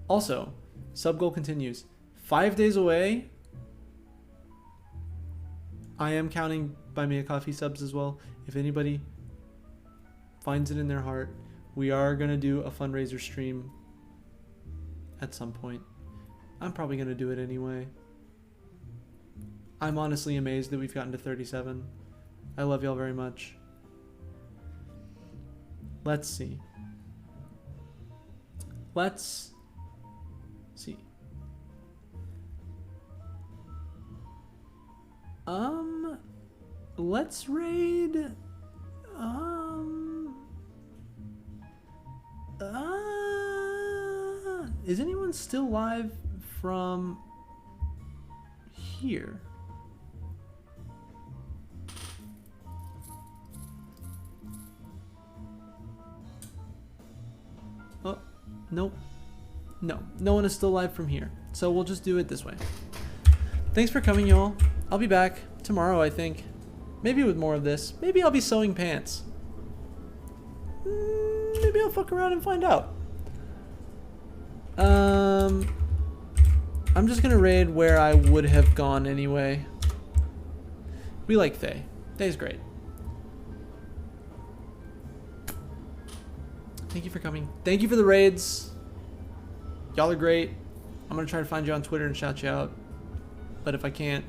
Also, sub goal continues. 5 days away. I am counting Buy Me a Coffee subs as well. If anybody finds it in their heart, we are going to do a fundraiser stream at some point. I'm probably going to do it anyway. I'm honestly amazed that we've gotten to 37. I love y'all very much. Let's see. Let's see. Let's raid. Is anyone still live from here? Oh, nope. No one is still live from here. So we'll just do it this way. Thanks for coming, y'all. I'll be back tomorrow, I think. Maybe with more of this. Maybe I'll be sewing pants. Maybe I'll fuck around and find out. I'm just gonna raid where I would have gone anyway. We like Faye. Faye's great. Thank you for coming. Thank you for the raids. Y'all are great. I'm gonna try to find you on Twitter and shout you out. But if I can't,